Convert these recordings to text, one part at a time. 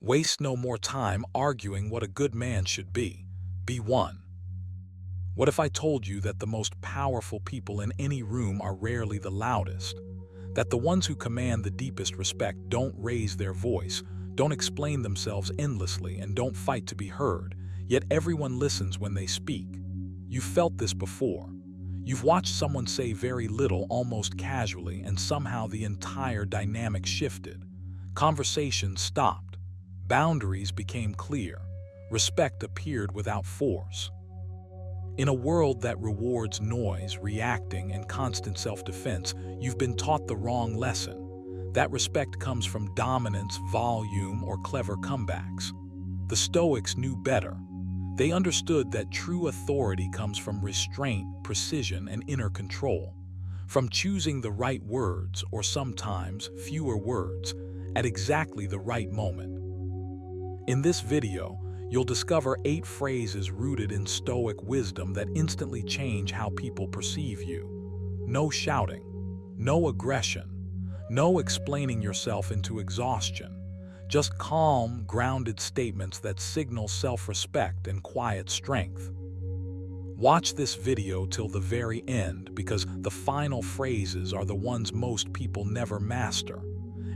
Waste no more time arguing what a good man should be. Be one. What if I told you that the most powerful people in any room are rarely the loudest? That the ones who command the deepest respect don't raise their voice, don't explain themselves endlessly, and don't fight to be heard, yet everyone listens when they speak. You've felt this before. You've watched someone say very little almost casually, and somehow the entire dynamic shifted. Conversations stopped. Boundaries became clear. Respect appeared without force. In a world that rewards noise, reacting, and constant self-defense, you've been taught the wrong lesson. That respect comes from dominance, volume, or clever comebacks. The Stoics knew better. They understood that true authority comes from restraint, precision, and inner control. From choosing the right words, or sometimes fewer words, at exactly the right moment. In this video, you'll discover 8 phrases rooted in Stoic wisdom that instantly change how people perceive you. No shouting, no aggression, no explaining yourself into exhaustion. Just calm, grounded statements that signal self-respect and quiet strength. Watch this video till the very end because the final phrases are the ones most people never master.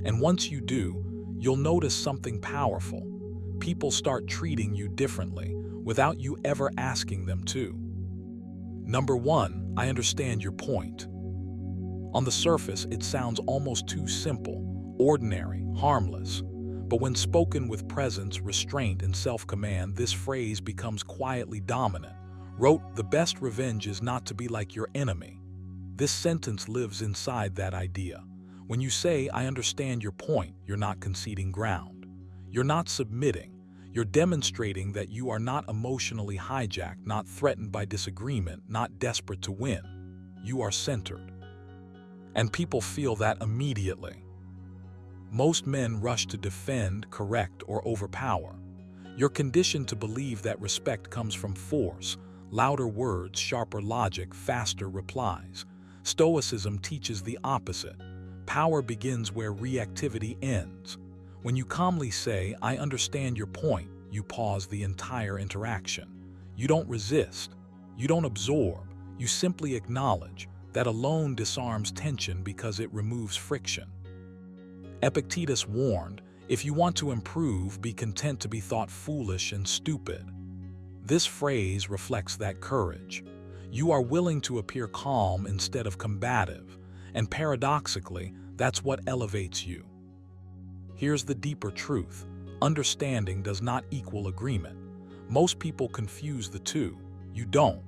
And once you do, you'll notice something powerful. People start treating you differently without you ever asking them to. Number 1, I understand your point. On the surface, it sounds almost too simple, ordinary, harmless. But when spoken with presence, restraint, and self-command, this phrase becomes quietly dominant. Wrote, "The best revenge is not to be like your enemy." This sentence lives inside that idea. When you say, "I understand your point," you're not conceding ground. You're not submitting. You're demonstrating that you are not emotionally hijacked, not threatened by disagreement, not desperate to win. You are centered. And people feel that immediately. Most men rush to defend, correct, or overpower. You're conditioned to believe that respect comes from force, louder words, sharper logic, faster replies. Stoicism teaches the opposite. Power begins where reactivity ends. When you calmly say, "I understand your point," you pause the entire interaction. You don't resist. You don't absorb. You simply acknowledge. That alone disarms tension because it removes friction. Epictetus warned, "If you want to improve, be content to be thought foolish and stupid." This phrase reflects that courage. You are willing to appear calm instead of combative, and paradoxically, that's what elevates you. Here's the deeper truth. Understanding does not equal agreement. Most people confuse the two. You don't.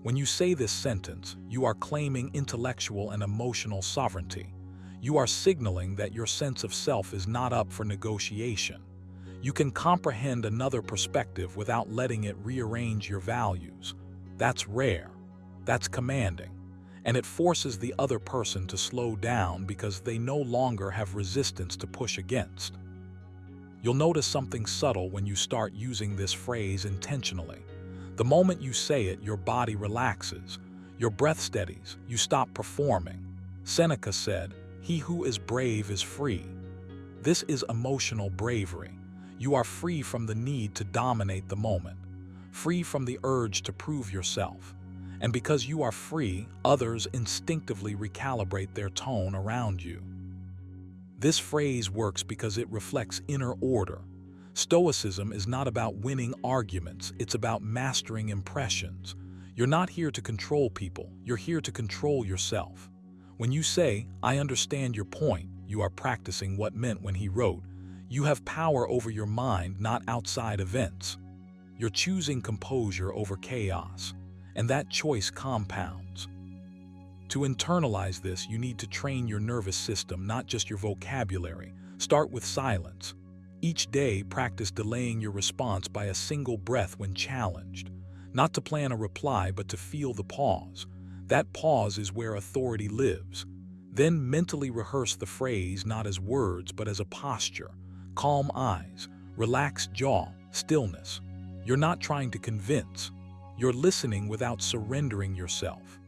When you say this sentence, you are claiming intellectual and emotional sovereignty. You are signaling that your sense of self is not up for negotiation. You can comprehend another perspective without letting it rearrange your values. That's rare. That's commanding. And it forces the other person to slow down because they no longer have resistance to push against. You'll notice something subtle when you start using this phrase intentionally. The moment you say it, your body relaxes, your breath steadies, you stop performing. Seneca said, "He who is brave is free." This is emotional bravery. You are free from the need to dominate the moment, free from the urge to prove yourself. And because you are free, others instinctively recalibrate their tone around you. This phrase works because it reflects inner order. Stoicism is not about winning arguments, it's about mastering impressions. You're not here to control people, you're here to control yourself. When you say, "I understand your point," you are practicing what meant when he wrote, "You have power over your mind, not outside events." You're choosing composure over chaos. And that choice compounds. To internalize this, you need to train your nervous system, not just your vocabulary. Start with silence. Each day, practice delaying your response by a single breath when challenged. Not to plan a reply, but to feel the pause. That pause is where authority lives. Then mentally rehearse the phrase not as words, but as a posture. Calm eyes, relaxed jaw, stillness. You're not trying to convince. You're listening without surrendering yourself.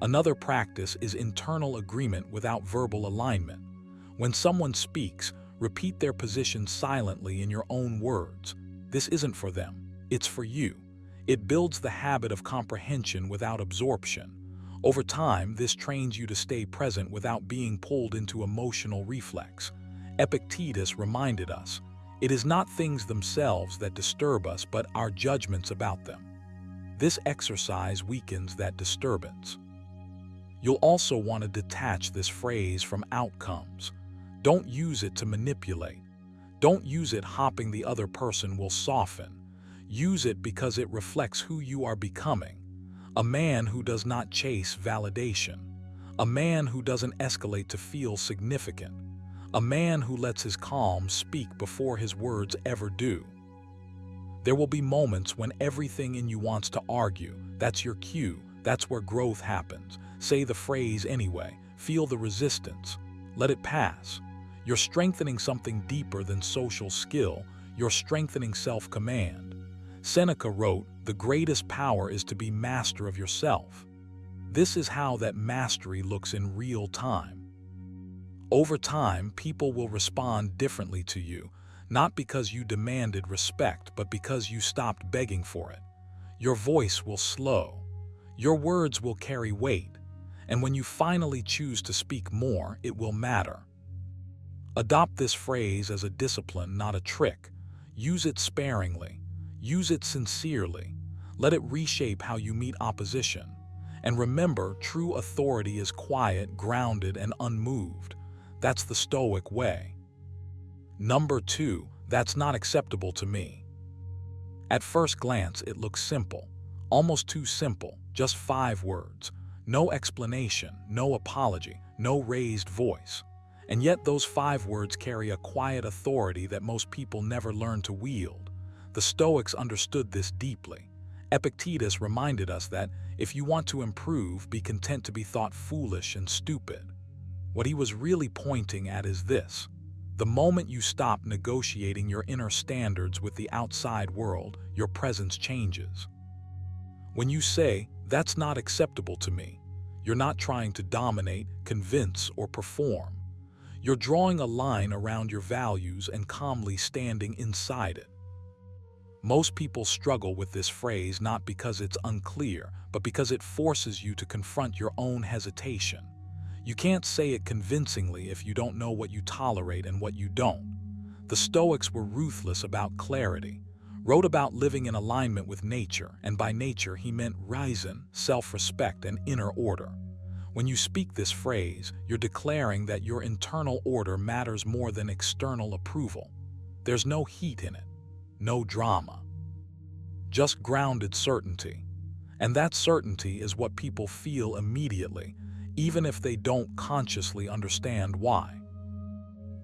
Another practice is internal agreement without verbal alignment. When someone speaks, Repeat their position silently in your own words. This isn't for them, it's for you. It builds the habit of comprehension without absorption. Over time, this trains you to stay present without being pulled into emotional reflex. Epictetus reminded us, it is not things themselves that disturb us, but our judgments about them. This exercise weakens that disturbance. You'll also want to detach this phrase from outcomes. Don't use it to manipulate. Don't use it hoping the other person will soften. Use it because it reflects who you are becoming. A man who does not chase validation. A man who doesn't escalate to feel significant. A man who lets his calm speak before his words ever do. There will be moments when everything in you wants to argue. That's your cue. That's where growth happens. Say the phrase anyway. Feel the resistance. Let it pass. You're strengthening something deeper than social skill. You're strengthening self-command. Seneca wrote, "The greatest power is to be master of yourself." This is how that mastery looks in real time. Over time, people will respond differently to you, not because you demanded respect, but because you stopped begging for it. Your voice will slow. Your words will carry weight. And when you finally choose to speak more, it will matter. Adopt this phrase as a discipline, not a trick. Use it sparingly. Use it sincerely. Let it reshape how you meet opposition. And remember, true authority is quiet, grounded, and unmoved. That's the Stoic way. Number 2, that's not acceptable to me. At first glance, it looks simple. Almost too simple. Just 5 words. No explanation, no apology, no raised voice. And yet those 5 words carry a quiet authority that most people never learn to wield. The Stoics understood this deeply. Epictetus reminded us that if you want to improve, be content to be thought foolish and stupid. What he was really pointing at is this: the moment you stop negotiating your inner standards with the outside world, your presence changes. When you say, "That's not acceptable to me," you're not trying to dominate, convince, or perform. You're drawing a line around your values and calmly standing inside it. Most people struggle with this phrase not because it's unclear, but because it forces you to confront your own hesitation. You can't say it convincingly if you don't know what you tolerate and what you don't. The Stoics were ruthless about clarity, wrote about living in alignment with nature, and by nature he meant reason, self-respect, and inner order. When you speak this phrase, you're declaring that your internal order matters more than external approval. There's no heat in it. No drama. Just grounded certainty. And that certainty is what people feel immediately, even if they don't consciously understand why.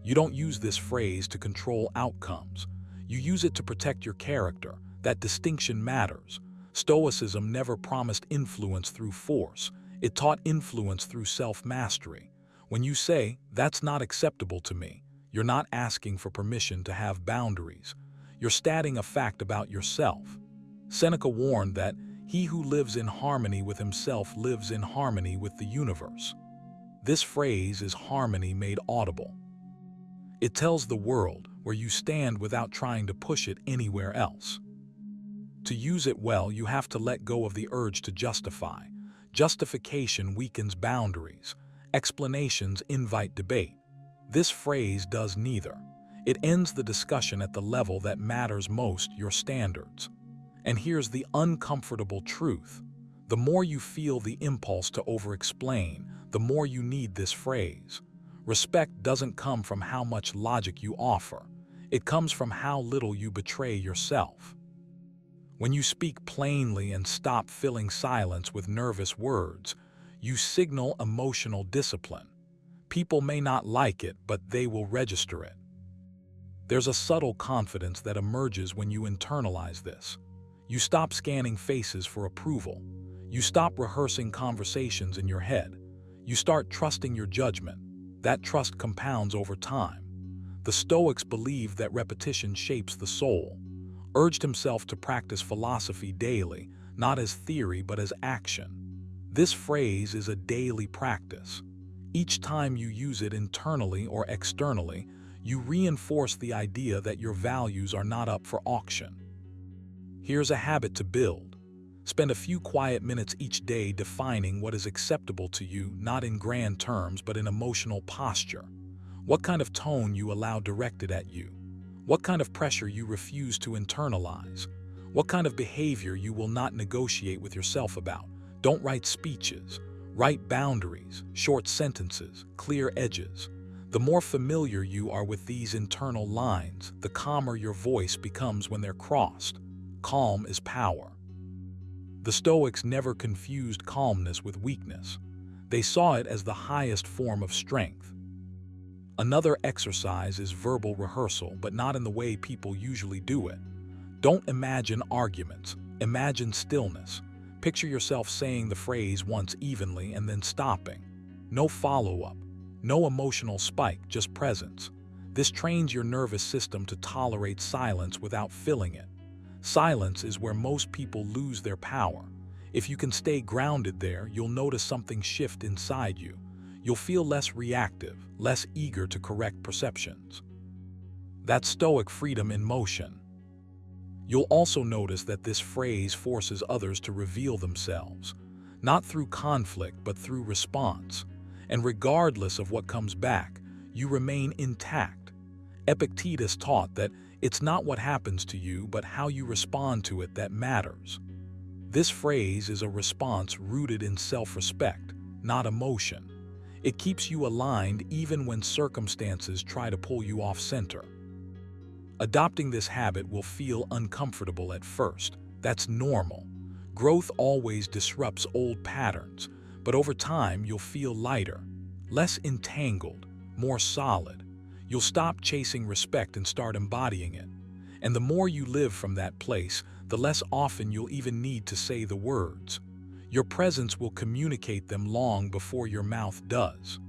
You don't use this phrase to control outcomes. You use it to protect your character. That distinction matters. Stoicism never promised influence through force. It taught influence through self-mastery. When you say, "That's not acceptable to me," you're not asking for permission to have boundaries. You're stating a fact about yourself. Seneca warned that he who lives in harmony with himself lives in harmony with the universe. This phrase is harmony made audible. It tells the world where you stand without trying to push it anywhere else. To use it well, you have to let go of the urge to justify. Justification weakens boundaries. Explanations invite debate. This phrase does neither. It ends the discussion at the level that matters most, your standards. And here's the uncomfortable truth. The more you feel the impulse to over-explain, the more you need this phrase. Respect doesn't come from how much logic you offer. It comes from how little you betray yourself. When you speak plainly and stop filling silence with nervous words, you signal emotional discipline. People may not like it, but they will register it. There's a subtle confidence that emerges when you internalize this. You stop scanning faces for approval. You stop rehearsing conversations in your head. You start trusting your judgment. That trust compounds over time. The Stoics believed that repetition shapes the soul, urged himself to practice philosophy daily, not as theory but as action. This phrase is a daily practice. Each time you use it internally or externally, You reinforce the idea that your values are not up for auction. Here's a habit to build. Spend a few quiet minutes each day defining what is acceptable to you, not in grand terms, but in emotional posture. What kind of tone you allow directed at you. What kind of pressure you refuse to internalize. What kind of behavior you will not negotiate with yourself about. Don't write speeches. Write boundaries, short sentences, clear edges. The more familiar you are with these internal lines, the calmer your voice becomes when they're crossed. Calm is power. The Stoics never confused calmness with weakness. They saw it as the highest form of strength. Another exercise is verbal rehearsal, but not in the way people usually do it. Don't imagine arguments. Imagine stillness. Picture yourself saying the phrase once evenly and then stopping. No follow-up. No emotional spike, just presence. This trains your nervous system to tolerate silence without filling it. Silence is where most people lose their power. If you can stay grounded there, you'll notice something shift inside you. You'll feel less reactive, less eager to correct perceptions. That's Stoic freedom in motion. You'll also notice that this phrase forces others to reveal themselves, not through conflict but through response. And regardless of what comes back, you remain intact. Epictetus taught that it's not what happens to you, but how you respond to it that matters. This phrase is a response rooted in self-respect, not emotion. It keeps you aligned even when circumstances try to pull you off center. Adopting this habit will feel uncomfortable at first. That's normal. Growth always disrupts old patterns, but over time you'll feel lighter, less entangled, more solid. You'll stop chasing respect and start embodying it. And the more you live from that place, the less often you'll even need to say the words. Your presence will communicate them long before your mouth does.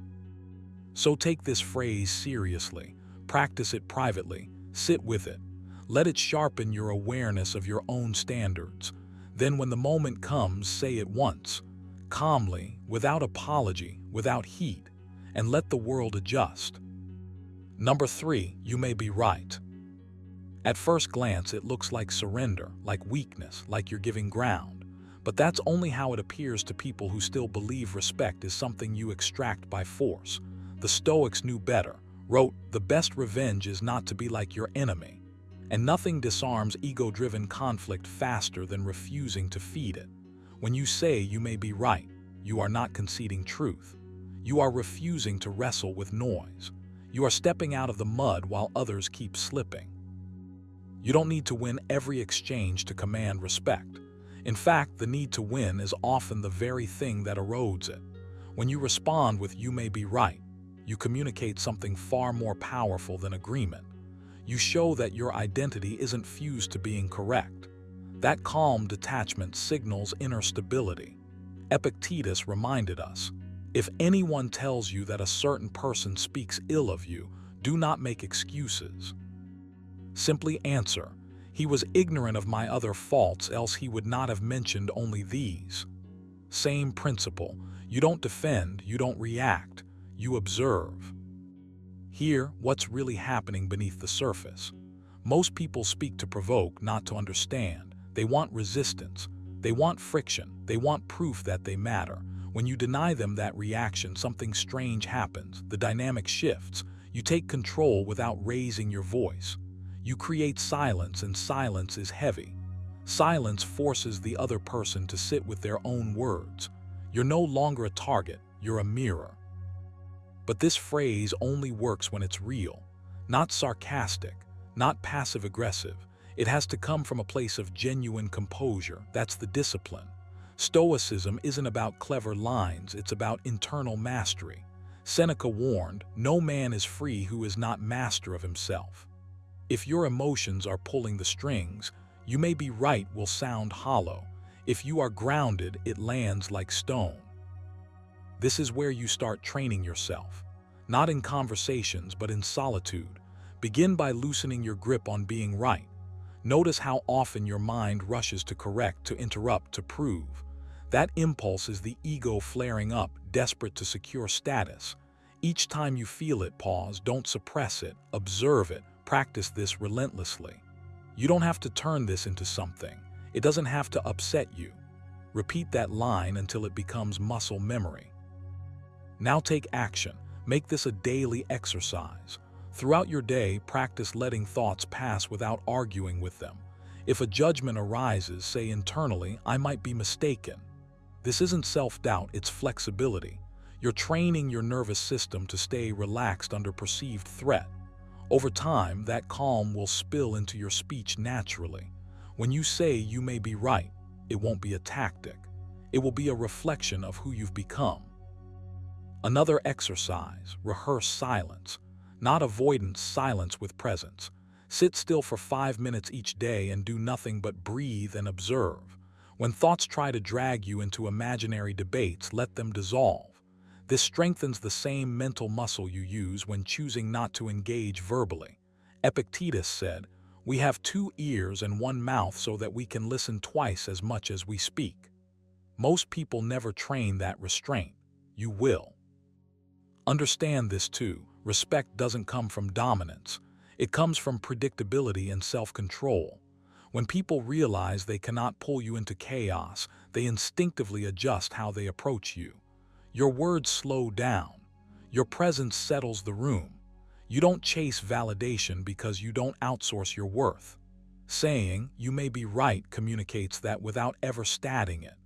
So take this phrase seriously. Practice it privately. Sit with it. Let it sharpen your awareness of your own standards. Then when the moment comes, say it once, calmly, without apology, without heat, and let the world adjust. Number 3, you may be right. At first glance, it looks like surrender, like weakness, like you're giving ground. But that's only how it appears to people who still believe respect is something you extract by force. The Stoics knew better, wrote, "The best revenge is not to be like your enemy." And nothing disarms ego-driven conflict faster than refusing to feed it. When you say you may be right, you are not conceding truth. You are refusing to wrestle with noise. You are stepping out of the mud while others keep slipping. You don't need to win every exchange to command respect. In fact, the need to win is often the very thing that erodes it. When you respond with "you may be right," you communicate something far more powerful than agreement. You show that your identity isn't fused to being correct. That calm detachment signals inner stability. Epictetus reminded us, "If anyone tells you that a certain person speaks ill of you, do not make excuses. Simply answer, 'He was ignorant of my other faults, else he would not have mentioned only these.'" Same principle. You don't defend, you don't react, you observe. Hear what's really happening beneath the surface. Most people speak to provoke, not to understand. They want resistance. They want friction. They want proof that they matter. When you deny them that reaction, something strange happens. The dynamic shifts. You take control without raising your voice. You create silence, and silence is heavy. Silence forces the other person to sit with their own words. You're no longer a target, you're a mirror. But this phrase only works when it's real, not sarcastic, not passive-aggressive. It has to come from a place of genuine composure. That's the discipline. Stoicism isn't about clever lines, it's about internal mastery. Seneca warned, "No man is free who is not master of himself." If your emotions are pulling the strings, "You may be right" will sound hollow. If you are grounded, it lands like stone. This is where you start training yourself. Not in conversations, but in solitude. Begin by loosening your grip on being right. Notice how often your mind rushes to correct, to interrupt, to prove. That impulse is the ego flaring up, desperate to secure status. Each time you feel it, pause, don't suppress it, observe it, practice this relentlessly. You don't have to turn this into something. It doesn't have to upset you. Repeat that line until it becomes muscle memory. Now take action. Make this a daily exercise. Throughout your day, practice letting thoughts pass without arguing with them. If a judgment arises, say internally, I might be mistaken. This isn't self-doubt, it's flexibility. You're training your nervous system to stay relaxed under perceived threat. Over time, that calm will spill into your speech naturally. When you say you may be right, it won't be a tactic. It will be a reflection of who you've become. Another exercise, rehearse silence. Not avoidance, silence with presence. Sit still for 5 minutes each day and do nothing but breathe and observe. When thoughts try to drag you into imaginary debates, let them dissolve. This strengthens the same mental muscle you use when choosing not to engage verbally. Epictetus said, "We have 2 ears and 1 mouth so that we can listen twice as much as we speak." Most people never train that restraint. You will. Understand this too. Respect doesn't come from dominance. It comes from predictability and self-control. When people realize they cannot pull you into chaos, they instinctively adjust how they approach you. Your words slow down. Your presence settles the room. You don't chase validation because you don't outsource your worth. Saying, "You may be right," communicates that without ever stating it.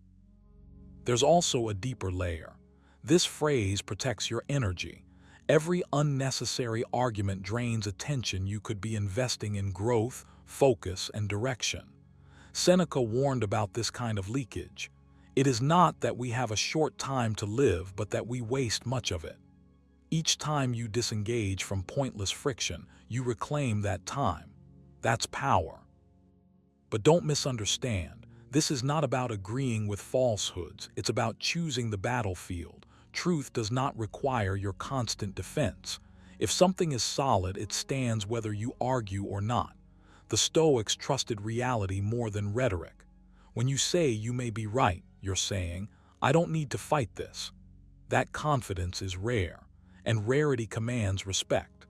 There's also a deeper layer. This phrase protects your energy. Every unnecessary argument drains attention you could be investing in growth, focus, and direction. Seneca warned about this kind of leakage. It is not that we have a short time to live, but that we waste much of it. Each time you disengage from pointless friction, you reclaim that time. That's power. But don't misunderstand. This is not about agreeing with falsehoods. It's about choosing the battlefield. Truth does not require your constant defense. If something is solid, it stands whether you argue or not. The Stoics trusted reality more than rhetoric. When you say you may be right, you're saying, I don't need to fight this. That confidence is rare, and rarity commands respect.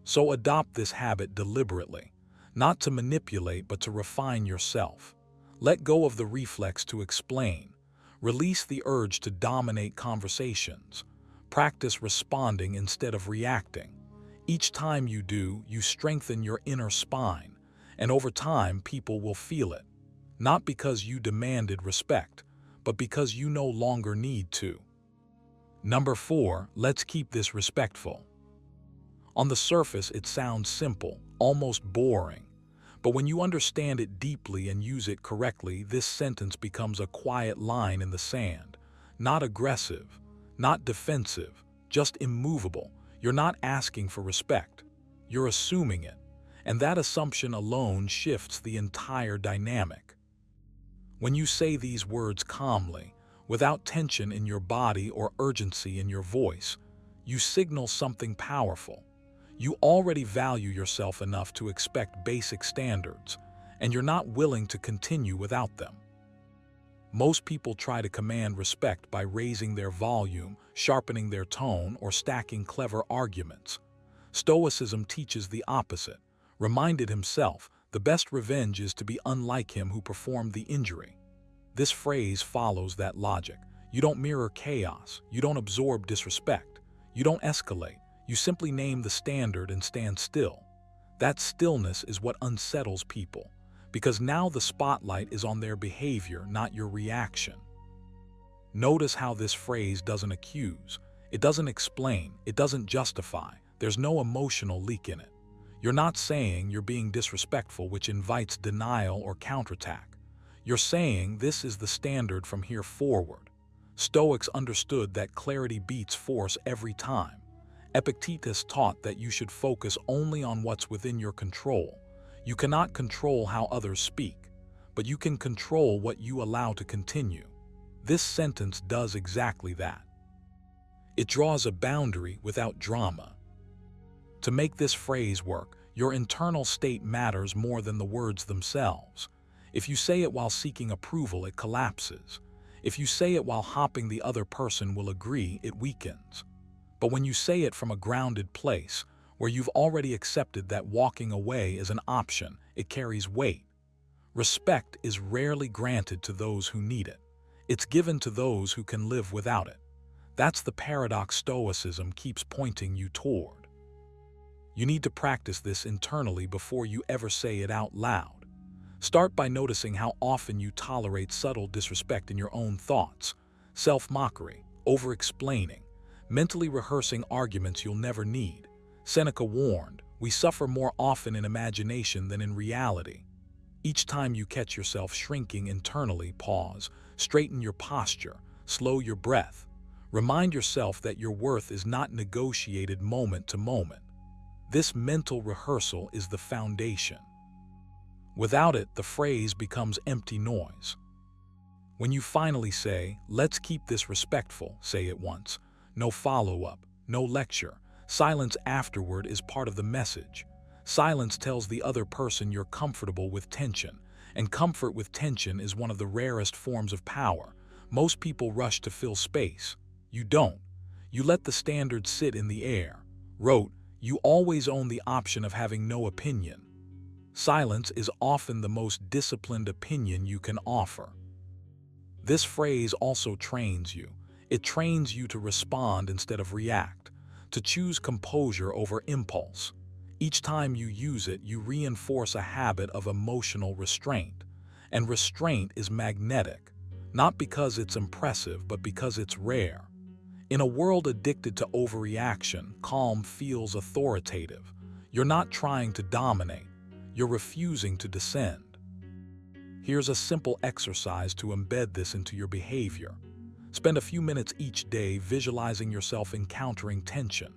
So adopt this habit deliberately, not to manipulate but to refine yourself. Let go of the reflex to explain. Release the urge to dominate conversations. Practice responding instead of reacting. Each time you do, you strengthen your inner spine, and over time people will feel it. Not because you demanded respect, but because you no longer need to. Number 4, let's keep this respectful. On the surface, it sounds simple, almost boring. But when you understand it deeply and use it correctly, this sentence becomes a quiet line in the sand. Not aggressive, not defensive, just immovable. You're not asking for respect. You're assuming it. And that assumption alone shifts the entire dynamic. When you say these words calmly, without tension in your body or urgency in your voice, you signal something powerful. You already value yourself enough to expect basic standards, and you're not willing to continue without them. Most people try to command respect by raising their volume, sharpening their tone, or stacking clever arguments. Stoicism teaches the opposite. Reminded himself, the best revenge is to be unlike him who performed the injury. This phrase follows that logic. You don't mirror chaos. You don't absorb disrespect. You don't escalate. You simply name the standard and stand still. That stillness is what unsettles people, because now the spotlight is on their behavior, not your reaction. Notice how this phrase doesn't accuse, it doesn't explain, it doesn't justify. There's no emotional leak in it. You're not saying you're being disrespectful, which invites denial or counterattack. You're saying this is the standard from here forward. Stoics understood that clarity beats force every time. Epictetus taught that you should focus only on what's within your control. You cannot control how others speak, but you can control what you allow to continue. This sentence does exactly that. It draws a boundary without drama. To make this phrase work, your internal state matters more than the words themselves. If you say it while seeking approval, it collapses. If you say it while hoping the other person will agree, it weakens. But when you say it from a grounded place, where you've already accepted that walking away is an option, it carries weight. Respect is rarely granted to those who need it. It's given to those who can live without it. That's the paradox Stoicism keeps pointing you toward. You need to practice this internally before you ever say it out loud. Start by noticing how often you tolerate subtle disrespect in your own thoughts, self-mockery, over-explaining, mentally rehearsing arguments you'll never need. Seneca warned, "We suffer more often in imagination than in reality." Each time you catch yourself shrinking internally, pause, straighten your posture, slow your breath. Remind yourself that your worth is not negotiated moment to moment. This mental rehearsal is the foundation. Without it, the phrase becomes empty noise. When you finally say, "Let's keep this respectful," say it once. No follow-up, no lecture. Silence afterward is part of the message. Silence tells the other person you're comfortable with tension, and comfort with tension is one of the rarest forms of power. Most people rush to fill space. You don't. You let the standard sit in the air. Wrote, "You always own the option of having no opinion." Silence is often the most disciplined opinion you can offer. This phrase also trains you. It trains you to respond instead of react, to choose composure over impulse. Each time you use it, you reinforce a habit of emotional restraint. And restraint is magnetic, not because it's impressive, but because it's rare. In a world addicted to overreaction, calm feels authoritative. You're not trying to dominate. You're refusing to descend. Here's a simple exercise to embed this into your behavior. Spend a few minutes each day visualizing yourself encountering tension.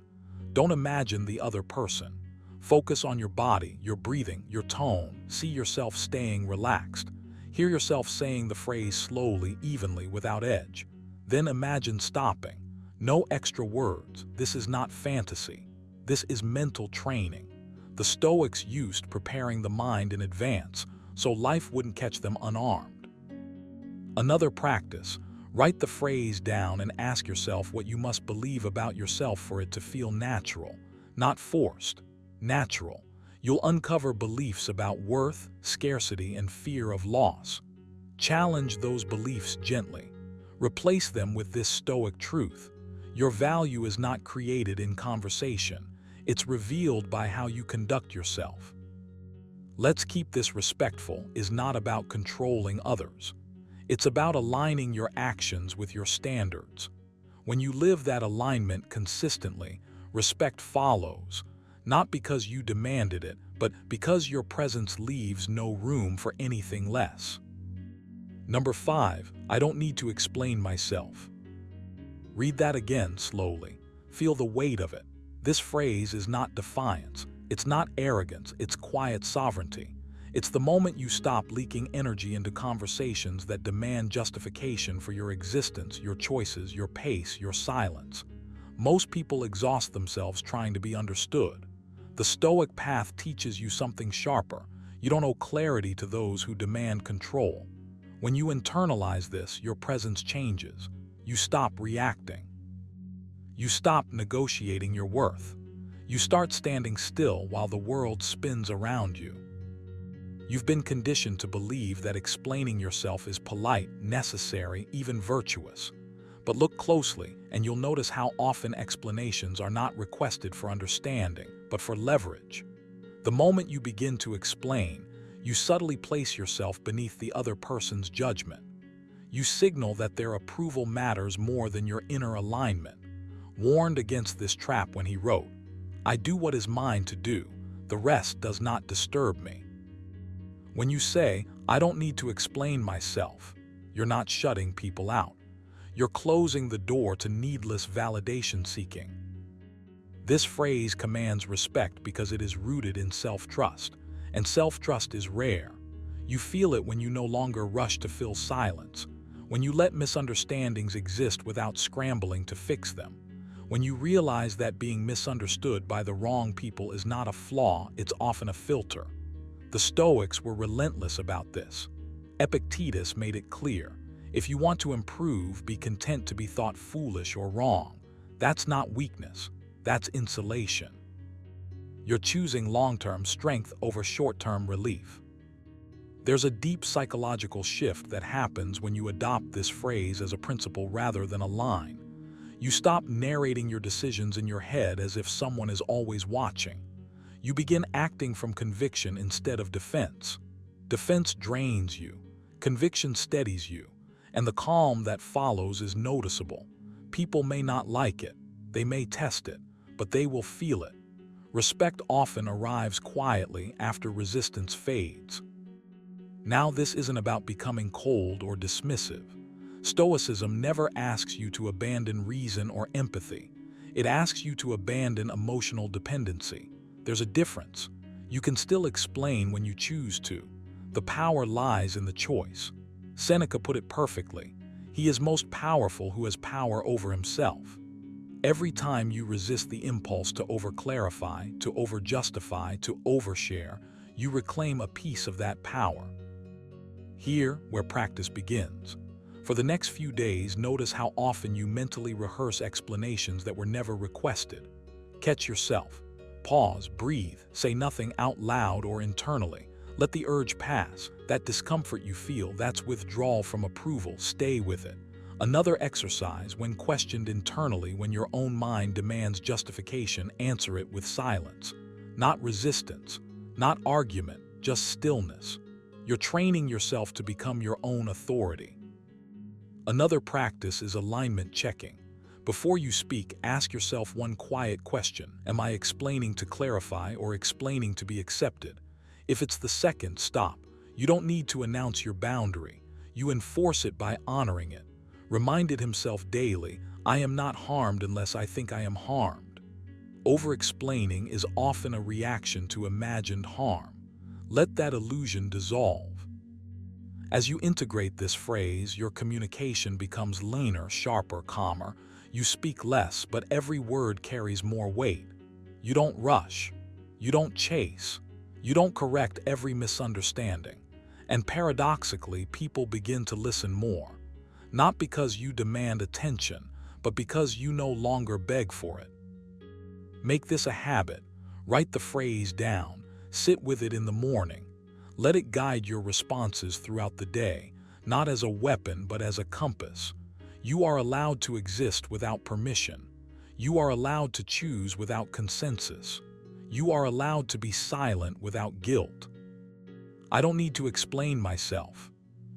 Don't imagine the other person. Focus on your body, your breathing, your tone. See yourself staying relaxed. Hear yourself saying the phrase slowly, evenly, without edge. Then imagine stopping. No extra words. This is not fantasy. This is mental training. The Stoics used preparing the mind in advance, so life wouldn't catch them unarmed. Another practice, write the phrase down and ask yourself what you must believe about yourself for it to feel natural, not forced. Natural. You'll uncover beliefs about worth, scarcity, and fear of loss. Challenge those beliefs gently. Replace them with this Stoic truth. Your value is not created in conversation. It's revealed by how you conduct yourself. "Let's keep this respectful" is not about controlling others. It's about aligning your actions with your standards. When you live that alignment consistently, respect follows, not because you demanded it, but because your presence leaves no room for anything less. Number 5, I don't need to explain myself. Read that again slowly. Feel the weight of it. This phrase is not defiance. It's not arrogance. It's quiet sovereignty. It's the moment you stop leaking energy into conversations that demand justification for your existence, your choices, your pace, your silence. Most people exhaust themselves trying to be understood. The Stoic path teaches you something sharper. You don't owe clarity to those who demand control. When you internalize this, your presence changes. You stop reacting. You stop negotiating your worth. You start standing still while the world spins around you. You've been conditioned to believe that explaining yourself is polite, necessary, even virtuous. But look closely, and you'll notice how often explanations are not requested for understanding, but for leverage. The moment you begin to explain, you subtly place yourself beneath the other person's judgment. You signal that their approval matters more than your inner alignment. Warned against this trap when he wrote, "I do what is mine to do. The rest does not disturb me." When you say, "I don't need to explain myself," you're not shutting people out. You're closing the door to needless validation seeking. This phrase commands respect because it is rooted in self-trust, and self-trust is rare. You feel it when you no longer rush to fill silence, when you let misunderstandings exist without scrambling to fix them, when you realize that being misunderstood by the wrong people is not a flaw, it's often a filter. The Stoics were relentless about this. Epictetus made it clear, if you want to improve, be content to be thought foolish or wrong. That's not weakness, that's insulation. You're choosing long-term strength over short-term relief. There's a deep psychological shift that happens when you adopt this phrase as a principle rather than a line. You stop narrating your decisions in your head as if someone is always watching. You begin acting from conviction instead of defense. Defense drains you, conviction steadies you, and the calm that follows is noticeable. People may not like it, they may test it, but they will feel it. Respect often arrives quietly after resistance fades. Now, this isn't about becoming cold or dismissive. Stoicism never asks you to abandon reason or empathy. It asks you to abandon emotional dependency. There's a difference. You can still explain when you choose to. The power lies in the choice. Seneca put it perfectly. He is most powerful who has power over himself. Every time you resist the impulse to over-clarify, to over-justify, to overshare, you reclaim a piece of that power. Here, where practice begins. For the next few days, notice how often you mentally rehearse explanations that were never requested. Catch yourself. Pause, breathe, say nothing out loud or internally. Let the urge pass. That discomfort you feel, that's withdrawal from approval. Stay with it. Another exercise, when questioned internally, when your own mind demands justification, answer it with silence. Not resistance, not argument, just stillness. You're training yourself to become your own authority. Another practice is alignment checking. Before you speak, ask yourself one quiet question. Am I explaining to clarify or explaining to be accepted? If it's the second, stop. You don't need to announce your boundary. You enforce it by honoring it. Reminded himself daily, I am not harmed unless I think I am harmed. Over-explaining is often a reaction to imagined harm. Let that illusion dissolve. As you integrate this phrase, your communication becomes leaner, sharper, calmer. You speak less, but every word carries more weight. You don't rush. You don't chase. You don't correct every misunderstanding. And paradoxically, people begin to listen more. Not because you demand attention, but because you no longer beg for it. Make this a habit. Write the phrase down. Sit with it in the morning. Let it guide your responses throughout the day, not as a weapon, but as a compass. You are allowed to exist without permission. You are allowed to choose without consensus. You are allowed to be silent without guilt. I don't need to explain myself.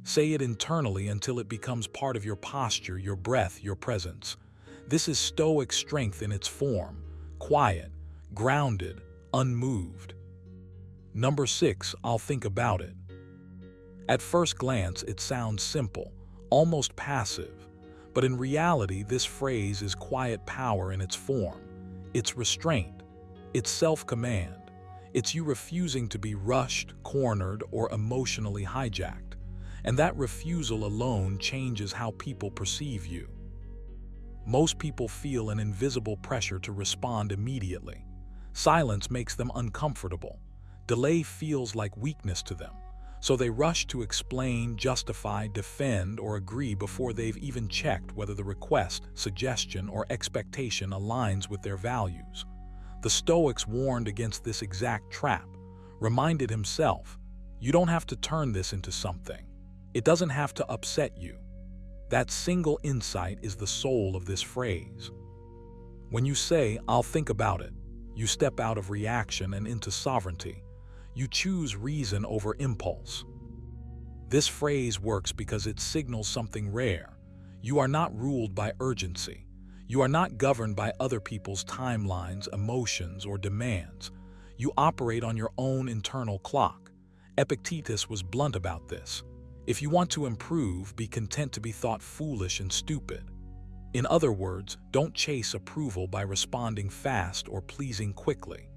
Say it internally until it becomes part of your posture, your breath, your presence. This is Stoic strength in its form, quiet, grounded, unmoved. Number 6, I'll think about it. At first glance, it sounds simple, almost passive. But in reality, this phrase is quiet power in its form. It's restraint. It's self-command. It's you refusing to be rushed, cornered, or emotionally hijacked. And that refusal alone changes how people perceive you. Most people feel an invisible pressure to respond immediately. Silence makes them uncomfortable. Delay feels like weakness to them, so they rush to explain, justify, defend, or agree before they've even checked whether the request, suggestion, or expectation aligns with their values. The Stoics warned against this exact trap, reminded himself, you don't have to turn this into something. It doesn't have to upset you. That single insight is the soul of this phrase. When you say, I'll think about it, you step out of reaction and into sovereignty. You choose reason over impulse. This phrase works because it signals something rare. You are not ruled by urgency. You are not governed by other people's timelines, emotions, or demands. You operate on your own internal clock. Epictetus was blunt about this. If you want to improve, be content to be thought foolish and stupid. In other words, don't chase approval by responding fast or pleasing quickly.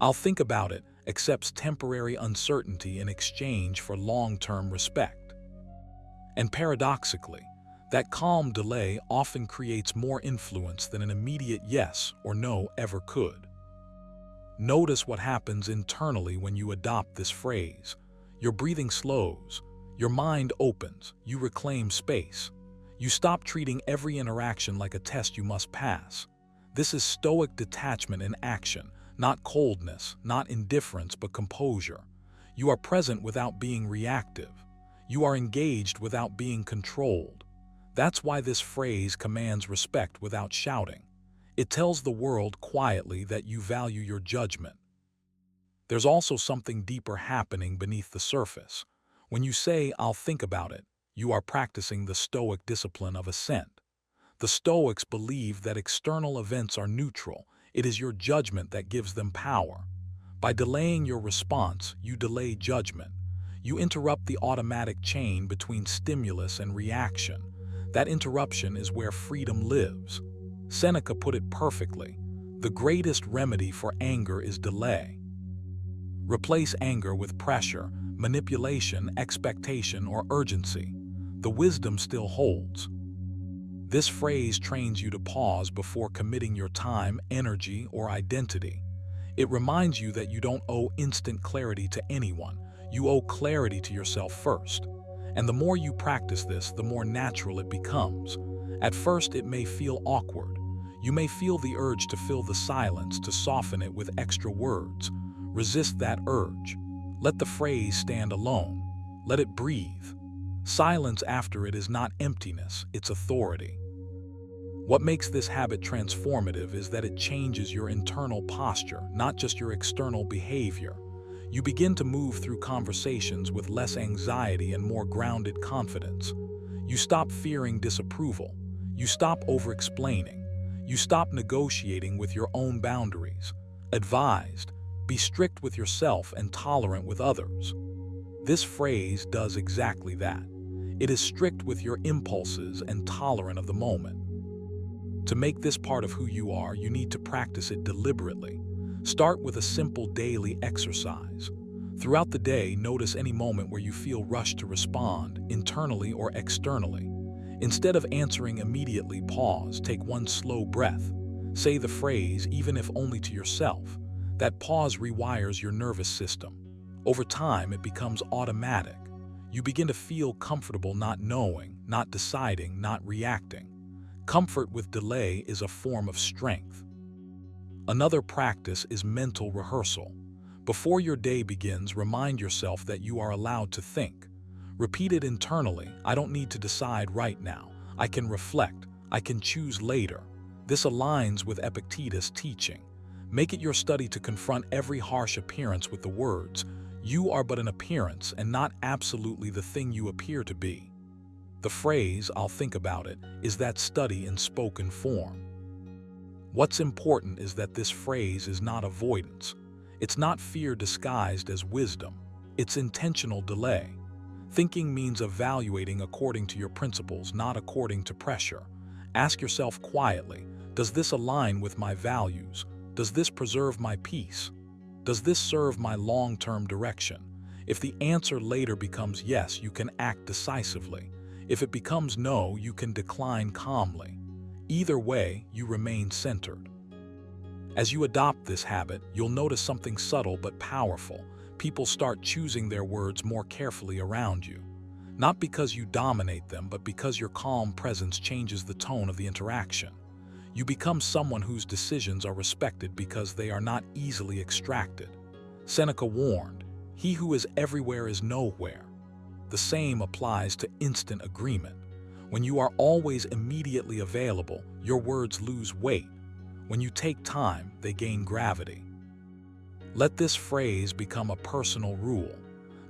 I'll think about it accepts temporary uncertainty in exchange for long-term respect. And paradoxically, that calm delay often creates more influence than an immediate yes or no ever could. Notice what happens internally when you adopt this phrase. Your breathing slows, your mind opens, you reclaim space. You stop treating every interaction like a test you must pass. This is Stoic detachment in action, not coldness, not indifference, but composure. You are present without being reactive. You are engaged without being controlled. That's why this phrase commands respect without shouting. It tells the world quietly that you value your judgment. There's also something deeper happening beneath the surface. When you say, "I'll think about it," you are practicing the Stoic discipline of assent. The Stoics believe that external events are neutral. It is your judgment that gives them power. By delaying your response, you delay judgment. You interrupt the automatic chain between stimulus and reaction. That interruption is where freedom lives. Seneca put it perfectly. The greatest remedy for anger is delay. Replace anger with pressure, manipulation, expectation, or urgency. The wisdom still holds. This phrase trains you to pause before committing your time, energy, or identity. It reminds you that you don't owe instant clarity to anyone. You owe clarity to yourself first. And the more you practice this, the more natural it becomes. At first, it may feel awkward. You may feel the urge to fill the silence, to soften it with extra words. Resist that urge. Let the phrase stand alone. Let it breathe. Silence after it is not emptiness, it's authority. What makes this habit transformative is that it changes your internal posture, not just your external behavior. You begin to move through conversations with less anxiety and more grounded confidence. You stop fearing disapproval. You stop over-explaining. You stop negotiating with your own boundaries. Advised, be strict with yourself and tolerant with others. This phrase does exactly that. It is strict with your impulses and tolerant of the moment. To make this part of who you are, you need to practice it deliberately. Start with a simple daily exercise. Throughout the day, notice any moment where you feel rushed to respond, internally or externally. Instead of answering immediately, pause, take one slow breath. Say the phrase, even if only to yourself. That pause rewires your nervous system. Over time, it becomes automatic. You begin to feel comfortable not knowing, not deciding, not reacting. Comfort with delay is a form of strength. Another practice is mental rehearsal. Before your day begins, remind yourself that you are allowed to think. Repeat it internally. I don't need to decide right now. I can reflect. I can choose later. This aligns with Epictetus' teaching. Make it your study to confront every harsh appearance with the words, "You are but an appearance and not absolutely the thing you appear to be." The phrase, "I'll think about it," is that study in spoken form. What's important is that this phrase is not avoidance. It's not fear disguised as wisdom. It's intentional delay. Thinking means evaluating according to your principles, not according to pressure. Ask yourself quietly, does this align with my values? Does this preserve my peace? Does this serve my long-term direction? If the answer later becomes yes, you can act decisively. If it becomes no, you can decline calmly. Either way, you remain centered. As you adopt this habit, you'll notice something subtle but powerful. People start choosing their words more carefully around you. Not because you dominate them, but because your calm presence changes the tone of the interaction. You become someone whose decisions are respected because they are not easily extracted. Seneca warned, "He who is everywhere is nowhere." The same applies to instant agreement. When you are always immediately available, your words lose weight. When you take time, they gain gravity. Let this phrase become a personal rule,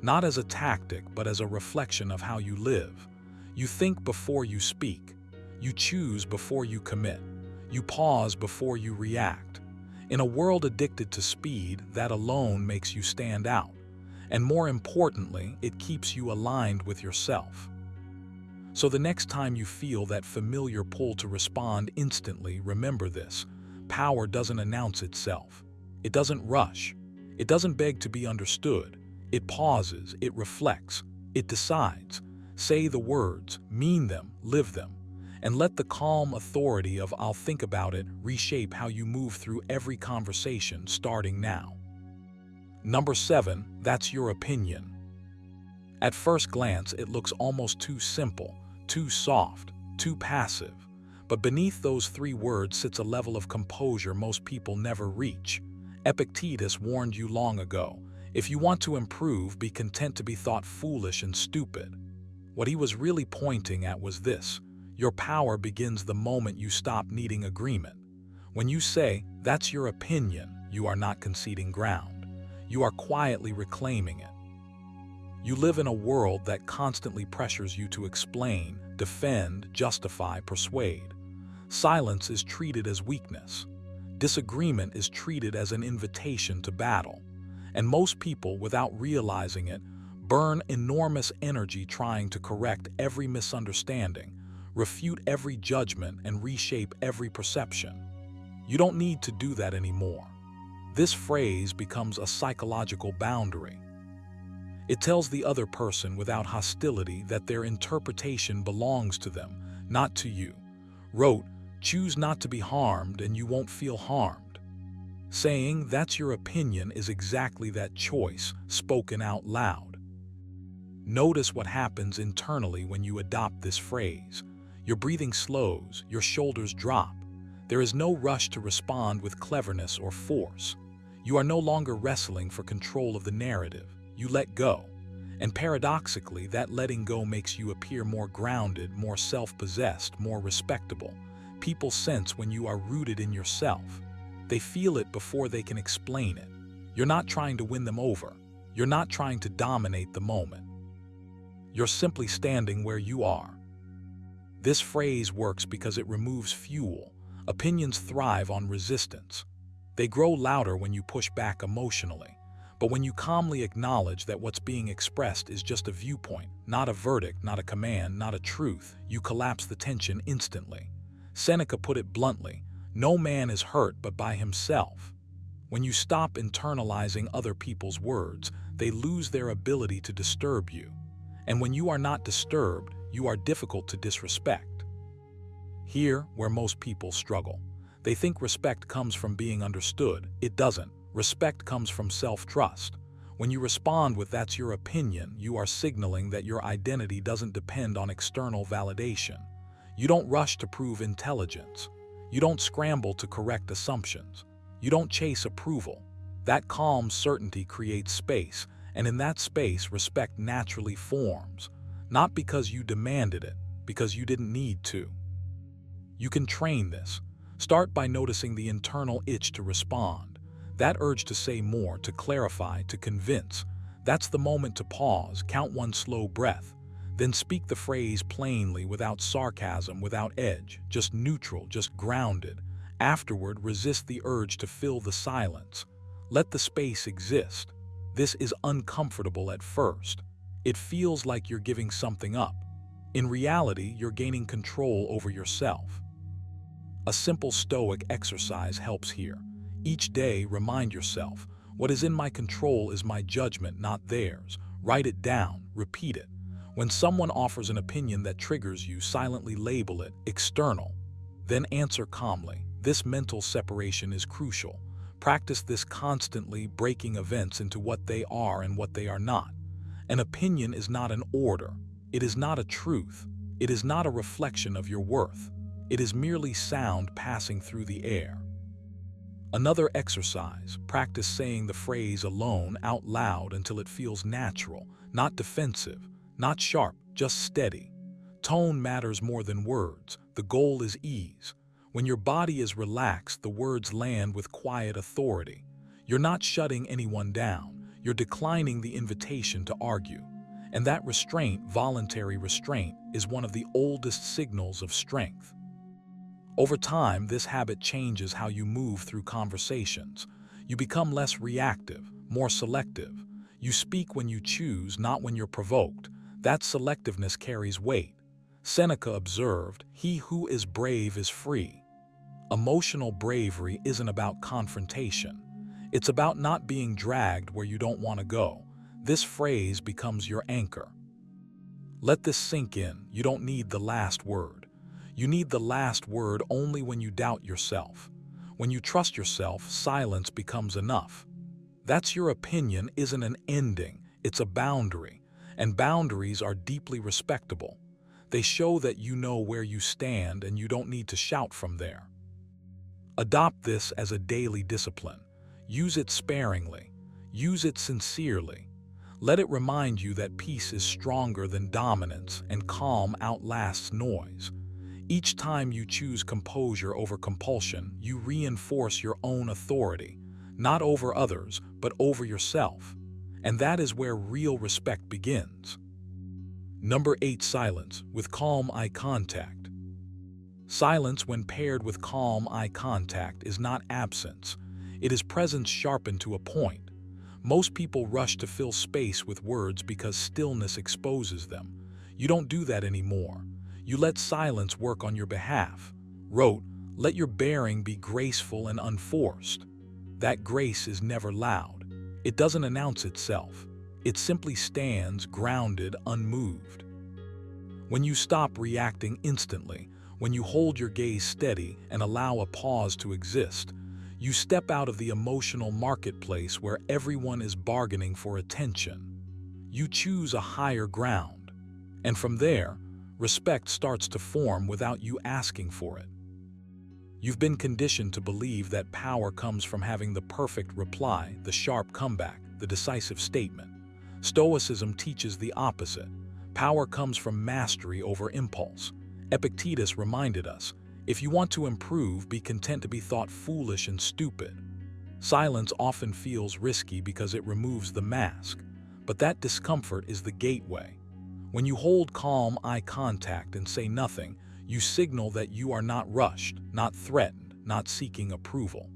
not as a tactic, but as a reflection of how you live. You think before you speak. You choose before you commit. You pause before you react. In a world addicted to speed, that alone makes you stand out. And more importantly, it keeps you aligned with yourself. So the next time you feel that familiar pull to respond instantly, remember this. Power doesn't announce itself. It doesn't rush. It doesn't beg to be understood. It pauses, it reflects, it decides. Say the words, mean them, live them, and let the calm authority of "I'll think about it" reshape how you move through every conversation starting now. Number 7, that's your opinion. At first glance, it looks almost too simple, too soft, too passive. But beneath those 3 words sits a level of composure most people never reach. Epictetus warned you long ago, if you want to improve, be content to be thought foolish and stupid. What he was really pointing at was this: your power begins the moment you stop needing agreement. When you say, "That's your opinion," you are not conceding ground. You are quietly reclaiming it. You live in a world that constantly pressures you to explain, defend, justify, persuade. Silence is treated as weakness. Disagreement is treated as an invitation to battle. And most people, without realizing it, burn enormous energy trying to correct every misunderstanding, refute every judgment, and reshape every perception. You don't need to do that anymore. This phrase becomes a psychological boundary. It tells the other person without hostility that their interpretation belongs to them, not to you. Wrote, "Choose not to be harmed and you won't feel harmed." Saying, "That's your opinion," is exactly that choice, spoken out loud. Notice what happens internally when you adopt this phrase. Your breathing slows, your shoulders drop. There is no rush to respond with cleverness or force. You are no longer wrestling for control of the narrative. You let go. And paradoxically, that letting go makes you appear more grounded, more self-possessed, more respectable. People sense when you are rooted in yourself. They feel it before they can explain it. You're not trying to win them over. You're not trying to dominate the moment. You're simply standing where you are. This phrase works because it removes fuel. Opinions thrive on resistance. They grow louder when you push back emotionally. But when you calmly acknowledge that what's being expressed is just a viewpoint, not a verdict, not a command, not a truth, you collapse the tension instantly. Seneca put it bluntly, "No man is hurt but by himself." When you stop internalizing other people's words, they lose their ability to disturb you. And when you are not disturbed, you are difficult to disrespect. Here, where most people struggle. They think respect comes from being understood. It doesn't. Respect comes from self-trust. When you respond with "that's your opinion," you are signaling that your identity doesn't depend on external validation. You don't rush to prove intelligence. You don't scramble to correct assumptions. You don't chase approval. That calm certainty creates space, and in that space, respect naturally forms. Not because you demanded it, because you didn't need to. You can train this. Start by noticing the internal itch to respond. That urge to say more, to clarify, to convince. That's the moment to pause, count one slow breath. Then speak the phrase plainly, without sarcasm, without edge, just neutral, just grounded. Afterward, resist the urge to fill the silence. Let the space exist. This is uncomfortable at first. It feels like you're giving something up. In reality, you're gaining control over yourself. A simple Stoic exercise helps here. Each day, remind yourself, what is in my control is my judgment, not theirs. Write it down, repeat it. When someone offers an opinion that triggers you, silently label it external. Then answer calmly. This mental separation is crucial. Practice this constantly, breaking events into what they are and what they are not. An opinion is not an order. It is not a truth. It is not a reflection of your worth. It is merely sound passing through the air. Another exercise, practice saying the phrase alone out loud until it feels natural, not defensive, not sharp, just steady. Tone matters more than words. The goal is ease. When your body is relaxed, the words land with quiet authority. You're not shutting anyone down. You're declining the invitation to argue. And that restraint, voluntary restraint, is one of the oldest signals of strength. Over time, this habit changes how you move through conversations. You become less reactive, more selective. You speak when you choose, not when you're provoked. That selectiveness carries weight. Seneca observed, "He who is brave is free." Emotional bravery isn't about confrontation. It's about not being dragged where you don't want to go. This phrase becomes your anchor. Let this sink in. You don't need the last word. You need the last word only when you doubt yourself. When you trust yourself, silence becomes enough. That's your opinion isn't an ending, it's a boundary, and boundaries are deeply respectable. They show that you know where you stand and you don't need to shout from there. Adopt this as a daily discipline. Use it sparingly. Use it sincerely. Let it remind you that peace is stronger than dominance and calm outlasts noise. Each time you choose composure over compulsion, you reinforce your own authority, not over others, but over yourself. And that is where real respect begins. Number 8. Silence with calm eye contact. Silence, when paired with calm eye contact, is not absence. It is presence sharpened to a point. Most people rush to fill space with words because stillness exposes them. You don't do that anymore. You let silence work on your behalf. Wrote, let your bearing be graceful and unforced. That grace is never loud. It doesn't announce itself. It simply stands grounded, unmoved. When you stop reacting instantly, when you hold your gaze steady and allow a pause to exist, you step out of the emotional marketplace where everyone is bargaining for attention. You choose a higher ground. And from there, respect starts to form without you asking for it. You've been conditioned to believe that power comes from having the perfect reply, the sharp comeback, the decisive statement. Stoicism teaches the opposite. Power comes from mastery over impulse. Epictetus reminded us, if you want to improve, be content to be thought foolish and stupid. Silence often feels risky because it removes the mask, but that discomfort is the gateway. When you hold calm eye contact and say nothing, you signal that you are not rushed, not threatened, not seeking approval.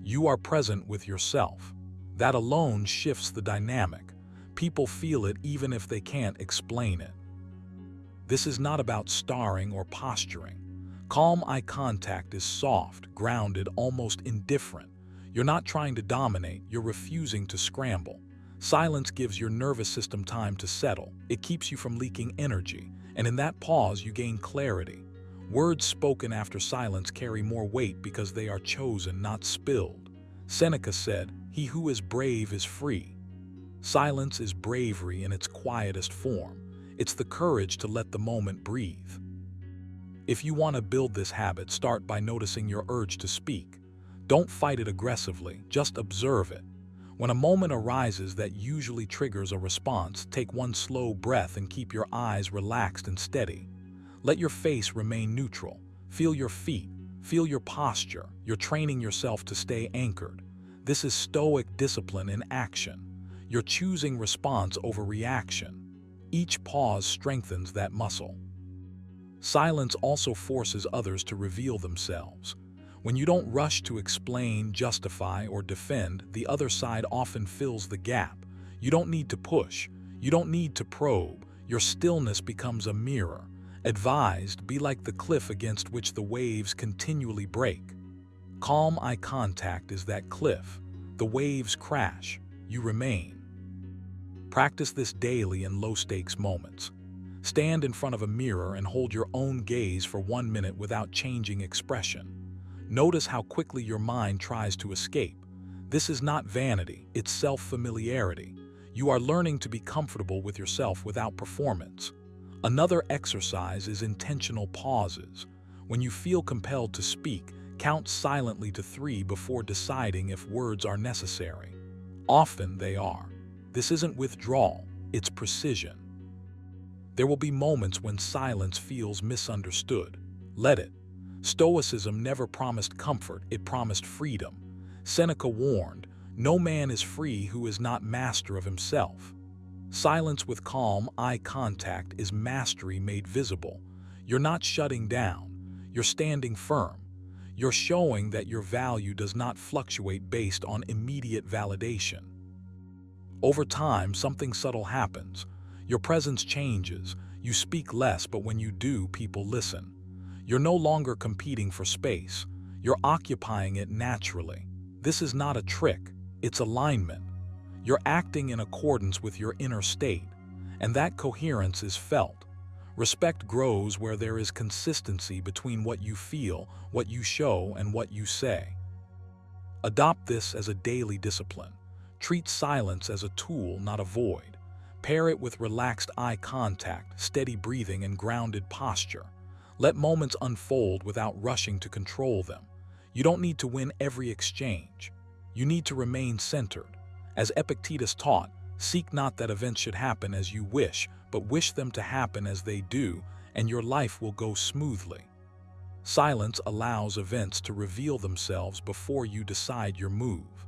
You are present with yourself. That alone shifts the dynamic. People feel it even if they can't explain it. This is not about starring or posturing. Calm eye contact is soft, grounded, almost indifferent. You're not trying to dominate, you're refusing to scramble. Silence gives your nervous system time to settle. It keeps you from leaking energy, and in that pause you gain clarity. Words spoken after silence carry more weight because they are chosen, not spilled. Seneca said, "He who is brave is free." Silence is bravery in its quietest form. It's the courage to let the moment breathe. If you want to build this habit, start by noticing your urge to speak. Don't fight it aggressively, just observe it. When a moment arises that usually triggers a response, take one slow breath and keep your eyes relaxed and steady. Let your face remain neutral. Feel your feet, feel your posture. You're training yourself to stay anchored. This is Stoic discipline in action. You're choosing response over reaction. Each pause strengthens that muscle. Silence also forces others to reveal themselves. When you don't rush to explain, justify, or defend, the other side often fills the gap. You don't need to push. You don't need to probe. Your stillness becomes a mirror. Advised, be like the cliff against which the waves continually break. Calm eye contact is that cliff. The waves crash. You remain. Practice this daily in low-stakes moments. Stand in front of a mirror and hold your own gaze for 1 minute without changing expression. Notice how quickly your mind tries to escape. This is not vanity, it's self-familiarity. You are learning to be comfortable with yourself without performance. Another exercise is intentional pauses. When you feel compelled to speak, count silently to 3 before deciding if words are necessary. Often they are. This isn't withdrawal, it's precision. There will be moments when silence feels misunderstood. Let it. Stoicism never promised comfort, it promised freedom. Seneca warned, "No man is free who is not master of himself." Silence with calm eye contact is mastery made visible. You're not shutting down, you're standing firm. You're showing that your value does not fluctuate based on immediate validation. Over time, something subtle happens. Your presence changes. You speak less, but when you do, people listen. You're no longer competing for space. You're occupying it naturally. This is not a trick, it's alignment. You're acting in accordance with your inner state, and that coherence is felt. Respect grows where there is consistency between what you feel, what you show, and what you say. Adopt this as a daily discipline. Treat silence as a tool, not a void. Pair it with relaxed eye contact, steady breathing, and grounded posture. Let moments unfold without rushing to control them. You don't need to win every exchange. You need to remain centered. As Epictetus taught, seek not that events should happen as you wish, but wish them to happen as they do, and your life will go smoothly. Silence allows events to reveal themselves before you decide your move.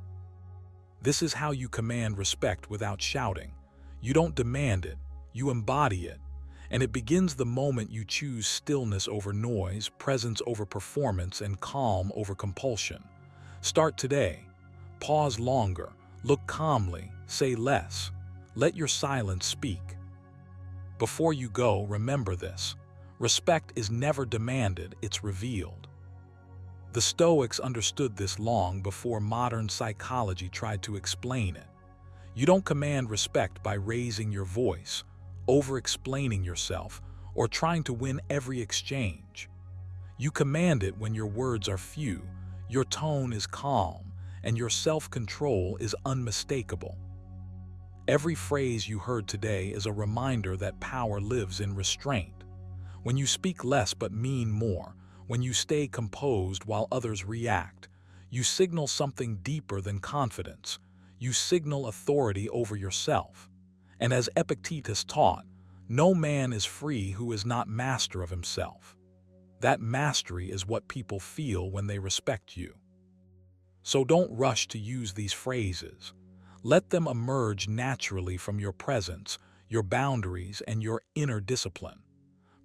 This is how you command respect without shouting. You don't demand it, you embody it. And it begins the moment you choose stillness over noise, presence over performance, and calm over compulsion. Start today. Pause longer. Look calmly. Say less. Let your silence speak. Before you go, remember this. Respect is never demanded, it's revealed. The Stoics understood this long before modern psychology tried to explain it. You don't command respect by raising your voice, over-explaining yourself, or trying to win every exchange. You command it when your words are few, your tone is calm, and your self-control is unmistakable. Every phrase you heard today is a reminder that power lives in restraint. When you speak less but mean more, when you stay composed while others react, you signal something deeper than confidence. You signal authority over yourself. And as Epictetus taught, no man is free who is not master of himself. That mastery is what people feel when they respect you. So don't rush to use these phrases. Let them emerge naturally from your presence, your boundaries, and your inner discipline.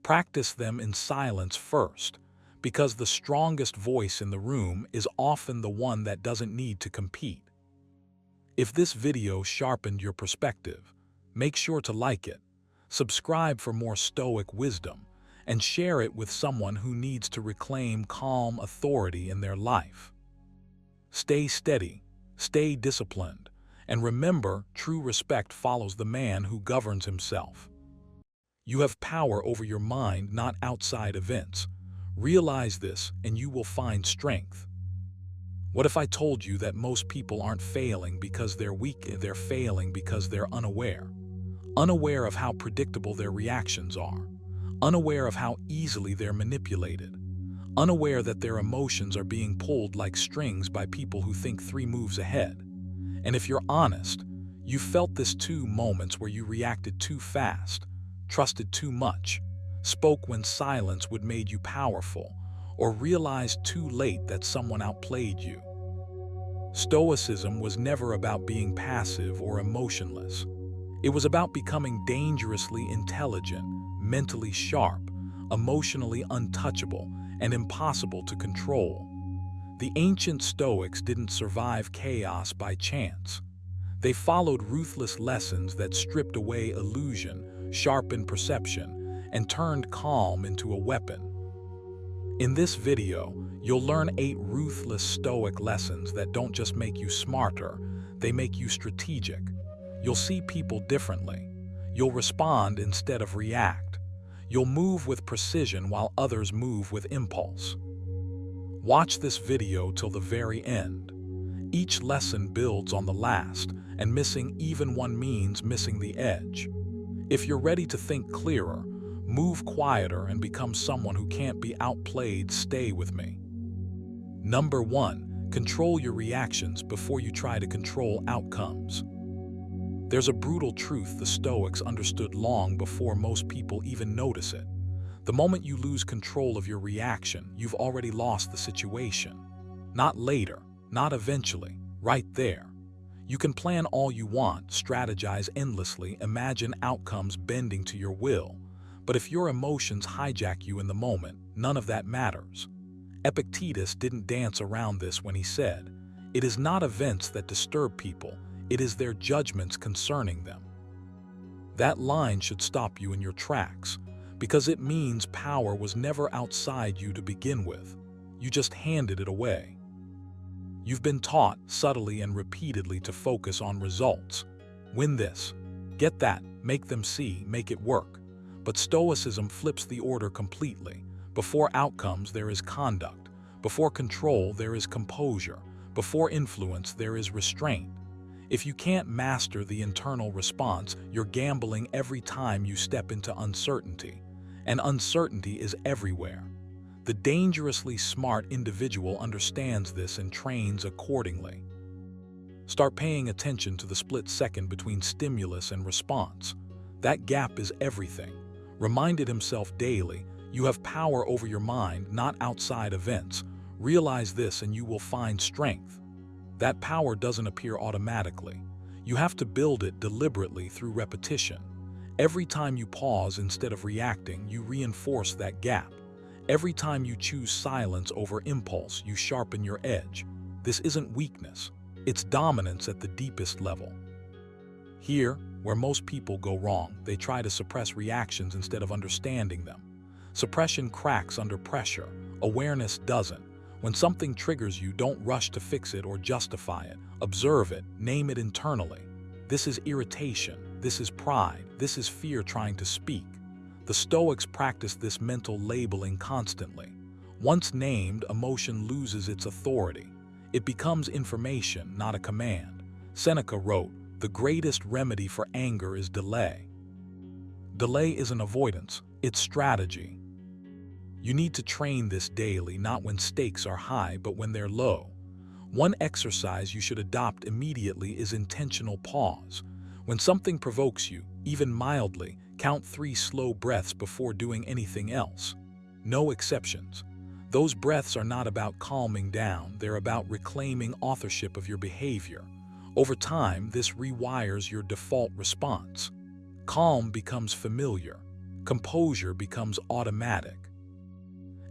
Practice them in silence first, because the strongest voice in the room is often the one that doesn't need to compete. If this video sharpened your perspective, make sure to like it, subscribe for more Stoic wisdom, and share it with someone who needs to reclaim calm authority in their life. Stay steady, stay disciplined, and remember, true respect follows the man who governs himself. You have power over your mind, not outside events. Realize this, and you will find strength. What if I told you that most people aren't failing because they're weak, they're failing because they're unaware? Unaware of how predictable their reactions are. Unaware of how easily they're manipulated. Unaware that their emotions are being pulled like strings by people who think 3 moves ahead. And if you're honest, you felt this too, moments where you reacted too fast, trusted too much, spoke when silence would made you powerful, or realized too late that someone outplayed you. Stoicism was never about being passive or emotionless. It was about becoming dangerously intelligent, mentally sharp, emotionally untouchable, and impossible to control. The ancient Stoics didn't survive chaos by chance. They followed ruthless lessons that stripped away illusion, sharpened perception, and turned calm into a weapon. In this video, you'll learn 8 ruthless Stoic lessons that don't just make you smarter, they make you strategic. You'll see people differently. You'll respond instead of react. You'll move with precision while others move with impulse. Watch this video till the very end. Each lesson builds on the last, and missing even one means missing the edge. If you're ready to think clearer, move quieter, and become someone who can't be outplayed, stay with me. Number 1, control your reactions before you try to control outcomes. There's a brutal truth the Stoics understood long before most people even notice it. The moment you lose control of your reaction, you've already lost the situation. Not later, not eventually, right there. You can plan all you want, strategize endlessly, imagine outcomes bending to your will. But if your emotions hijack you in the moment, none of that matters. Epictetus didn't dance around this when he said, "It is not events that disturb people, it is their judgments concerning them." That line should stop you in your tracks, because it means power was never outside you to begin with. You just handed it away. You've been taught, subtly and repeatedly, to focus on results. Win this, get that, make them see, make it work. But Stoicism flips the order completely. Before outcomes, there is conduct. Before control, there is composure. Before influence, there is restraint. If you can't master the internal response, you're gambling every time you step into uncertainty. And uncertainty is everywhere. The dangerously smart individual understands this and trains accordingly. Start paying attention to the split second between stimulus and response. That gap is everything. Reminded himself daily, you have power over your mind, not outside events. Realize this and you will find strength. That power doesn't appear automatically. You have to build it deliberately through repetition. Every time you pause instead of reacting, you reinforce that gap. Every time you choose silence over impulse, you sharpen your edge. This isn't weakness. It's dominance at the deepest level. Here, where most people go wrong, they try to suppress reactions instead of understanding them. Suppression cracks under pressure. Awareness doesn't. When something triggers you, don't rush to fix it or justify it. Observe it, name it internally. This is irritation, this is pride, this is fear trying to speak. The Stoics practiced this mental labeling constantly. Once named, emotion loses its authority. It becomes information, not a command. Seneca wrote, "The greatest remedy for anger is delay." Delay isn't avoidance, it's strategy. You need to train this daily, not when stakes are high, but when they're low. One exercise you should adopt immediately is intentional pause. When something provokes you, even mildly, count 3 slow breaths before doing anything else. No exceptions. Those breaths are not about calming down, they're about reclaiming authorship of your behavior. Over time, this rewires your default response. Calm becomes familiar. Composure becomes automatic.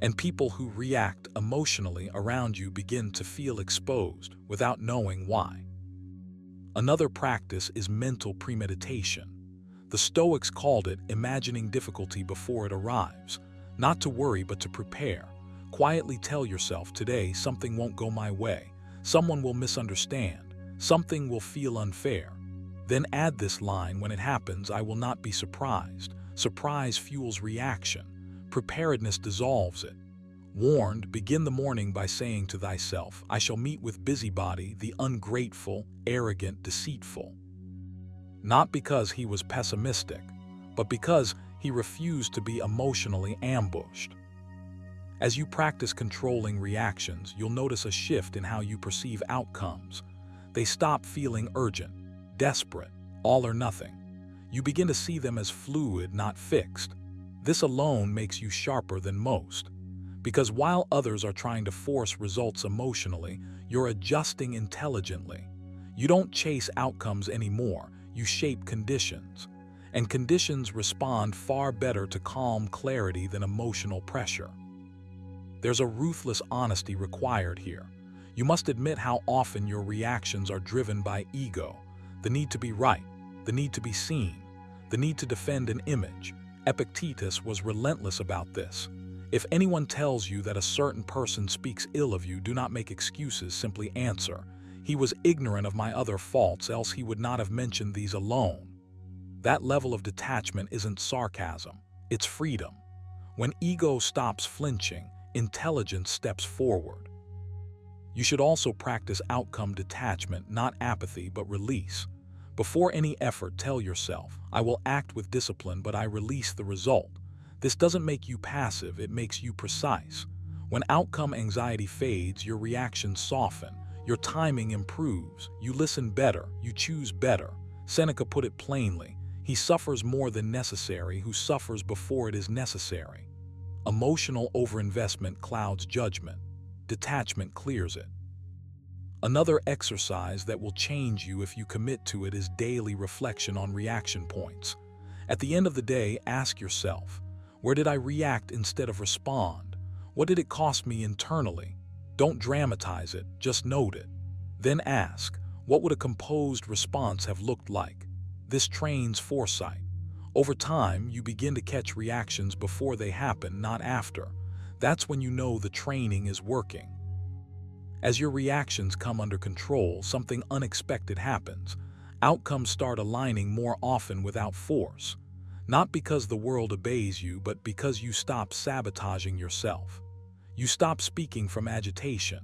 And people who react emotionally around you begin to feel exposed without knowing why. Another practice is mental premeditation. The Stoics called it imagining difficulty before it arrives. Not to worry, but to prepare. Quietly tell yourself, today something won't go my way. Someone will misunderstand. Something will feel unfair. Then add this line, when it happens, I will not be surprised. Surprise fuels reaction. Preparedness dissolves it. Warned, begin the morning by saying to thyself, I shall meet with busybody, the ungrateful, arrogant, deceitful. Not because he was pessimistic, but because he refused to be emotionally ambushed. As you practice controlling reactions, you'll notice a shift in how you perceive outcomes. They stop feeling urgent, desperate, all or nothing. You begin to see them as fluid, not fixed. This alone makes you sharper than most. Because while others are trying to force results emotionally, you're adjusting intelligently. You don't chase outcomes anymore, you shape conditions. And conditions respond far better to calm clarity than emotional pressure. There's a ruthless honesty required here. You must admit how often your reactions are driven by ego, the need to be right, the need to be seen, the need to defend an image. Epictetus was relentless about this. If anyone tells you that a certain person speaks ill of you, do not make excuses, simply answer, he was ignorant of my other faults, else he would not have mentioned these alone. That level of detachment isn't sarcasm, it's freedom. When ego stops flinching, intelligence steps forward. You should also practice outcome detachment, not apathy, but release. Before any effort, tell yourself, I will act with discipline, but I release the result. This doesn't make you passive, it makes you precise. When outcome anxiety fades, your reactions soften, your timing improves, you listen better, you choose better. Seneca put it plainly, he suffers more than necessary who suffers before it is necessary. Emotional overinvestment clouds judgment. Detachment clears it. Another exercise that will change you if you commit to it is daily reflection on reaction points. At the end of the day, ask yourself, where did I react instead of respond? What did it cost me internally? Don't dramatize it, just note it. Then ask, what would a composed response have looked like? This trains foresight. Over time, you begin to catch reactions before they happen, not after. That's when you know the training is working. As your reactions come under control, something unexpected happens. Outcomes start aligning more often without force. Not because the world obeys you, but because you stop sabotaging yourself. You stop speaking from agitation.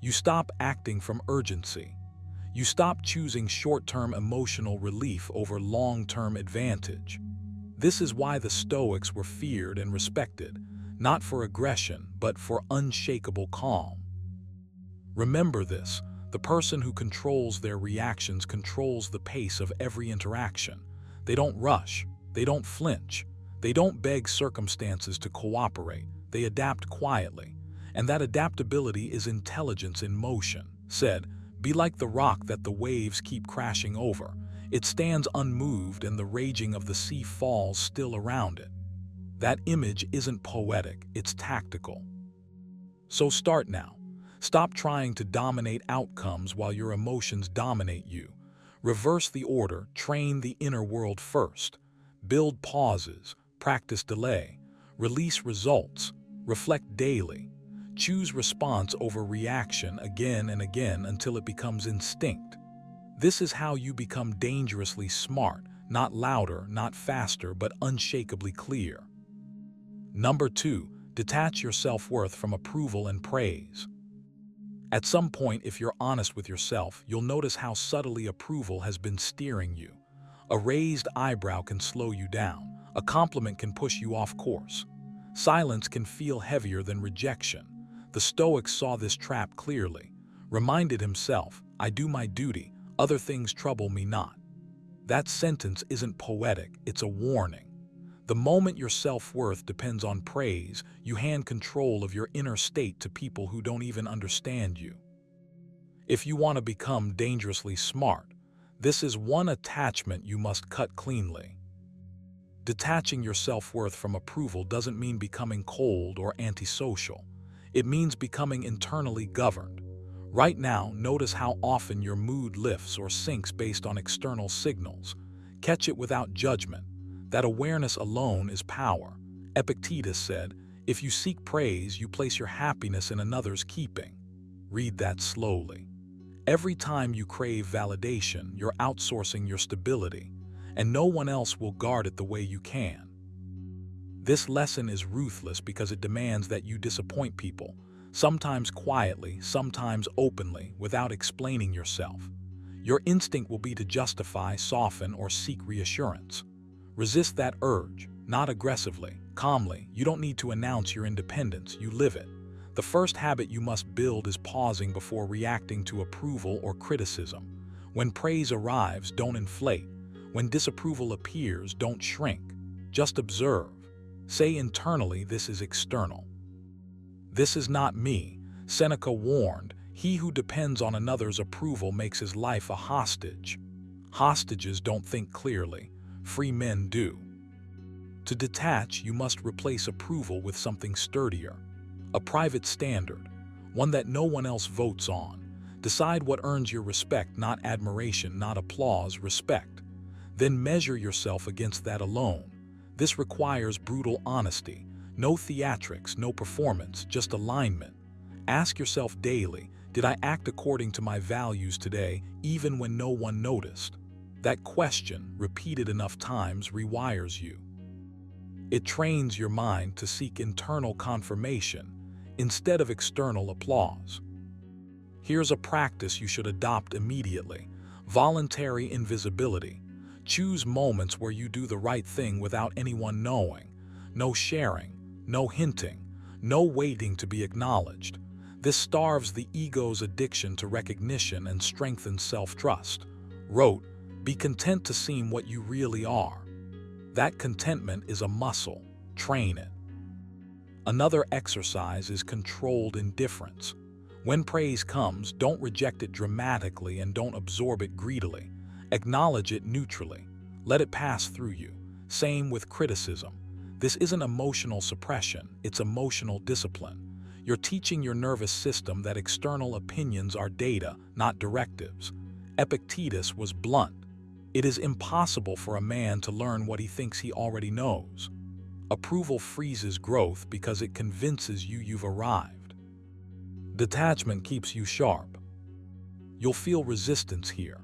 You stop acting from urgency. You stop choosing short-term emotional relief over long-term advantage. This is why the Stoics were feared and respected, not for aggression, but for unshakable calm. Remember this, the person who controls their reactions controls the pace of every interaction. They don't rush, they don't flinch, they don't beg circumstances to cooperate, they adapt quietly. And that adaptability is intelligence in motion. Said, be like the rock that the waves keep crashing over. It stands unmoved and the raging of the sea falls still around it. That image isn't poetic, it's tactical. So start now. Stop trying to dominate outcomes while your emotions dominate you. Reverse the order, train the inner world first. Build pauses, practice delay, release results, reflect daily. Choose response over reaction again and again until it becomes instinct. This is how you become dangerously smart, not louder, not faster, but unshakably clear. Number 2, detach your self-worth from approval and praise. At some point, if you're honest with yourself, you'll notice how subtly approval has been steering you. A raised eyebrow can slow you down. A compliment can push you off course. Silence can feel heavier than rejection. The Stoics saw this trap clearly. Reminded himself, I do my duty, other things trouble me not. That sentence isn't poetic, it's a warning. The moment your self-worth depends on praise, you hand control of your inner state to people who don't even understand you. If you want to become dangerously smart, this is one attachment you must cut cleanly. Detaching your self-worth from approval doesn't mean becoming cold or antisocial. It means becoming internally governed. Right now, notice how often your mood lifts or sinks based on external signals. Catch it without judgment. That awareness alone is power. Epictetus said, if you seek praise, you place your happiness in another's keeping. Read that slowly. Every time you crave validation, you're outsourcing your stability, and no one else will guard it the way you can. This lesson is ruthless because it demands that you disappoint people, sometimes quietly, sometimes openly, without explaining yourself. Your instinct will be to justify, soften, or seek reassurance. Resist that urge, not aggressively, calmly. You don't need to announce your independence, you live it. The first habit you must build is pausing before reacting to approval or criticism. When praise arrives, don't inflate. When disapproval appears, don't shrink. Just observe. Say internally, this is external. This is not me. Seneca warned, he who depends on another's approval makes his life a hostage. Hostages don't think clearly. Free men do. To detach, you must replace approval with something sturdier. A private standard, one that no one else votes on. Decide what earns your respect, not admiration, not applause, respect. Then measure yourself against that alone. This requires brutal honesty. No theatrics, no performance, just alignment. Ask yourself daily, did I act according to my values today, even when no one noticed? That question, repeated enough times, rewires you. It trains your mind to seek internal confirmation instead of external applause. Here's a practice you should adopt immediately: voluntary invisibility. Choose moments where you do the right thing without anyone knowing. No sharing, no hinting, no waiting to be acknowledged. This starves the ego's addiction to recognition and strengthens self-trust. Wrote, be content to seem what you really are. That contentment is a muscle. Train it. Another exercise is controlled indifference. When praise comes, don't reject it dramatically and don't absorb it greedily. Acknowledge it neutrally. Let it pass through you. Same with criticism. This isn't emotional suppression, it's emotional discipline. You're teaching your nervous system that external opinions are data, not directives. Epictetus was blunt. It is impossible for a man to learn what he thinks he already knows. Approval freezes growth because it convinces you you've arrived. Detachment keeps you sharp. You'll feel resistance here.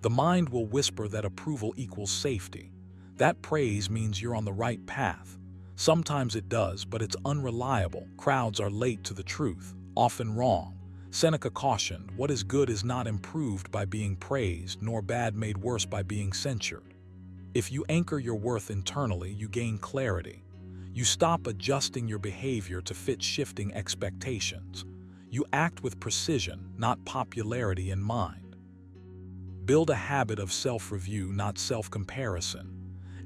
The mind will whisper that approval equals safety. That praise means you're on the right path. Sometimes it does, but it's unreliable. Crowds are late to the truth, often wrong. Seneca cautioned, "What is good is not improved by being praised, nor bad made worse by being censured." If you anchor your worth internally, you gain clarity. You stop adjusting your behavior to fit shifting expectations. You act with precision, not popularity in mind. Build a habit of self-review, not self-comparison.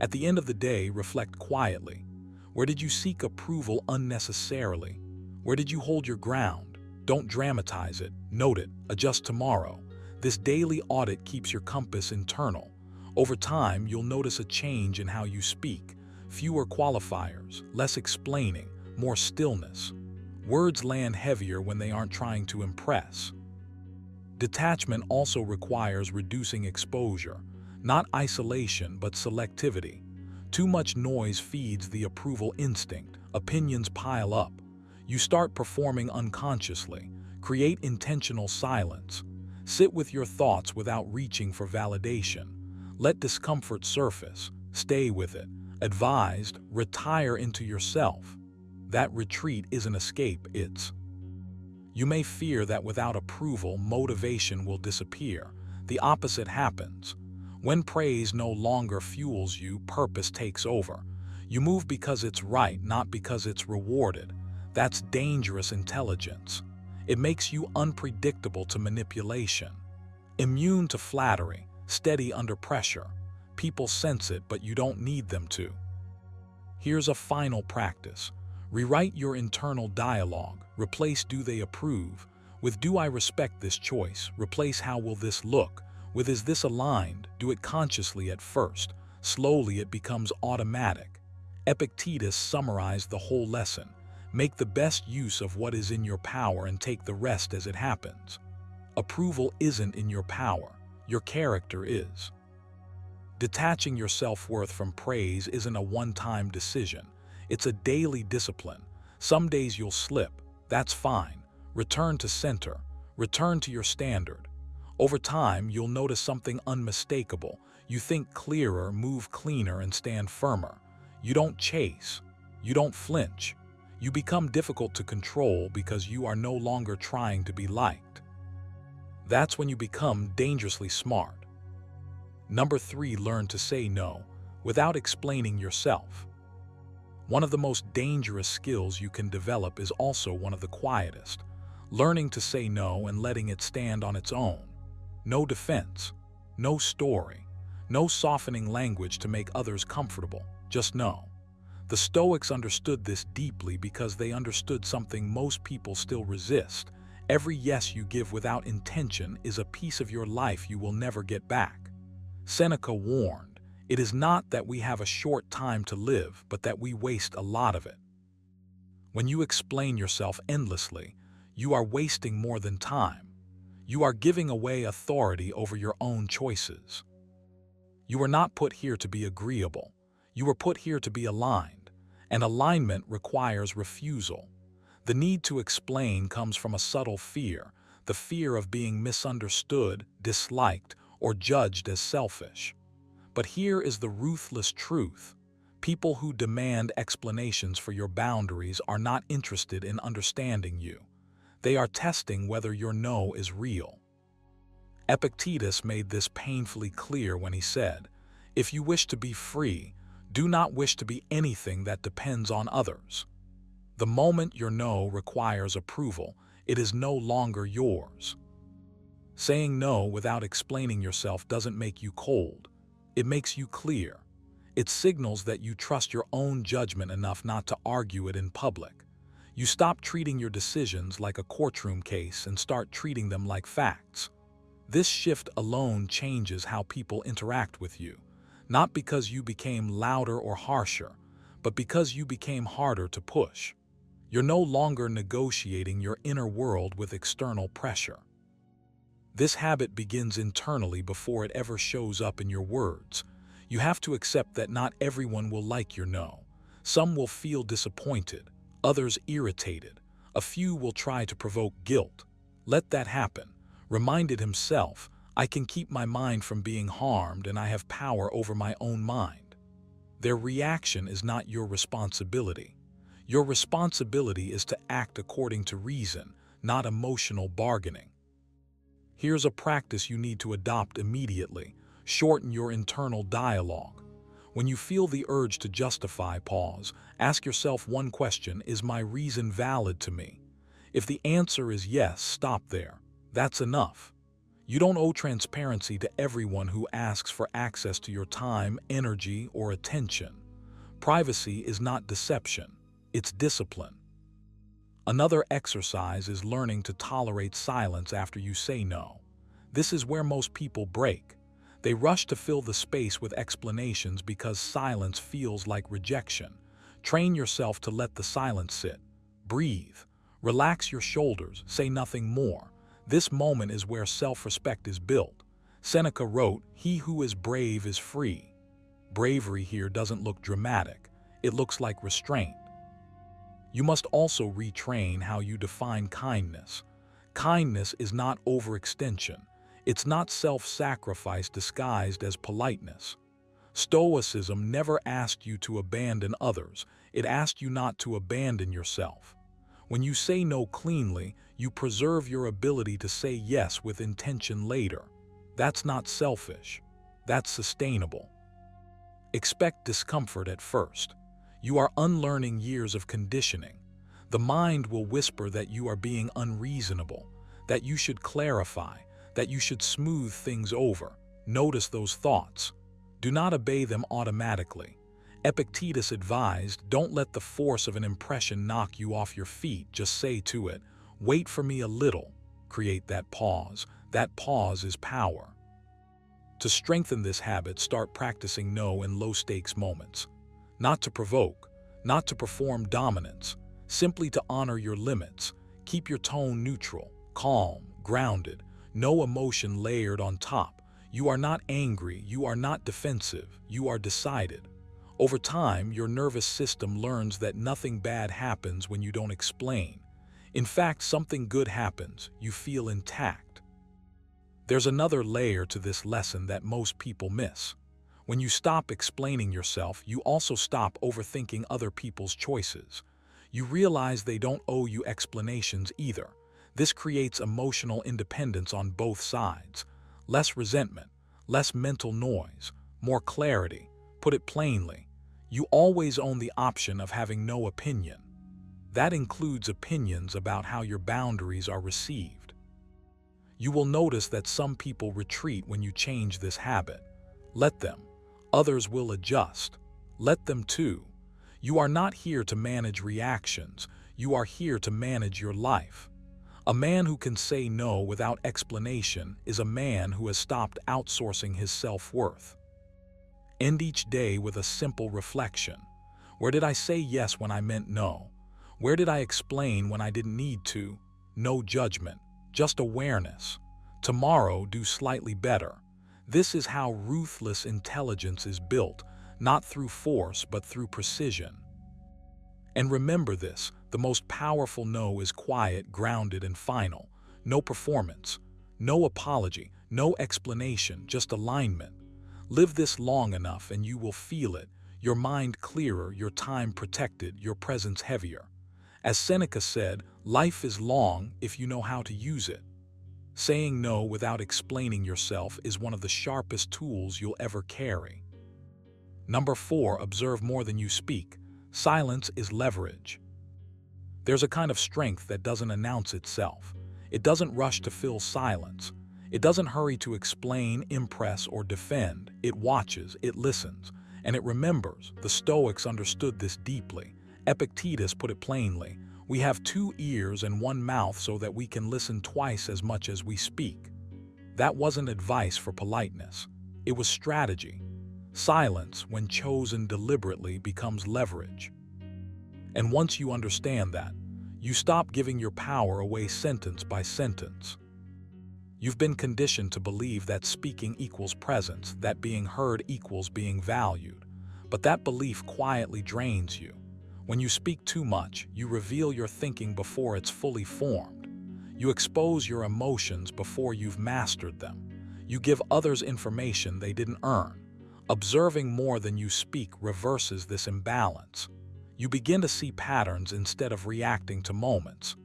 At the end of the day, reflect quietly. Where did you seek approval unnecessarily? Where did you hold your ground? Don't dramatize it. Note it. Adjust tomorrow. This daily audit keeps your compass internal. Over time, you'll notice a change in how you speak. Fewer qualifiers, less explaining, more stillness. Words land heavier when they aren't trying to impress. Detachment also requires reducing exposure, not isolation but selectivity. Too much noise feeds the approval instinct. Opinions pile up. You start performing unconsciously. Create intentional silence. Sit with your thoughts without reaching for validation. Let discomfort surface. Stay with it. Advised, retire into yourself. That retreat isn't escape, it's. You may fear that without approval, motivation will disappear. The opposite happens. When praise no longer fuels you, purpose takes over. You move because it's right, not because it's rewarded. That's dangerous intelligence. It makes you unpredictable to manipulation. Immune to flattery, steady under pressure. People sense it, but you don't need them to. Here's a final practice. Rewrite your internal dialogue. Replace "do they approve" with "do I respect this choice." Replace "how will this look" with "is this aligned." Do it consciously at first. Slowly it becomes automatic. Epictetus summarized the whole lesson. Make the best use of what is in your power and take the rest as it happens. Approval isn't in your power. Your character is. Detaching your self-worth from praise isn't a one-time decision. It's a daily discipline. Some days you'll slip. That's fine. Return to center. Return to your standard. Over time, you'll notice something unmistakable. You think clearer, move cleaner, and stand firmer. You don't chase. You don't flinch. You become difficult to control because you are no longer trying to be liked. That's when you become dangerously smart. Number 3, learn to say no without explaining yourself. One of the most dangerous skills you can develop is also one of the quietest. Learning to say no and letting it stand on its own. No defense, no story, no softening language to make others comfortable. Just no. The Stoics understood this deeply because they understood something most people still resist. Every yes you give without intention is a piece of your life you will never get back. Seneca warned, "It is not that we have a short time to live, but that we waste a lot of it." When you explain yourself endlessly, you are wasting more than time. You are giving away authority over your own choices. You were not put here to be agreeable. You were put here to be aligned, and alignment requires refusal. The need to explain comes from a subtle fear, the fear of being misunderstood, disliked, or judged as selfish. But here is the ruthless truth. People who demand explanations for your boundaries are not interested in understanding you. They are testing whether your no is real. Epictetus made this painfully clear when he said, "If you wish to be free, do not wish to be anything that depends on others." The moment your no requires approval, it is no longer yours. Saying no without explaining yourself doesn't make you cold. It makes you clear. It signals that you trust your own judgment enough not to argue it in public. You stop treating your decisions like a courtroom case and start treating them like facts. This shift alone changes how people interact with you, not because you became louder or harsher, but because you became harder to push. You're no longer negotiating your inner world with external pressure. This habit begins internally before it ever shows up in your words. You have to accept that not everyone will like your no. Some will feel disappointed, others irritated. A few will try to provoke guilt. Let that happen. Reminded himself, "I can keep my mind from being harmed and I have power over my own mind." Their reaction is not your responsibility. Your responsibility is to act according to reason, not emotional bargaining. Here's a practice you need to adopt immediately. Shorten your internal dialogue. When you feel the urge to justify, pause. Ask yourself one question: is my reason valid to me? If the answer is yes, stop there. That's enough. You don't owe transparency to everyone who asks for access to your time, energy, or attention. Privacy is not deception, it's discipline. Another exercise is learning to tolerate silence after you say no. This is where most people break. They rush to fill the space with explanations because silence feels like rejection. Train yourself to let the silence sit. Breathe. Relax your shoulders. Say nothing more. This moment is where self-respect is built. Seneca wrote, "He who is brave is free." Bravery here doesn't look dramatic. It looks like restraint. You must also retrain how you define kindness. Kindness is not overextension. It's not self-sacrifice disguised as politeness. Stoicism never asked you to abandon others. It asked you not to abandon yourself. When you say no cleanly, you preserve your ability to say yes with intention later. That's not selfish. That's sustainable. Expect discomfort at first. You are unlearning years of conditioning. The mind will whisper that you are being unreasonable, that you should clarify, that you should smooth things over. Notice those thoughts. Do not obey them automatically. Epictetus advised, don't let the force of an impression knock you off your feet. Just say to it, "Wait for me a little." Create that pause. That pause is power. To strengthen this habit, start practicing no in low-stakes moments. Not to provoke, not to perform dominance, simply to honor your limits. Keep your tone neutral, calm, grounded, no emotion layered on top. You are not angry, you are not defensive, you are decided. Over time, your nervous system learns that nothing bad happens when you don't explain. In fact, something good happens. You feel intact. There's another layer to this lesson that most people miss. When you stop explaining yourself, you also stop overthinking other people's choices. You realize they don't owe you explanations either. This creates emotional independence on both sides. Less resentment, less mental noise, more clarity. Put it plainly, you always own the option of having no opinion. That includes opinions about how your boundaries are received. You will notice that some people retreat when you change this habit. Let them. Others will adjust. Let them too. You are not here to manage reactions. You are here to manage your life. A man who can say no without explanation is a man who has stopped outsourcing his self-worth. End each day with a simple reflection. Where did I say yes when I meant no? Where did I explain when I didn't need to? No judgment, just awareness. Tomorrow, do slightly better. This is how ruthless intelligence is built, not through force but through precision. And remember this, the most powerful no is quiet, grounded, and final. No performance, no apology, no explanation, just alignment. Live this long enough and you will feel it, your mind clearer, your time protected, your presence heavier. As Seneca said, life is long if you know how to use it. Saying no without explaining yourself is one of the sharpest tools you'll ever carry. Number 4, observe more than you speak. Silence is leverage. There's a kind of strength that doesn't announce itself. It doesn't rush to fill silence. It doesn't hurry to explain, impress, or defend. It watches, it listens, and it remembers. The Stoics understood this deeply. Epictetus put it plainly, "We have 2 ears and 1 mouth so that we can listen twice as much as we speak." That wasn't advice for politeness. It was strategy. Silence, when chosen deliberately, becomes leverage. And once you understand that, you stop giving your power away sentence by sentence. You've been conditioned to believe that speaking equals presence, that being heard equals being valued. But that belief quietly drains you. When you speak too much, you reveal your thinking before it's fully formed. You expose your emotions before you've mastered them. You give others information they didn't earn. Observing more than you speak reverses this imbalance. You begin to see patterns instead of reacting to moments.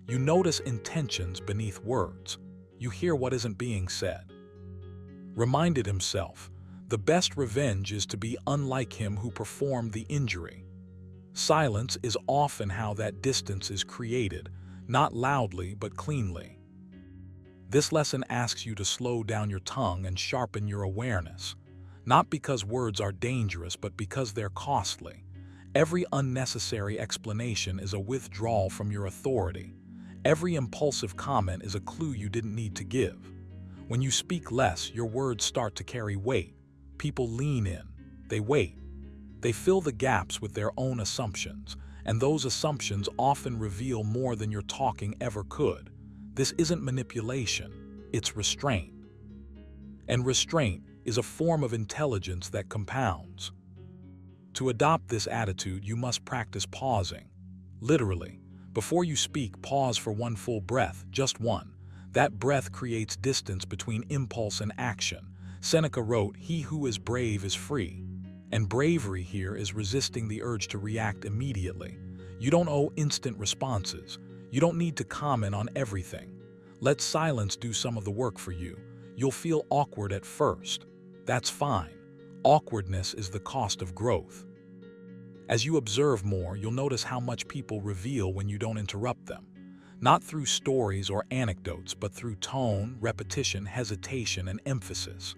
You notice intentions beneath words. You hear what isn't being said. Reminded himself, the best revenge is to be unlike him who performed the injury. Silence is often how that distance is created, not loudly but cleanly. This lesson asks you to slow down your tongue and sharpen your awareness, not because words are dangerous but because they're costly. Every unnecessary explanation is a withdrawal from your authority. Every impulsive comment is a clue you didn't need to give. When you speak less, your words start to carry weight. People lean in. They wait. They fill the gaps with their own assumptions, and those assumptions often reveal more than your talking ever could. This isn't manipulation, it's restraint. And restraint is a form of intelligence that compounds. To adopt this attitude, you must practice pausing. Literally, before you speak, pause for one full breath, just one. That breath creates distance between impulse and action. Seneca wrote, "He who is brave is free." And bravery here is resisting the urge to react immediately. You don't owe instant responses. You don't need to comment on everything. Let silence do some of the work for you. You'll feel awkward at first. That's fine. Awkwardness is the cost of growth. As you observe more, you'll notice how much people reveal when you don't interrupt them. Not through stories or anecdotes, but through tone, repetition, hesitation, and emphasis.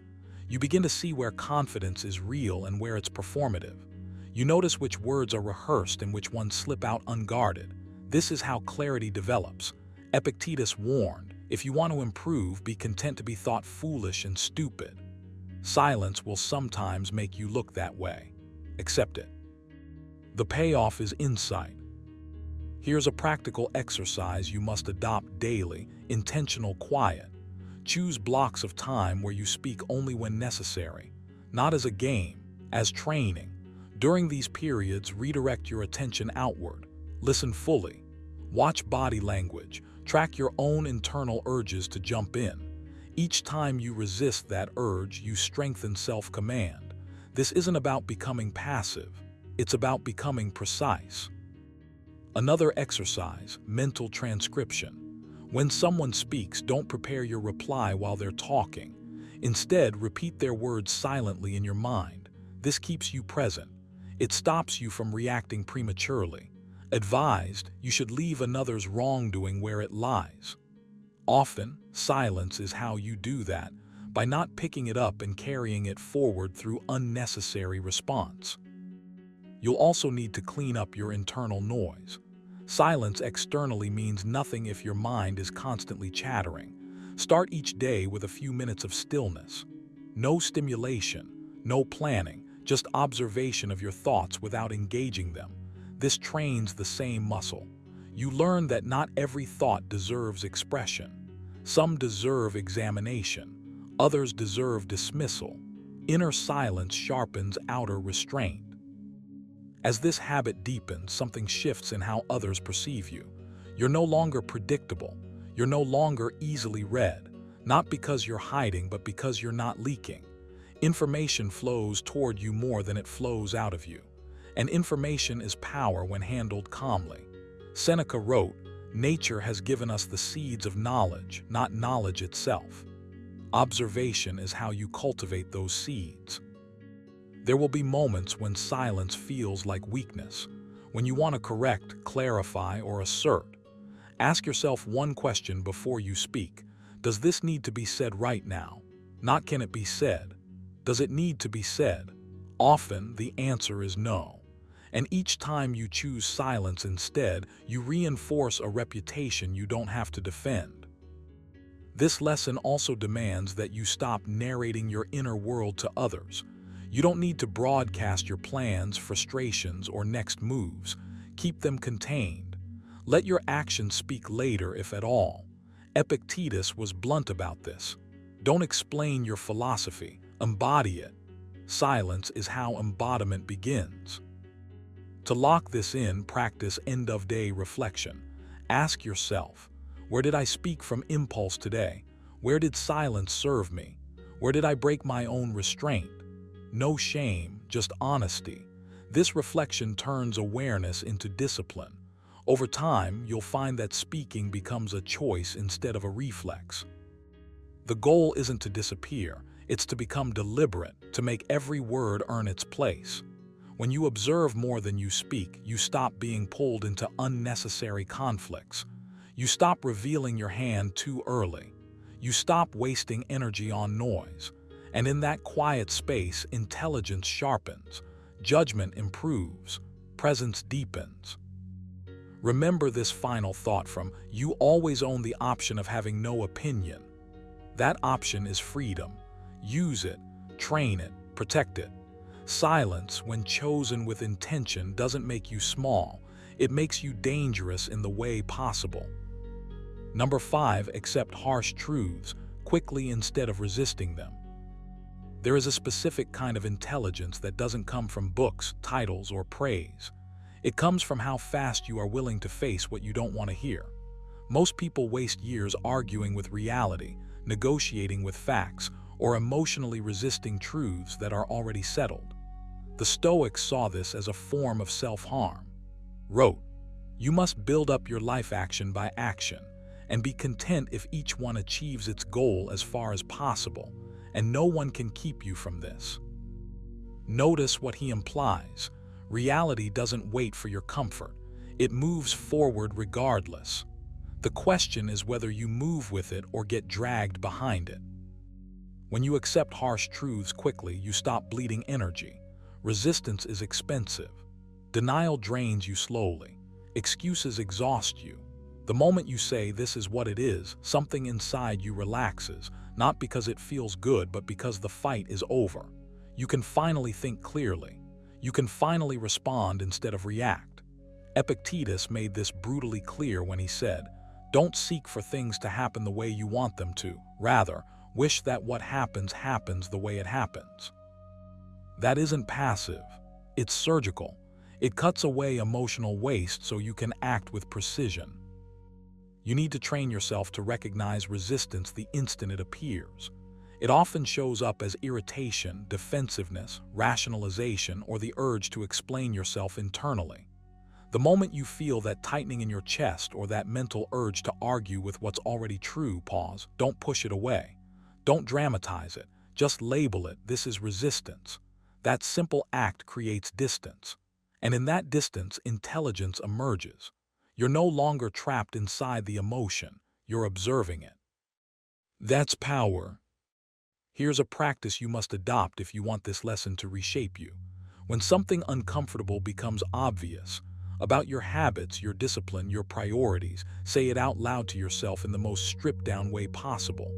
You begin to see where confidence is real and where it's performative. You notice which words are rehearsed and which ones slip out unguarded. This is how clarity develops. Epictetus warned, if you want to improve, be content to be thought foolish and stupid. Silence will sometimes make you look that way. Accept it. The payoff is insight. Here's a practical exercise you must adopt daily: intentional quiet. Choose blocks of time where you speak only when necessary, not as a game, as training. During these periods, redirect your attention outward. Listen fully. Watch body language. Track your own internal urges to jump in. Each time you resist that urge, you strengthen self-command. This isn't about becoming passive. It's about becoming precise. Another exercise, mental transcription. When someone speaks, don't prepare your reply while they're talking. Instead, repeat their words silently in your mind. This keeps you present. It stops you from reacting prematurely. Advised, you should leave another's wrongdoing where it lies. Often, silence is how you do that, by not picking it up and carrying it forward through unnecessary response. You'll also need to clean up your internal noise. Silence externally means nothing if your mind is constantly chattering. Start each day with a few minutes of stillness. No stimulation, no planning, just observation of your thoughts without engaging them. This trains the same muscle. You learn that not every thought deserves expression. Some deserve examination. Others deserve dismissal. Inner silence sharpens outer restraint. As this habit deepens, something shifts in how others perceive you. You're no longer predictable. You're no longer easily read, not because you're hiding, but because you're not leaking. Information flows toward you more than it flows out of you. And information is power when handled calmly. Seneca wrote, "Nature has given us the seeds of knowledge, not knowledge itself." Observation is how you cultivate those seeds. There will be moments when silence feels like weakness, when you want to correct, clarify, or assert. Ask yourself one question before you speak. Does this need to be said right now? Not can it be said. Does it need to be said? Often, the answer is no. And each time you choose silence instead, you reinforce a reputation you don't have to defend. This lesson also demands that you stop narrating your inner world to others. You don't need to broadcast your plans, frustrations, or next moves. Keep them contained. Let your actions speak later, if at all. Epictetus was blunt about this. Don't explain your philosophy, embody it. Silence is how embodiment begins. To lock this in, practice end-of-day reflection. Ask yourself, where did I speak from impulse today? Where did silence serve me? Where did I break my own restraint? No shame, just honesty. This reflection turns awareness into discipline. Over time, you'll find that speaking becomes a choice instead of a reflex. The goal isn't to disappear, it's to become deliberate, to make every word earn its place. When you observe more than you speak, you stop being pulled into unnecessary conflicts. You stop revealing your hand too early. You stop wasting energy on noise. And in that quiet space, intelligence sharpens, judgment improves, presence deepens. Remember this final thought from You always own the option of having no opinion. That option is freedom. Use it, train it, protect it. Silence, when chosen with intention, doesn't make you small. It makes you dangerous in the way possible. Number 5, accept harsh truths quickly instead of resisting them. There is a specific kind of intelligence that doesn't come from books, titles, or praise. It comes from how fast you are willing to face what you don't want to hear. Most people waste years arguing with reality, negotiating with facts, or emotionally resisting truths that are already settled. The Stoics saw this as a form of self-harm. Wrote, "You must build up your life action by action, and be content if each one achieves its goal as far as possible, and no one can keep you from this." Notice what he implies. Reality doesn't wait for your comfort. It moves forward regardless. The question is whether you move with it or get dragged behind it. When you accept harsh truths quickly, you stop bleeding energy. Resistance is expensive. Denial drains you slowly. Excuses exhaust you. The moment you say this is what it is, something inside you relaxes, not because it feels good, but because the fight is over. You can finally think clearly. You can finally respond instead of react. Epictetus made this brutally clear when he said, "Don't seek for things to happen the way you want them to. Rather, wish that what happens happens the way it happens." That isn't passive. It's surgical. It cuts away emotional waste so you can act with precision. You need to train yourself to recognize resistance the instant it appears. It often shows up as irritation, defensiveness, rationalization, or the urge to explain yourself internally. The moment you feel that tightening in your chest or that mental urge to argue with what's already true, pause. Don't push it away. Don't dramatize it. Just label it. This is resistance. That simple act creates distance. And in that distance, intelligence emerges. You're no longer trapped inside the emotion. You're observing it. That's power. Here's a practice you must adopt if you want this lesson to reshape you. When something uncomfortable becomes obvious, about your habits, your discipline, your priorities, say it out loud to yourself in the most stripped-down way possible.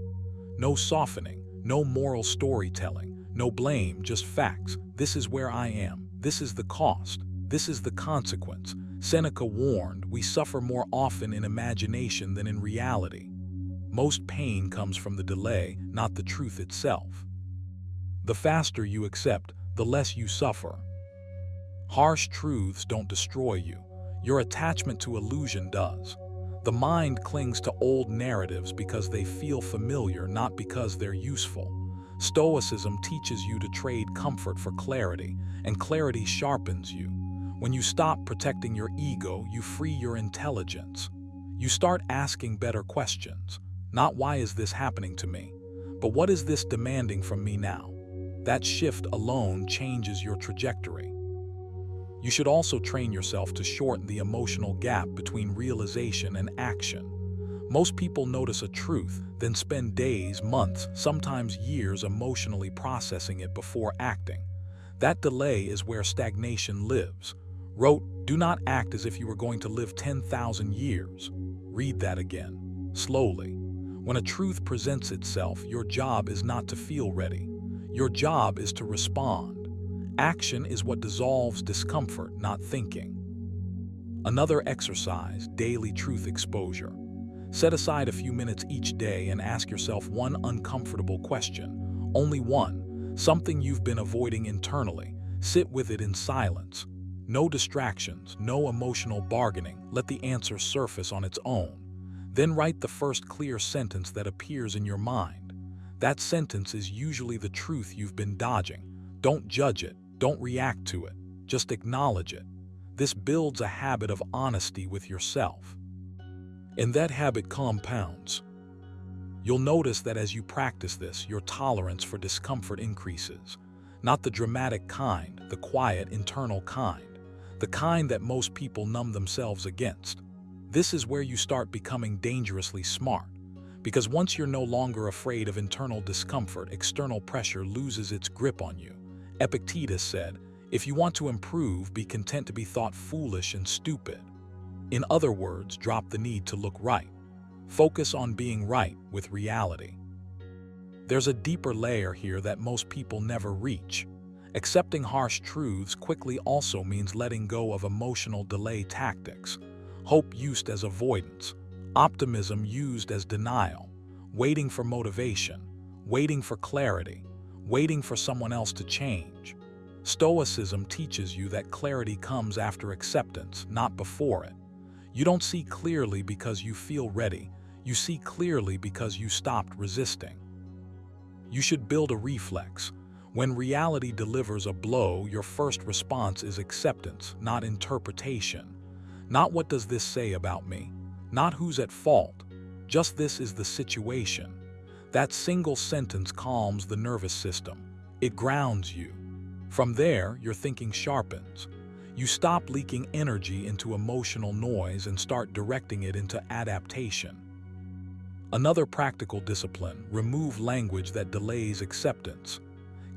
No softening, no moral storytelling, no blame, just facts. This is where I am. This is the cost. This is the consequence. Seneca warned, we suffer more often in imagination than in reality. Most pain comes from the delay, not the truth itself. The faster you accept, the less you suffer. Harsh truths don't destroy you. Your attachment to illusion does. The mind clings to old narratives because they feel familiar, not because they're useful. Stoicism teaches you to trade comfort for clarity, and clarity sharpens you. When you stop protecting your ego, you free your intelligence. You start asking better questions. Not why is this happening to me, but what is this demanding from me now? That shift alone changes your trajectory. You should also train yourself to shorten the emotional gap between realization and action. Most people notice a truth, then spend days, months, sometimes years emotionally processing it before acting. That delay is where stagnation lives. Wrote, "Do not act as if you were going to live 10,000 years. Read that again, slowly. When a truth presents itself, your job is not to feel ready. Your job is to respond. Action is what dissolves discomfort, not thinking." Another exercise, daily truth exposure. Set aside a few minutes each day and ask yourself one uncomfortable question. Only one, something you've been avoiding internally. Sit with it in silence. No distractions, no emotional bargaining. Let the answer surface on its own. Then write the first clear sentence that appears in your mind. That sentence is usually the truth you've been dodging. Don't judge it. Don't react to it. Just acknowledge it. This builds a habit of honesty with yourself. And that habit compounds. You'll notice that as you practice this, your tolerance for discomfort increases. Not the dramatic kind, the quiet, internal kind, the kind that most people numb themselves against. This is where you start becoming dangerously smart. Because once you're no longer afraid of internal discomfort, external pressure loses its grip on you. Epictetus said, "If you want to improve, be content to be thought foolish and stupid." In other words, drop the need to look right. Focus on being right with reality. There's a deeper layer here that most people never reach. Accepting harsh truths quickly also means letting go of emotional delay tactics. Hope used as avoidance, optimism used as denial, waiting for motivation, waiting for clarity, waiting for someone else to change. Stoicism teaches you that clarity comes after acceptance, not before it. You don't see clearly because you feel ready. You see clearly because you stopped resisting. You should build a reflex. When reality delivers a blow, your first response is acceptance, not interpretation. Not "what does this say about me?" Not "who's at fault?" Just "this is the situation." That single sentence calms the nervous system. It grounds you. From there, your thinking sharpens. You stop leaking energy into emotional noise and start directing it into adaptation. Another practical discipline: remove language that delays acceptance.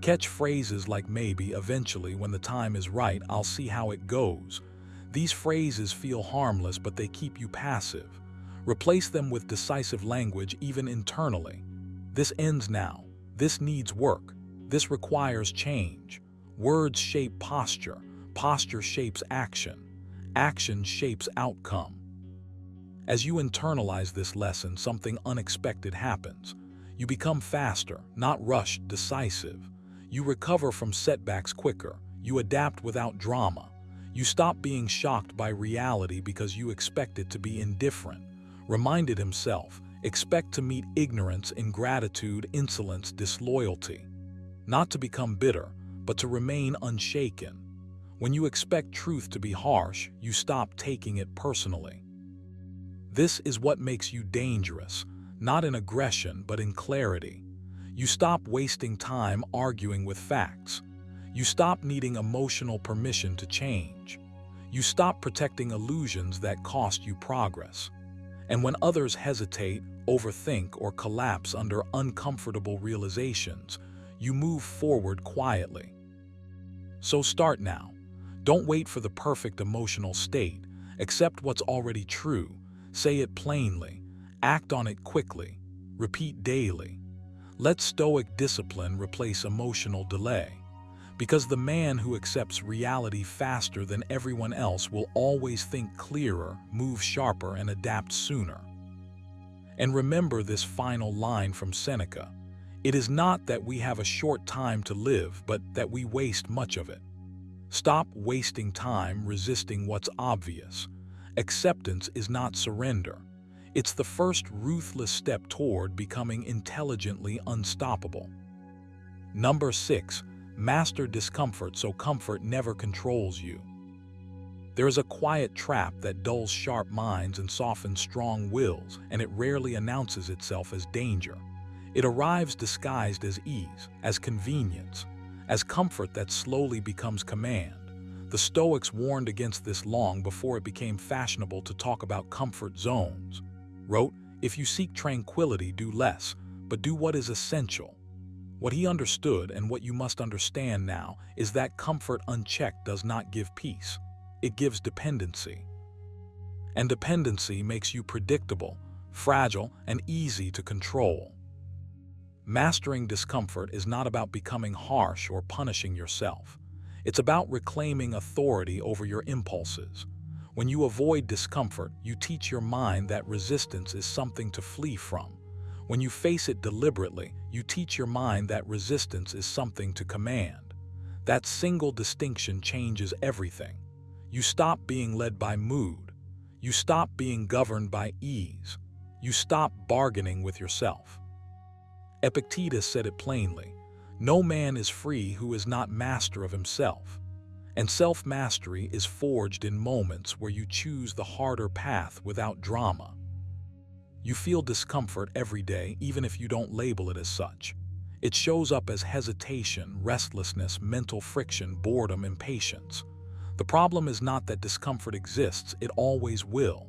Catch phrases like "maybe, eventually, when the time is right, I'll see how it goes." These phrases feel harmless, but they keep you passive. Replace them with decisive language, even internally. "This ends now. This needs work. This requires change." Words shape posture. Posture shapes action. Action shapes outcome. As you internalize this lesson, something unexpected happens. You become faster, not rushed, decisive. You recover from setbacks quicker. You adapt without drama. You stop being shocked by reality because you expect it to be indifferent. Reminded himself, expect to meet ignorance, ingratitude, insolence, disloyalty. Not to become bitter, but to remain unshaken. When you expect truth to be harsh, you stop taking it personally. This is what makes you dangerous, not in aggression, but in clarity. You stop wasting time arguing with facts. You stop needing emotional permission to change. You stop protecting illusions that cost you progress. And when others hesitate, overthink, or collapse under uncomfortable realizations, you move forward quietly. So start now. Don't wait for the perfect emotional state. Accept what's already true. Say it plainly. Act on it quickly. Repeat daily. Let Stoic discipline replace emotional delay. Because the man who accepts reality faster than everyone else will always think clearer, move sharper, and adapt sooner. And remember this final line from Seneca: "It is not that we have a short time to live, but that we waste much of it." Stop wasting time resisting what's obvious. Acceptance is not surrender. It's the first ruthless step toward becoming intelligently unstoppable. Number 6. Master discomfort so comfort never controls you. There is a quiet trap that dulls sharp minds and softens strong wills, and it rarely announces itself as danger. It arrives disguised as ease, as convenience, as comfort that slowly becomes command. The Stoics warned against this long before it became fashionable to talk about comfort zones. Wrote, "If you seek tranquility, do less, but do what is essential." What he understood, and what you must understand now, is that comfort unchecked does not give peace. It gives dependency. And dependency makes you predictable, fragile, and easy to control. Mastering discomfort is not about becoming harsh or punishing yourself. It's about reclaiming authority over your impulses. When you avoid discomfort, you teach your mind that resistance is something to flee from. When you face it deliberately, you teach your mind that resistance is something to command. That single distinction changes everything. You stop being led by mood. You stop being governed by ease. You stop bargaining with yourself. Epictetus said it plainly: "No man is free who is not master of himself." And self-mastery is forged in moments where you choose the harder path without drama. You feel discomfort every day, even if you don't label it as such. It shows up as hesitation, restlessness, mental friction, boredom, impatience. The problem is not that discomfort exists, it always will.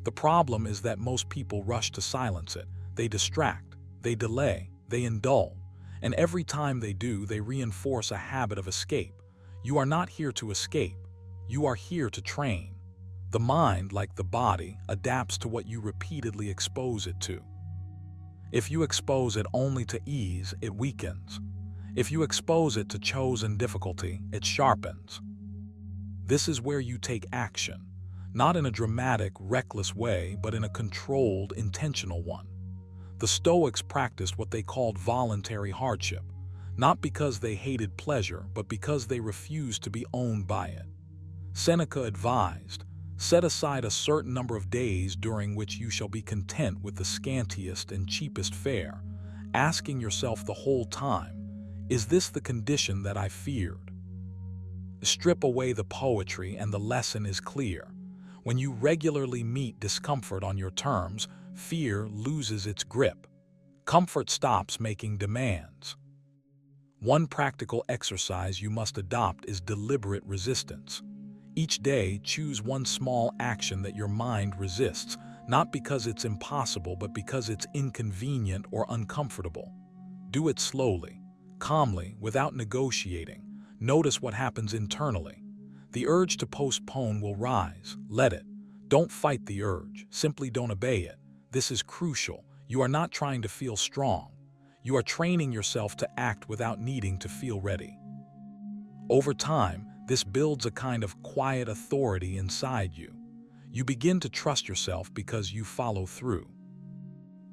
The problem is that most people rush to silence it. They distract, they delay, they indulge, and every time they do, they reinforce a habit of escape. You are not here to escape. You are here to train. The mind, like the body, adapts to what you repeatedly expose it to. If you expose it only to ease, it weakens. If you expose it to chosen difficulty, it sharpens. This is where you take action, not in a dramatic, reckless way, but in a controlled, intentional one. The Stoics practiced what they called voluntary hardship, not because they hated pleasure, but because they refused to be owned by it. Seneca advised, "Set aside a certain number of days during which you shall be content with the scantiest and cheapest fare," asking yourself the whole time, "Is this the condition that I feared?" Strip away the poetry and the lesson is clear. When you regularly meet discomfort on your terms, fear loses its grip. Comfort stops making demands. One practical exercise you must adopt is deliberate resistance. Each day, choose one small action that your mind resists, not because it's impossible, but because it's inconvenient or uncomfortable. Do it slowly, calmly, without negotiating. Notice what happens internally. The urge to postpone will rise. Let it. Don't fight the urge. Simply don't obey it. This is crucial. You are not trying to feel strong. You are training yourself to act without needing to feel ready. Over time, this builds a kind of quiet authority inside you. You begin to trust yourself because you follow through.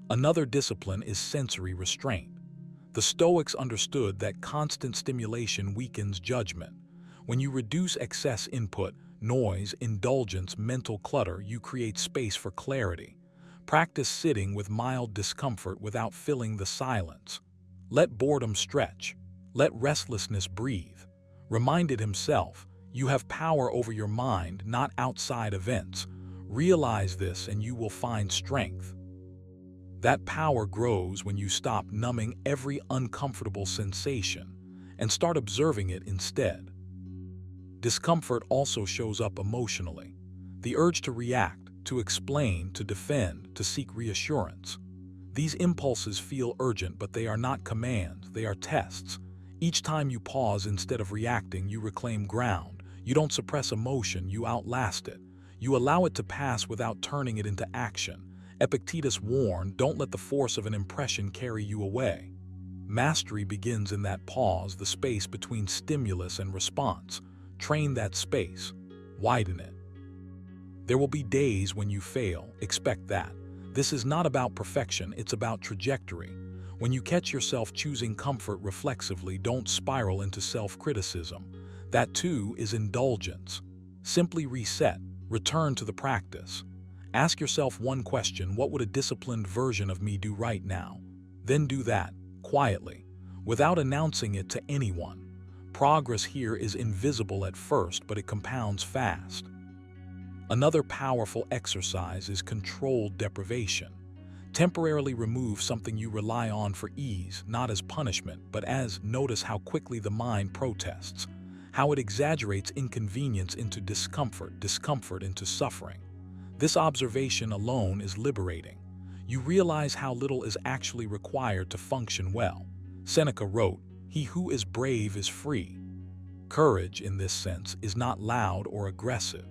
Another discipline is sensory restraint. The Stoics understood that constant stimulation weakens judgment. When you reduce excess input, noise, indulgence, mental clutter, you create space for clarity. Practice sitting with mild discomfort without filling the silence. Let boredom stretch. Let restlessness breathe. Reminded himself, you have power over your mind, not outside events. Realize this and you will find strength. That power grows when you stop numbing every uncomfortable sensation and start observing it instead. Discomfort also shows up emotionally. The urge to react, to explain, to defend, to seek reassurance. These impulses feel urgent, but they are not commands, they are tests. Each time you pause instead of reacting, you reclaim ground. You don't suppress emotion, you outlast it. You allow it to pass without turning it into action. Epictetus warned, don't let the force of an impression carry you away. Mastery begins in that pause, the space between stimulus and response. Train that space. Widen it. There will be days when you fail. Expect that. This is not about perfection, it's about trajectory. When you catch yourself choosing comfort reflexively, don't spiral into self-criticism. That too is indulgence. Simply reset. Return to the practice. Ask yourself one question: what would a disciplined version of me do right now? Then do that, quietly, without announcing it to anyone. Progress here is invisible at first, but it compounds fast. Another powerful exercise is controlled deprivation. Temporarily remove something you rely on for ease, not as punishment, but as notice how quickly the mind protests, how it exaggerates inconvenience into discomfort, discomfort into suffering. This observation alone is liberating. You realize how little is actually required to function well. Seneca wrote, "He who is brave is free." Courage, in this sense, is not loud or aggressive.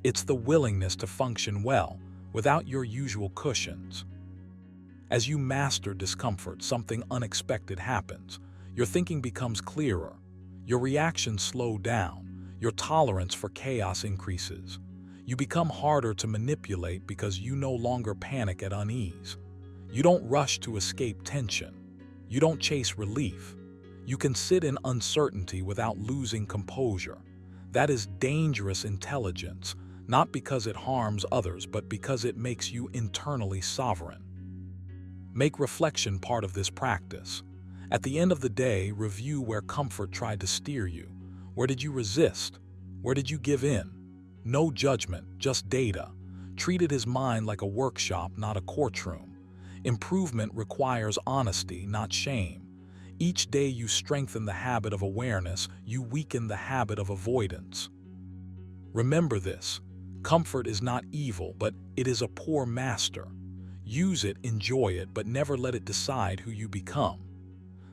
It's the willingness to function well, without your usual cushions. As you master discomfort, something unexpected happens. Your thinking becomes clearer. Your reactions slow down. Your tolerance for chaos increases. You become harder to manipulate because you no longer panic at unease. You don't rush to escape tension. You don't chase relief. You can sit in uncertainty without losing composure. That is dangerous intelligence, not because it harms others, but because it makes you internally sovereign. Make reflection part of this practice. At the end of the day, review where comfort tried to steer you, Where did you resist? Where did you give in? No judgment, just data. Treated his mind like a workshop, not a courtroom. Improvement requires honesty, not shame. Each day you strengthen the habit of awareness, you weaken the habit of avoidance. Remember this: comfort is not evil, but it is a poor master. Use it, enjoy it, but never let it decide who you become.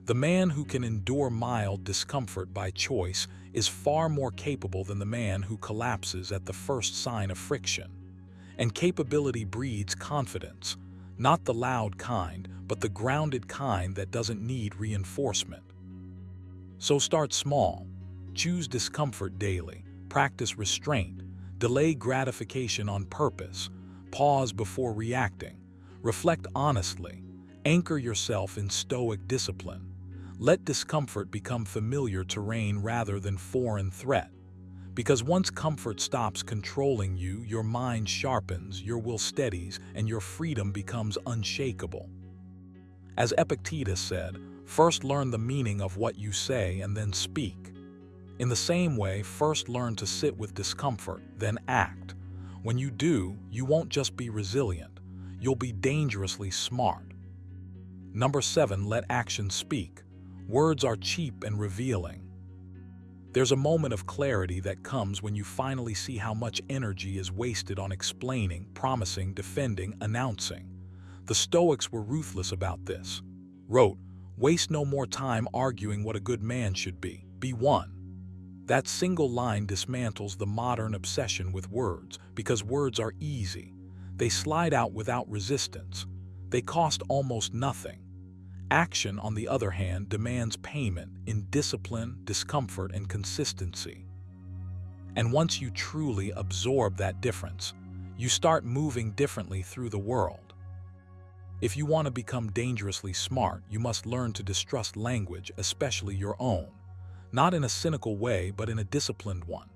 The man who can endure mild discomfort by choice is far more capable than the man who collapses at the first sign of friction. And capability breeds confidence, not the loud kind, but the grounded kind that doesn't need reinforcement. So start small. Choose discomfort daily. Practice restraint. Delay gratification on purpose. Pause before reacting. Reflect honestly. Anchor yourself in Stoic discipline. Let discomfort become familiar terrain rather than foreign threat. Because once comfort stops controlling you, your mind sharpens, your will steadies, and your freedom becomes unshakable. As Epictetus said, first learn the meaning of what you say and then speak. In the same way, first learn to sit with discomfort, then act. When you do, you won't just be resilient, you'll be dangerously smart. Number 7, let action speak. Words are cheap and revealing. There's a moment of clarity that comes when you finally see how much energy is wasted on explaining, promising, defending, announcing. The Stoics were ruthless about this. Wrote, "Waste no more time arguing what a good man should be one." That single line dismantles the modern obsession with words, because words are easy. They slide out without resistance. They cost almost nothing. Action, on the other hand, demands payment in discipline, discomfort, and consistency. And once you truly absorb that difference, you start moving differently through the world. If you want to become dangerously smart, you must learn to distrust language, especially your own. Not in a cynical way, but in a disciplined one.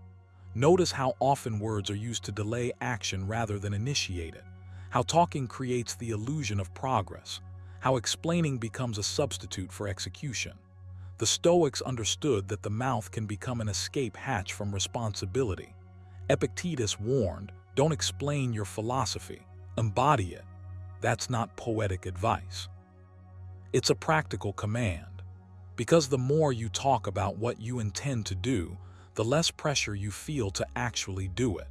Notice how often words are used to delay action rather than initiate it. How talking creates the illusion of progress. How explaining becomes a substitute for execution. The Stoics understood that the mouth can become an escape hatch from responsibility. Epictetus warned, don't explain your philosophy, embody it. That's not poetic advice. It's a practical command. Because the more you talk about what you intend to do, the less pressure you feel to actually do it.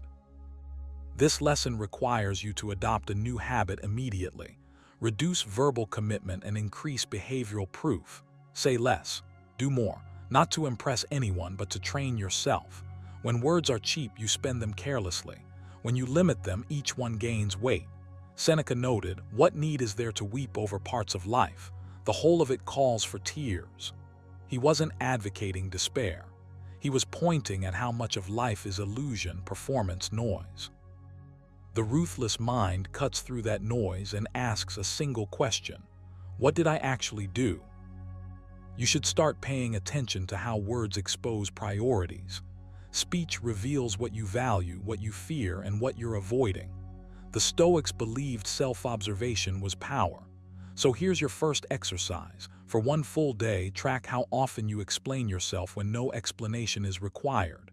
This lesson requires you to adopt a new habit immediately. Reduce verbal commitment and increase behavioral proof. Say less, do more, not to impress anyone but to train yourself. When words are cheap, you spend them carelessly. When you limit them, each one gains weight. Seneca noted, "What need is there to weep over parts of life? The whole of it calls for tears." He wasn't advocating despair. He was pointing at how much of life is illusion, performance, noise. The ruthless mind cuts through that noise and asks a single question: what did I actually do? You should start paying attention to how words expose priorities. Speech reveals what you value, what you fear, and what you're avoiding. The Stoics believed self-observation was power. So here's your first exercise. For one full day, track how often you explain yourself when no explanation is required.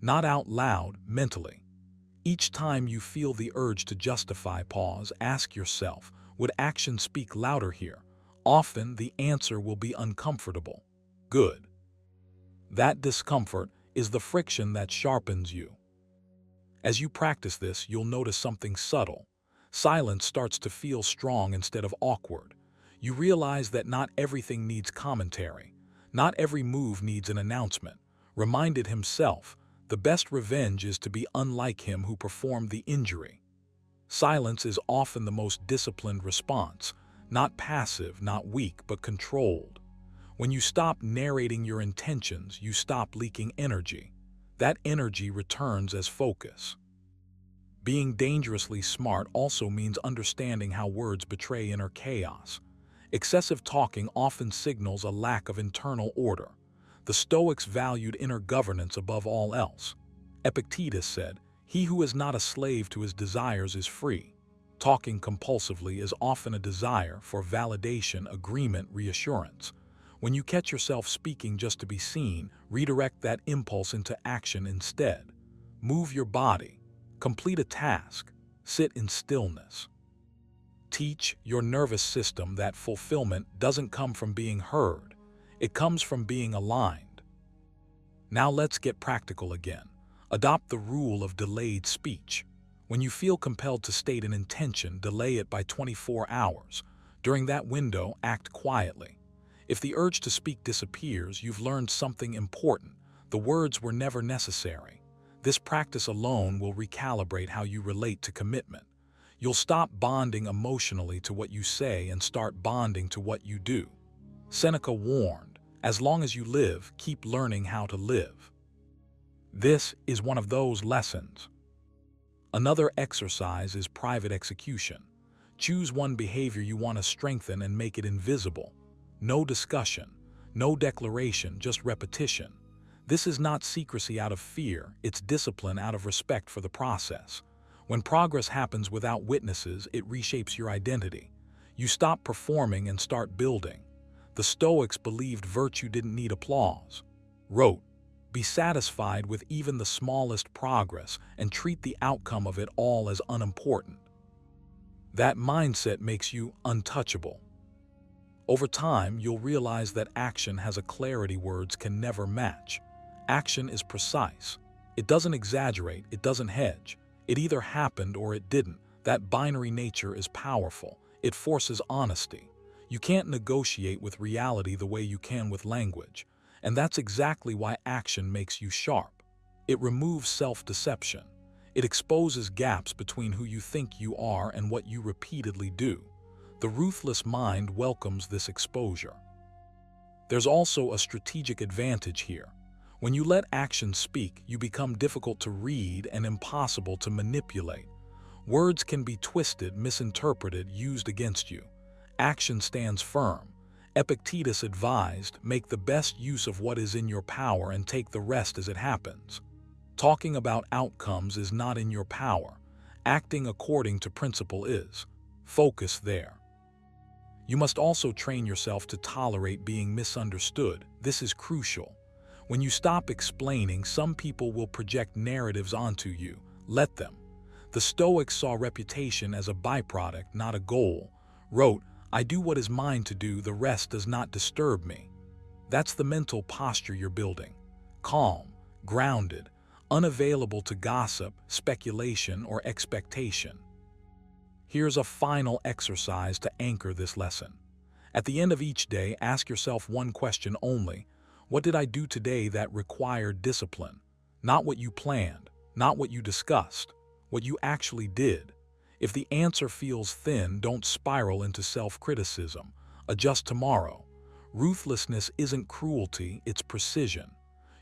Not out loud, mentally. Each time you feel the urge to justify, pause, ask yourself, would action speak louder here? Often the answer will be uncomfortable. Good. That discomfort is the friction that sharpens you. As you practice this, you'll notice something subtle. Silence starts to feel strong instead of awkward. You realize that not everything needs commentary. Not every move needs an announcement. Reminded himself, the best revenge is to be unlike him who performed the injury. Silence is often the most disciplined response, not passive, not weak, but controlled. When you stop narrating your intentions, you stop leaking energy. That energy returns as focus. Being dangerously smart also means understanding how words betray inner chaos. Excessive talking often signals a lack of internal order. The Stoics valued inner governance above all else. Epictetus said, "He who is not a slave to his desires is free." Talking compulsively is often a desire for validation, agreement, reassurance. When you catch yourself speaking just to be seen, redirect that impulse into action instead. Move your body. Complete a task. Sit in stillness. Teach your nervous system that fulfillment doesn't come from being heard. It comes from being aligned. Now let's get practical again. Adopt the rule of delayed speech. When you feel compelled to state an intention, delay it by 24 hours. During that window, act quietly. If the urge to speak disappears, you've learned something important. The words were never necessary. This practice alone will recalibrate how you relate to commitment. You'll stop bonding emotionally to what you say and start bonding to what you do. Seneca warned, as long as you live, keep learning how to live. This is one of those lessons. Another exercise is private execution. Choose one behavior you want to strengthen and make it invisible. No discussion, no declaration, just repetition. This is not secrecy out of fear, it's discipline out of respect for the process. When progress happens without witnesses, it reshapes your identity. You stop performing and start building. The Stoics believed virtue didn't need applause. Wrote, "Be satisfied with even the smallest progress and treat the outcome of it all as unimportant." That mindset makes you untouchable. Over time, you'll realize that action has a clarity words can never match. Action is precise. It doesn't exaggerate, it doesn't hedge. It either happened or it didn't. That binary nature is powerful. It forces honesty. You can't negotiate with reality the way you can with language. And that's exactly why action makes you sharp. It removes self-deception. It exposes gaps between who you think you are and what you repeatedly do. The ruthless mind welcomes this exposure. There's also a strategic advantage here. When you let action speak, you become difficult to read and impossible to manipulate. Words can be twisted, misinterpreted, used against you. Action stands firm. Epictetus advised, make the best use of what is in your power and take the rest as it happens. Talking about outcomes is not in your power. Acting according to principle is. Focus there. You must also train yourself to tolerate being misunderstood. This is crucial. When you stop explaining, some people will project narratives onto you. Let them. The Stoics saw reputation as a byproduct, not a goal. Wrote, "I do what is mine to do, the rest does not disturb me." That's the mental posture you're building. Calm, grounded, unavailable to gossip, speculation, or expectation. Here's a final exercise to anchor this lesson. At the end of each day, ask yourself one question only. What did I do today that required discipline? Not what you planned, not what you discussed, what you actually did. If the answer feels thin, don't spiral into self-criticism. Adjust tomorrow. Ruthlessness isn't cruelty, it's precision.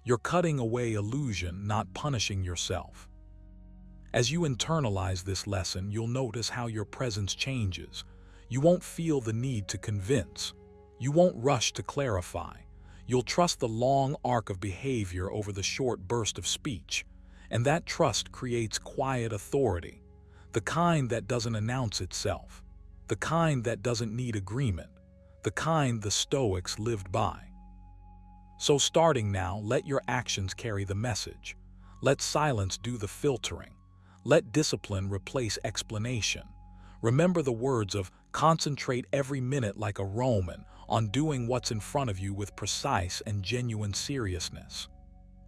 You're cutting away illusion, not punishing yourself. As you internalize this lesson, you'll notice how your presence changes. You won't feel the need to convince. You won't rush to clarify. You'll trust the long arc of behavior over the short burst of speech. And that trust creates quiet authority. The kind that doesn't announce itself. The kind that doesn't need agreement. The kind the Stoics lived by. So starting now, let your actions carry the message. Let silence do the filtering. Let discipline replace explanation. Remember the words of concentrate every minute like a Roman on doing what's in front of you with precise and genuine seriousness.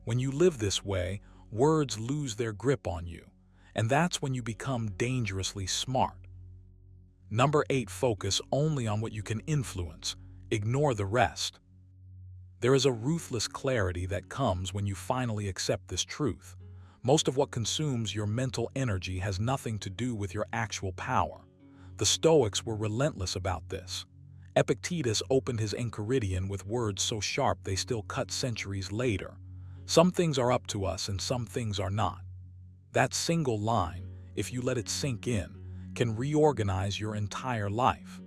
When you live this way, words lose their grip on you, and that's when you become dangerously smart. Number 8, focus only on what you can influence. Ignore the rest. There is a ruthless clarity that comes when you finally accept this truth. Most of what consumes your mental energy has nothing to do with your actual power. The Stoics were relentless about this. Epictetus opened his Enchiridion with words so sharp they still cut centuries later. Some things are up to us and some things are not. That single line, if you let it sink in, can reorganize your entire life.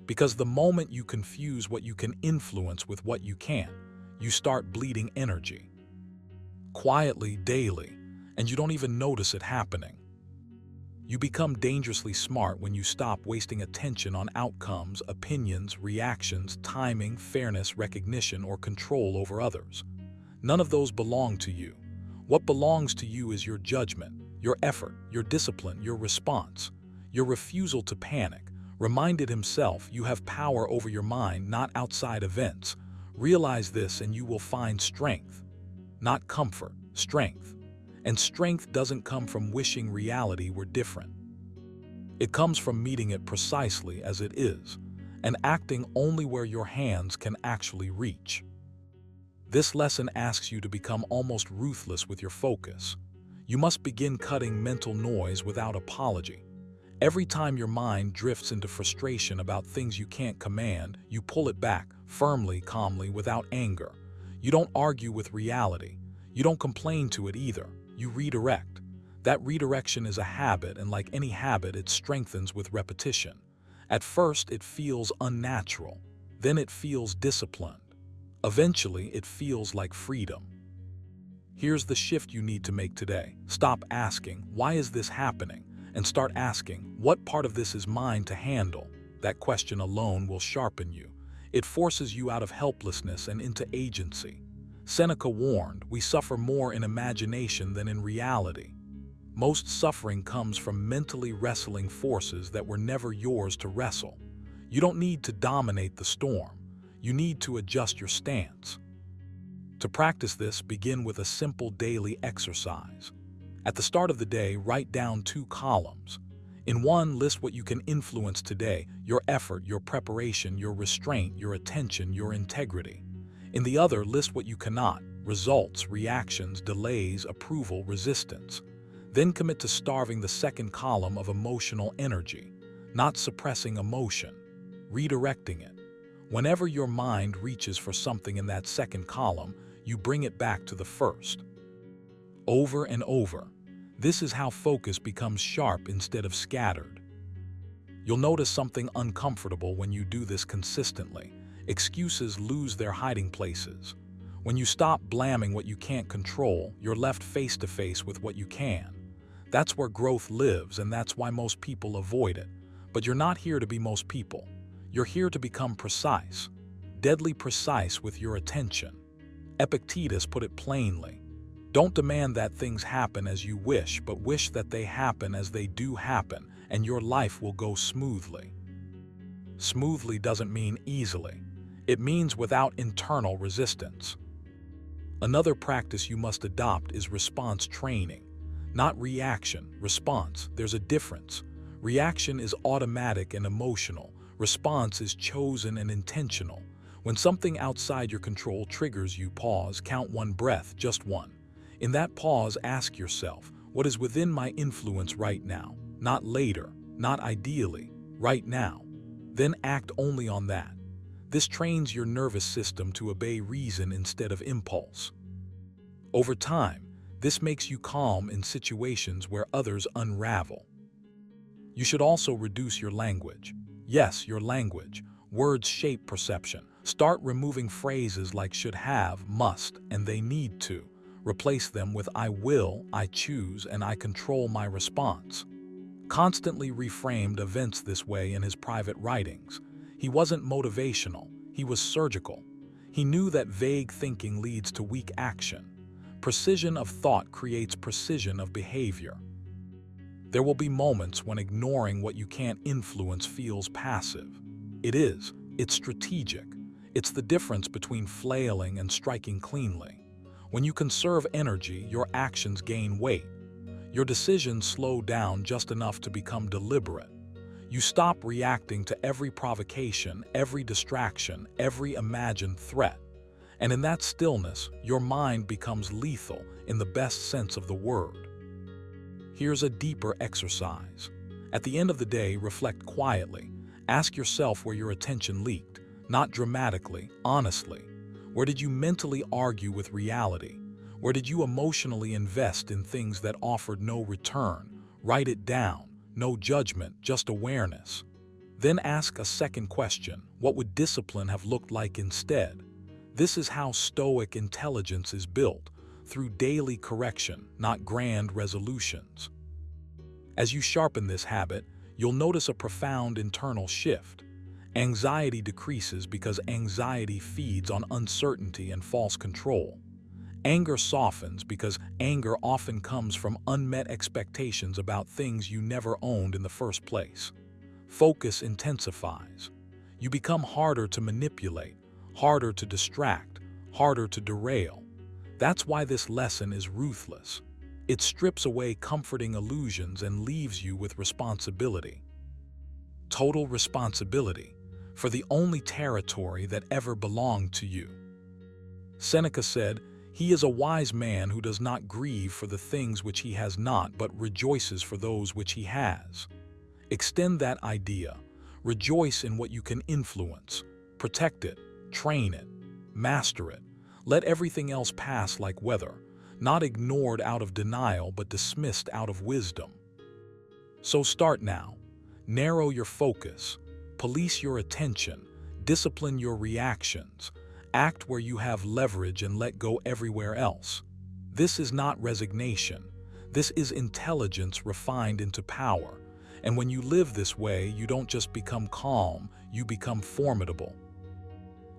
Because the moment you confuse what you can influence with what you can't, you start bleeding energy. Quietly, daily, and you don't even notice it happening. You become dangerously smart when you stop wasting attention on outcomes, opinions, reactions, timing, fairness, recognition, or control over others. None of those belong to you. What belongs to you is your judgment, your effort, your discipline, your response, your refusal to panic. Reminded himself, you have power over your mind, not outside events. Realize this and you will find strength, not comfort, strength. And strength doesn't come from wishing reality were different. It comes from meeting it precisely as it is, and acting only where your hands can actually reach. This lesson asks you to become almost ruthless with your focus. You must begin cutting mental noise without apology. Every time your mind drifts into frustration about things you can't command, you pull it back, firmly, calmly, without anger. You don't argue with reality. You don't complain to it either. You redirect. That redirection is a habit, and like any habit, it strengthens with repetition. At first, it feels unnatural. Then it feels disciplined. Eventually, it feels like freedom. Here's the shift you need to make today. Stop asking, "Why is this happening?" and start asking, "What part of this is mine to handle?" That question alone will sharpen you. It forces you out of helplessness and into agency. Seneca warned, "We suffer more in imagination than in reality." Most suffering comes from mentally wrestling forces that were never yours to wrestle. You don't need to dominate the storm. You need to adjust your stance. To practice this, begin with a simple daily exercise. At the start of the day, write down 2 columns. In one, list what you can influence today: your effort, your preparation, your restraint, your attention, your integrity. In the other, list what you cannot: results, reactions, delays, approval, resistance. Then commit to starving the second column of emotional energy, not suppressing emotion, redirecting it. Whenever your mind reaches for something in that second column, you bring it back to the first. Over and over. This is how focus becomes sharp instead of scattered. You'll notice something uncomfortable when you do this consistently. Excuses lose their hiding places. When you stop blaming what you can't control, you're left face to face with what you can. That's where growth lives, and that's why most people avoid it. But you're not here to be most people. You're here to become precise, deadly precise with your attention. Epictetus put it plainly: don't demand that things happen as you wish, but wish that they happen as they do happen, and your life will go smoothly. Smoothly doesn't mean easily. It means without internal resistance. Another practice you must adopt is response training. Not reaction, response. There's a difference. Reaction is automatic and emotional. Response is chosen and intentional. When something outside your control triggers you, pause, count 1 breath, just 1. In that pause, ask yourself, what is within my influence right now? Not later, not ideally, right now. Then act only on that. This trains your nervous system to obey reason instead of impulse. Over time, this makes you calm in situations where others unravel. You should also reduce your language. Yes, your language. Words shape perception. Start removing phrases like should have, must, and they need to. Replace them with I will, I choose, and I control my response. Constantly reframed events this way in his private writings. He wasn't motivational, he was surgical. He knew that vague thinking leads to weak action. Precision of thought creates precision of behavior. There will be moments when ignoring what you can't influence feels passive. It is. It's strategic. It's the difference between flailing and striking cleanly. When you conserve energy, your actions gain weight. Your decisions slow down just enough to become deliberate. You stop reacting to every provocation, every distraction, every imagined threat. And in that stillness, your mind becomes lethal in the best sense of the word. Here's a deeper exercise. At the end of the day, reflect quietly. Ask yourself where your attention leaked, not dramatically, honestly. Where did you mentally argue with reality? Where did you emotionally invest in things that offered no return? Write it down. No judgment, just awareness. Then ask a second question. What would discipline have looked like instead? This is how Stoic intelligence is built, through daily correction, not grand resolutions. As you sharpen this habit, you'll notice a profound internal shift. Anxiety decreases because anxiety feeds on uncertainty and false control. Anger softens because anger often comes from unmet expectations about things you never owned in the first place. Focus intensifies. You become harder to manipulate, harder to distract, harder to derail. That's why this lesson is ruthless. It strips away comforting illusions and leaves you with responsibility. Total responsibility for the only territory that ever belonged to you. Seneca said, "He is a wise man who does not grieve for the things which he has not, but rejoices for those which he has." Extend that idea. Rejoice in what you can influence. Protect it, train it, master it. Let everything else pass like weather, not ignored out of denial, but dismissed out of wisdom. So start now. Narrow your focus. Police your attention. Discipline your reactions. Act where you have leverage and let go everywhere else. This is not resignation. This is intelligence refined into power. And when you live this way, you don't just become calm, you become formidable.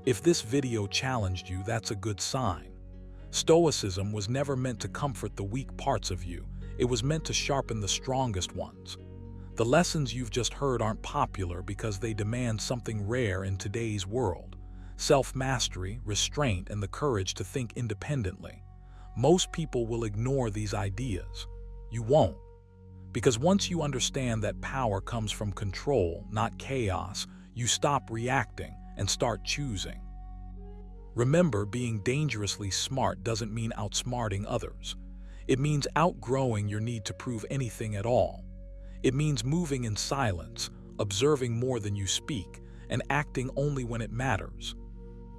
If this video challenged you, that's a good sign. Stoicism was never meant to comfort the weak parts of you. It was meant to sharpen the strongest ones. The lessons you've just heard aren't popular because they demand something rare in today's world: self-mastery, restraint, and the courage to think independently. Most people will ignore these ideas. You won't. Because once you understand that power comes from control, not chaos, you stop reacting and start choosing. Remember, being dangerously smart doesn't mean outsmarting others. It means outgrowing your need to prove anything at all. It means moving in silence, observing more than you speak, and acting only when it matters.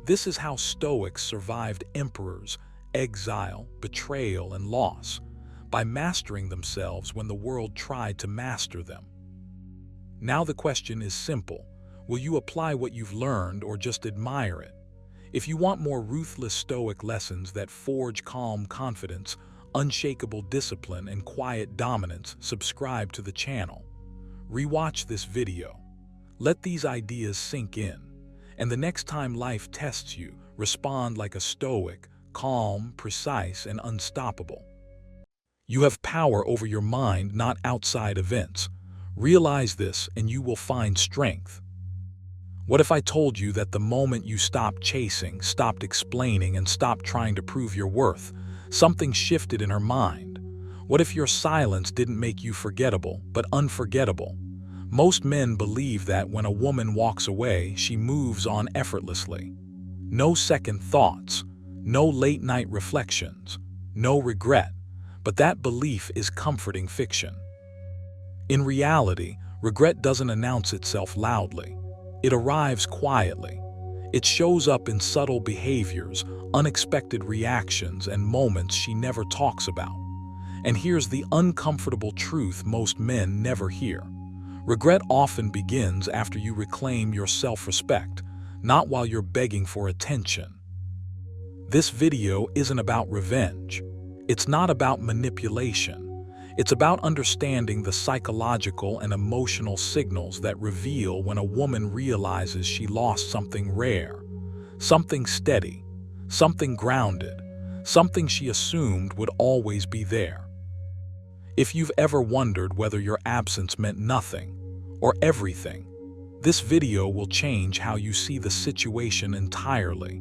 This is how Stoics survived emperors, exile, betrayal, and loss, by mastering themselves when the world tried to master them. Now the question is simple. Will you apply what you've learned or just admire it? If you want more ruthless Stoic lessons that forge calm confidence, unshakable discipline, and quiet dominance, subscribe to the channel. Rewatch this video. Let these ideas sink in. And the next time life tests you, respond like a Stoic, calm, precise, and unstoppable. You have power over your mind, not outside events. Realize this and you will find strength. What if I told you that the moment you stopped chasing, stopped explaining, and stopped trying to prove your worth, something shifted in her mind? What if your silence didn't make you forgettable, but unforgettable? Most men believe that when a woman walks away, she moves on effortlessly. No second thoughts, no late-night reflections, no regret. But that belief is comforting fiction. In reality, regret doesn't announce itself loudly. It arrives quietly. It shows up in subtle behaviors, unexpected reactions, and moments she never talks about. And here's the uncomfortable truth most men never hear. Regret often begins after you reclaim your self-respect, not while you're begging for attention. This video isn't about revenge. It's not about manipulation. It's about understanding the psychological and emotional signals that reveal when a woman realizes she lost something rare, something steady, something grounded, something she assumed would always be there. If you've ever wondered whether your absence meant nothing or everything, this video will change how you see the situation entirely.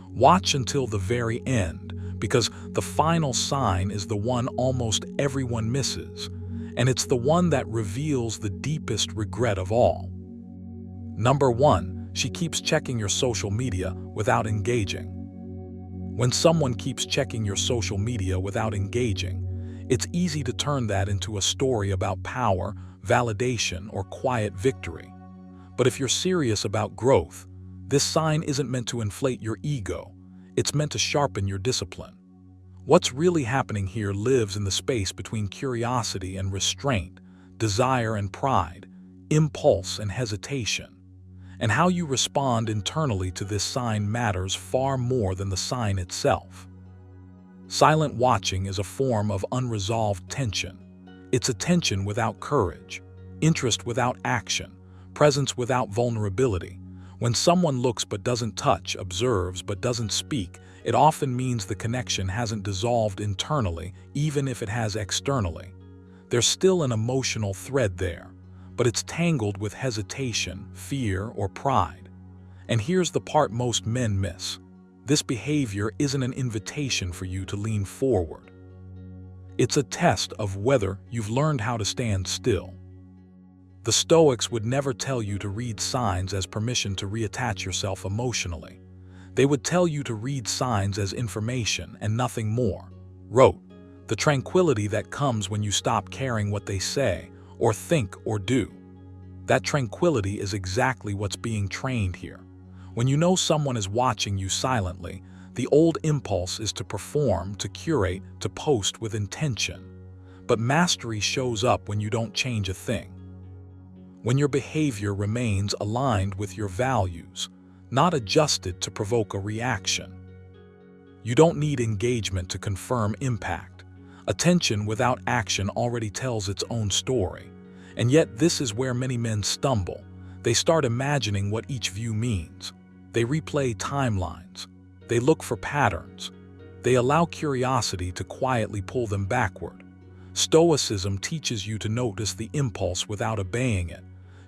Watch until the very end, because the final sign is the one almost everyone misses, and it's the one that reveals the deepest regret of all. Number 1, she keeps checking your social media without engaging. When someone keeps checking your social media without engaging, it's easy to turn that into a story about power, validation, or quiet victory. But if you're serious about growth, this sign isn't meant to inflate your ego. It's meant to sharpen your discipline. What's really happening here lives in the space between curiosity and restraint, desire and pride, impulse and hesitation. And how you respond internally to this sign matters far more than the sign itself. Silent watching is a form of unresolved tension. It's attention without courage, interest without action, presence without vulnerability. When someone looks but doesn't touch, observes but doesn't speak, it often means the connection hasn't dissolved internally, even if it has externally. There's still an emotional thread there, but it's tangled with hesitation, fear, or pride. And here's the part most men miss. This behavior isn't an invitation for you to lean forward. It's a test of whether you've learned how to stand still. The Stoics would never tell you to read signs as permission to reattach yourself emotionally. They would tell you to read signs as information and nothing more. Wrote, "The tranquility that comes when you stop caring what they say, or think, or do." That tranquility is exactly what's being trained here. When you know someone is watching you silently, the old impulse is to perform, to curate, to post with intention. But mastery shows up when you don't change a thing. When your behavior remains aligned with your values, not adjusted to provoke a reaction. You don't need engagement to confirm impact. Attention without action already tells its own story. And yet this is where many men stumble. They start imagining what each view means. They replay timelines. They look for patterns. They allow curiosity to quietly pull them backward. Stoicism teaches you to notice the impulse without obeying it.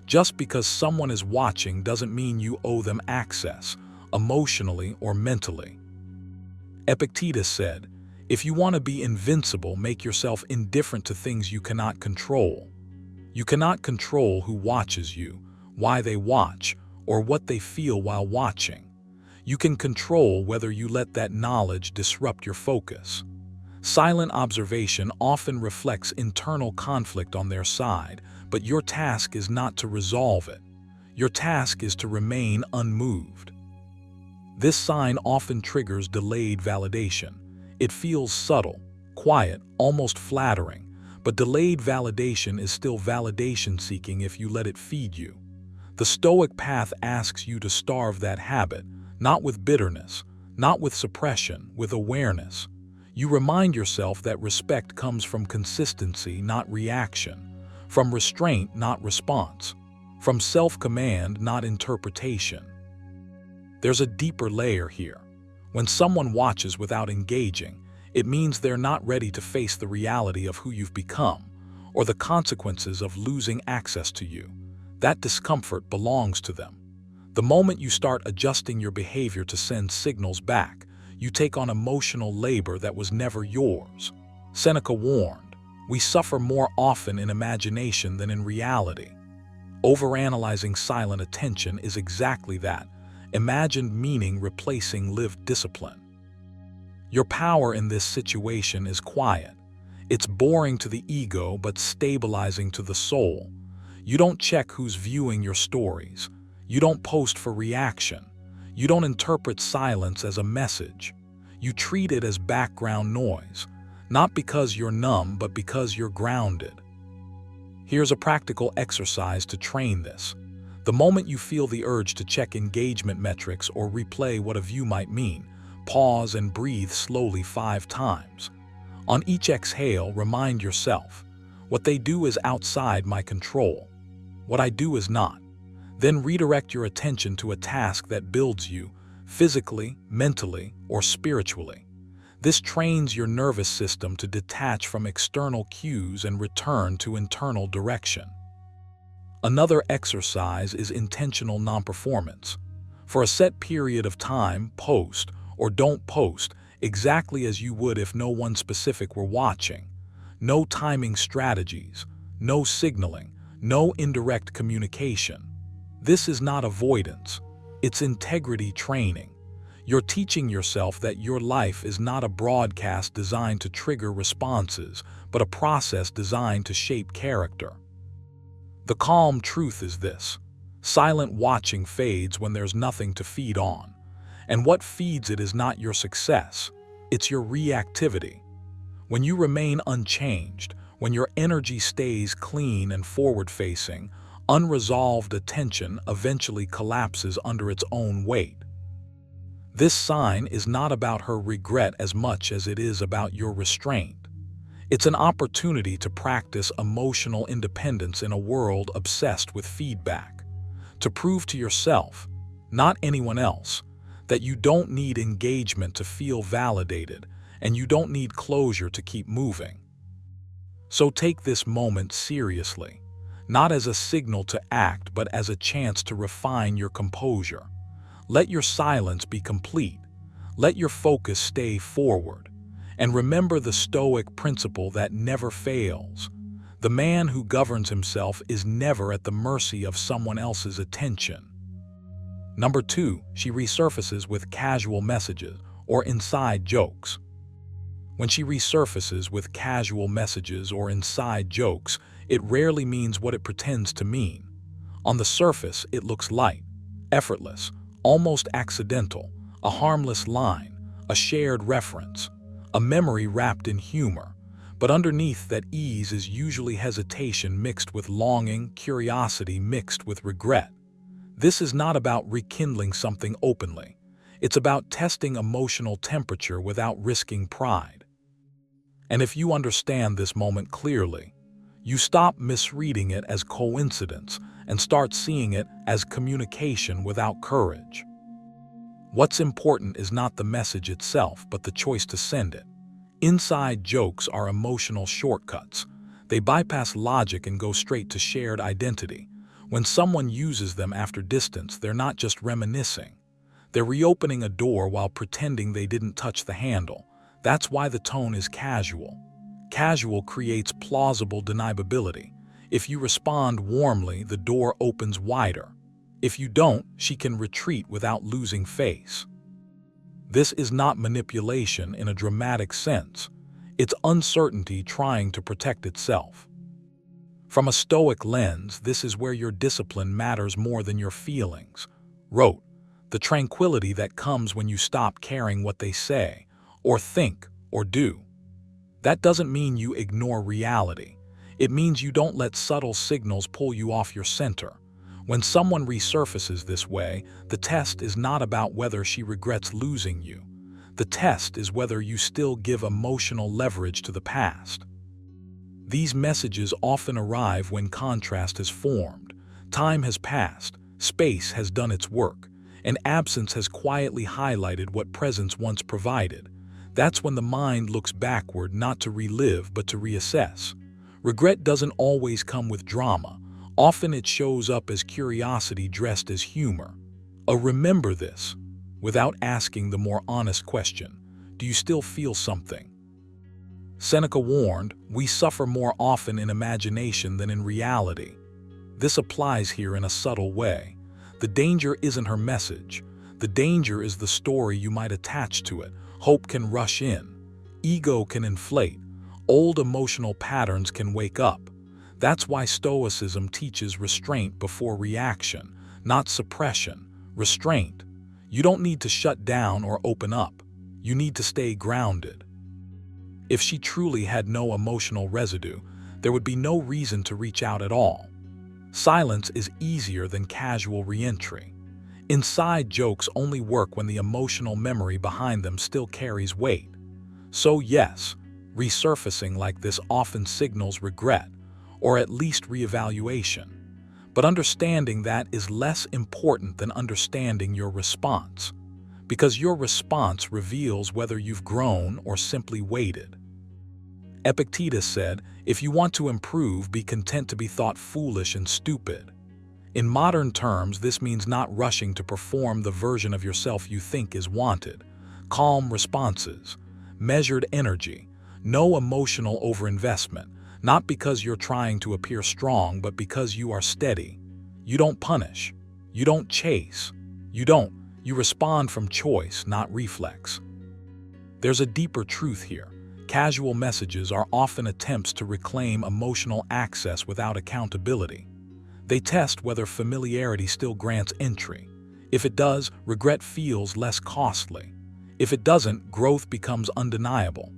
Just because someone is watching doesn't mean you owe them access, emotionally or mentally. Epictetus said, "If you want to be invincible, make yourself indifferent to things you cannot control." You cannot control who watches you, why they watch, or what they feel while watching. You can control whether you let that knowledge disrupt your focus. Silent observation often reflects internal conflict on their side, but your task is not to resolve it. Your task is to remain unmoved. This sign often triggers delayed validation. It feels subtle, quiet, almost flattering, but delayed validation is still validation seeking if you let it feed you. The Stoic path asks you to starve that habit, not with bitterness, not with suppression, with awareness. You remind yourself that respect comes from consistency, not reaction, from restraint, not response, from self-command, not interpretation. There's a deeper layer here. When someone watches without engaging, it means they're not ready to face the reality of who you've become, or the consequences of losing access to you. That discomfort belongs to them. The moment you start adjusting your behavior to send signals back, you take on emotional labor that was never yours. Seneca warned, "We suffer more often in imagination than in reality." Overanalyzing silent attention is exactly that, imagined meaning replacing lived discipline. Your power in this situation is quiet. It's boring to the ego but stabilizing to the soul. You don't check who's viewing your stories. You don't post for reaction. You don't interpret silence as a message. You treat it as background noise, not because you're numb but because you're grounded. Here's a practical exercise to train this. The moment you feel the urge to check engagement metrics or replay what a view might mean, pause and breathe slowly 5 times. On each exhale, remind yourself, what they do is outside my control. What I do is not. Then redirect your attention to a task that builds you, physically, mentally, or spiritually. This trains your nervous system to detach from external cues and return to internal direction. Another exercise is intentional non-performance. For a set period of time, post or don't post exactly as you would if no one specific were watching. No timing strategies, no signaling, no indirect communication. This is not avoidance, it's integrity training. You're teaching yourself that your life is not a broadcast designed to trigger responses, but a process designed to shape character. The calm truth is this: silent watching fades when there's nothing to feed on. And what feeds it is not your success, it's your reactivity. When you remain unchanged, when your energy stays clean and forward-facing, unresolved attention eventually collapses under its own weight. This sign is not about her regret as much as it is about your restraint. It's an opportunity to practice emotional independence in a world obsessed with feedback, to prove to yourself, not anyone else, that you don't need engagement to feel validated and you don't need closure to keep moving. So take this moment seriously, not as a signal to act but as a chance to refine your composure. Let your silence be complete. Let your focus stay forward. And remember the Stoic principle that never fails. The man who governs himself is never at the mercy of someone else's attention. Number 2, she resurfaces with casual messages or inside jokes. When she resurfaces with casual messages or inside jokes, it rarely means what it pretends to mean. On the surface, it looks light, effortless, almost accidental, a harmless line, a shared reference, a memory wrapped in humor. But underneath that ease is usually hesitation mixed with longing, curiosity mixed with regret. This is not about rekindling something openly. It's about testing emotional temperature without risking pride. And if you understand this moment clearly, you stop misreading it as coincidence and start seeing it as communication without courage. What's important is not the message itself, but the choice to send it. Inside jokes are emotional shortcuts. They bypass logic and go straight to shared identity. When someone uses them after distance, they're not just reminiscing. They're reopening a door while pretending they didn't touch the handle. That's why the tone is casual. Casual creates plausible deniability. If you respond warmly, the door opens wider. If you don't, she can retreat without losing face. This is not manipulation in a dramatic sense. It's uncertainty trying to protect itself. From a Stoic lens, this is where your discipline matters more than your feelings. Wrote, the tranquility that comes when you stop caring what they say, or think, or do. That doesn't mean you ignore reality. It means you don't let subtle signals pull you off your center. When someone resurfaces this way, the test is not about whether she regrets losing you. The test is whether you still give emotional leverage to the past. These messages often arrive when contrast has formed. Time has passed, space has done its work, and absence has quietly highlighted what presence once provided. That's when the mind looks backward, not to relive but to reassess. Regret doesn't always come with drama. Often it shows up as curiosity dressed as humor. Remember this, without asking the more honest question, do you still feel something? Seneca warned, we suffer more often in imagination than in reality. This applies here in a subtle way. The danger isn't her message. The danger is the story you might attach to it. Hope can rush in. Ego can inflate. Old emotional patterns can wake up. That's why Stoicism teaches restraint before reaction, not suppression. Restraint. You don't need to shut down or open up. You need to stay grounded. If she truly had no emotional residue, there would be no reason to reach out at all. Silence is easier than casual re-entry. Inside jokes only work when the emotional memory behind them still carries weight. So yes, resurfacing like this often signals regret, or at least reevaluation. But understanding that is less important than understanding your response, because your response reveals whether you've grown or simply waited. Epictetus said, if you want to improve, be content to be thought foolish and stupid. In modern terms, this means not rushing to perform the version of yourself you think is wanted. Calm responses, measured energy, no emotional overinvestment, not because you're trying to appear strong, but because you are steady. You don't punish. You don't chase. You respond from choice, not reflex. There's a deeper truth here. Casual messages are often attempts to reclaim emotional access without accountability. They test whether familiarity still grants entry. If it does, regret feels less costly. If it doesn't, growth becomes undeniable.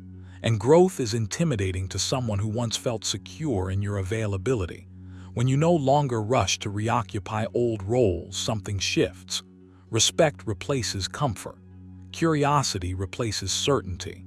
And growth is intimidating to someone who once felt secure in your availability. When you no longer rush to reoccupy old roles, something shifts. Respect replaces comfort. Curiosity replaces certainty.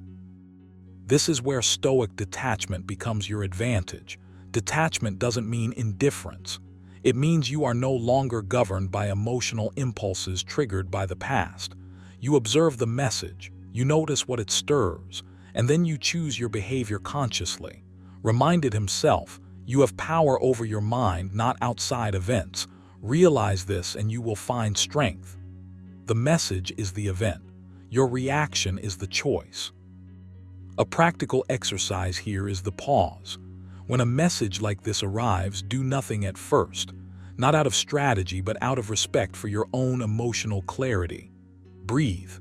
This is where Stoic detachment becomes your advantage. Detachment doesn't mean indifference. It means you are no longer governed by emotional impulses triggered by the past. You observe the message, you notice what it stirs, and then you choose your behavior consciously. Reminded himself, you have power over your mind, not outside events. Realize this and you will find strength. The message is the event. Your reaction is the choice. A practical exercise here is the pause. When a message like this arrives, do nothing at first, not out of strategy but out of respect for your own emotional clarity. Breathe.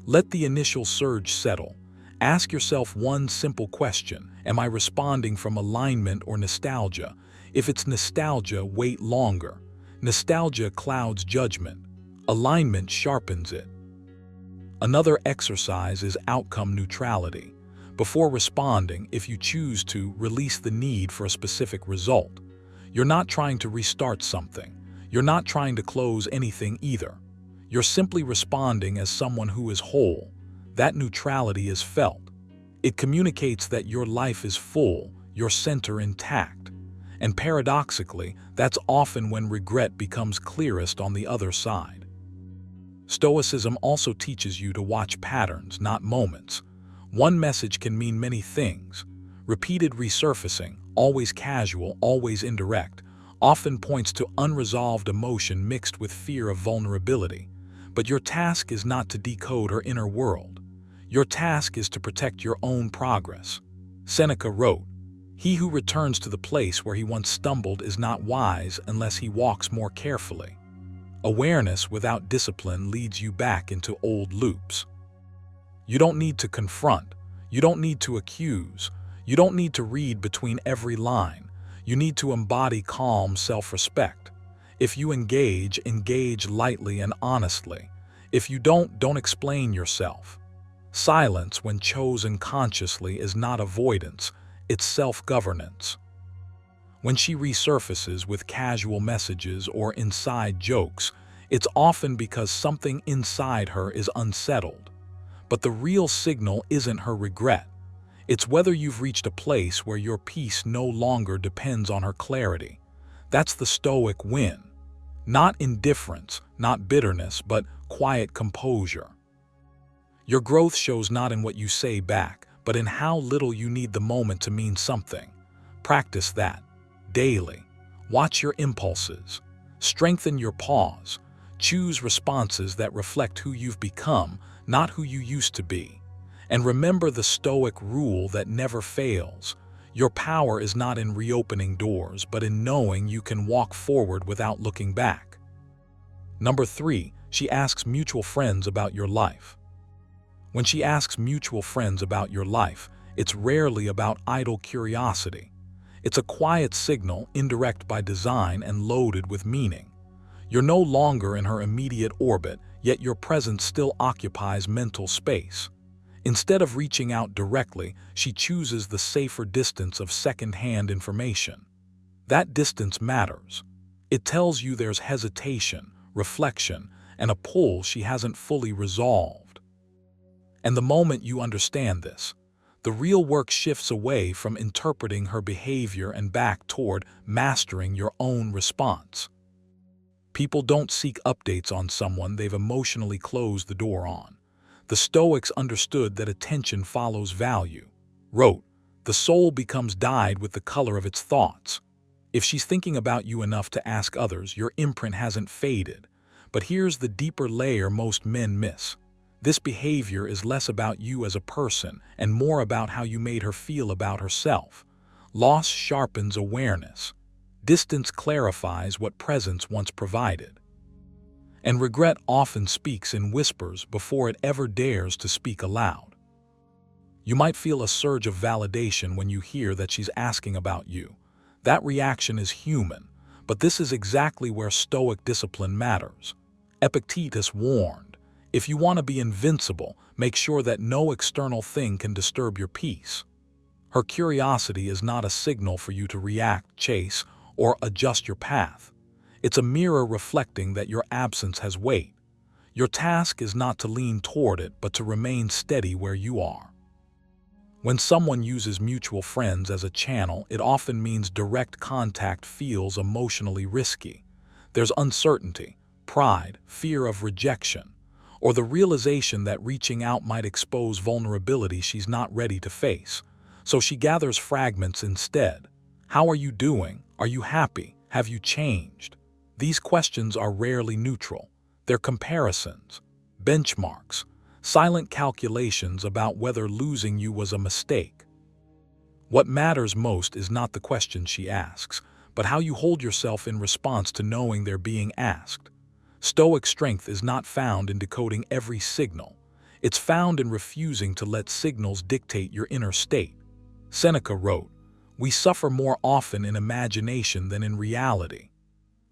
Let the initial surge settle. Ask yourself one simple question: am I responding from alignment or nostalgia? If it's nostalgia, wait longer. Nostalgia clouds judgment. Alignment sharpens it. Another exercise is outcome neutrality. Before responding, if you choose to, release the need for a specific result. You're not trying to restart something. You're not trying to close anything either. You're simply responding as someone who is whole. That neutrality is felt. It communicates that your life is full, your center intact. And paradoxically, that's often when regret becomes clearest on the other side. Stoicism also teaches you to watch patterns, not moments. One message can mean many things. Repeated resurfacing, always casual, always indirect, often points to unresolved emotion mixed with fear of vulnerability. But your task is not to decode her inner world. Your task is to protect your own progress. Seneca wrote, "He who returns to the place where he once stumbled is not wise unless he walks more carefully." Awareness without discipline leads you back into old loops. You don't need to confront. You don't need to accuse. You don't need to read between every line. You need to embody calm self-respect. If you engage, engage lightly and honestly. If you don't explain yourself. Silence, when chosen consciously, is not avoidance, it's self-governance. When she resurfaces with casual messages or inside jokes, it's often because something inside her is unsettled. But the real signal isn't her regret. It's whether you've reached a place where your peace no longer depends on her clarity. That's the Stoic win. Not indifference, not bitterness, but quiet composure. Your growth shows not in what you say back, but in how little you need the moment to mean something. Practice that daily. Watch your impulses. Strengthen your pause. Choose responses that reflect who you've become, not who you used to be. And remember the Stoic rule that never fails. Your power is not in reopening doors, but in knowing you can walk forward without looking back. Number 3, she asks mutual friends about your life. When she asks mutual friends about your life, it's rarely about idle curiosity. It's a quiet signal, indirect by design and loaded with meaning. You're no longer in her immediate orbit, yet your presence still occupies mental space. Instead of reaching out directly, she chooses the safer distance of second-hand information. That distance matters. It tells you there's hesitation, reflection, and a pull she hasn't fully resolved. And the moment you understand this, the real work shifts away from interpreting her behavior and back toward mastering your own response. People don't seek updates on someone they've emotionally closed the door on. The Stoics understood that attention follows value. Wrote, "The soul becomes dyed with the color of its thoughts." If she's thinking about you enough to ask others, your imprint hasn't faded. But here's the deeper layer most men miss. This behavior is less about you as a person and more about how you made her feel about herself. Loss sharpens awareness. Distance clarifies what presence once provided. And regret often speaks in whispers before it ever dares to speak aloud. You might feel a surge of validation when you hear that she's asking about you. That reaction is human, but this is exactly where Stoic discipline matters. Epictetus warned, if you want to be invincible, make sure that no external thing can disturb your peace. Her curiosity is not a signal for you to react, chase, or adjust your path. It's a mirror reflecting that your absence has weight. Your task is not to lean toward it, but to remain steady where you are. When someone uses mutual friends as a channel, it often means direct contact feels emotionally risky. There's uncertainty, pride, fear of rejection, or the realization that reaching out might expose vulnerability she's not ready to face. So she gathers fragments instead. How are you doing? Are you happy? Have you changed? These questions are rarely neutral. They're comparisons, benchmarks, silent calculations about whether losing you was a mistake. What matters most is not the question she asks, but how you hold yourself in response to knowing they're being asked. Stoic strength is not found in decoding every signal. It's found in refusing to let signals dictate your inner state. Seneca wrote, "We suffer more often in imagination than in reality."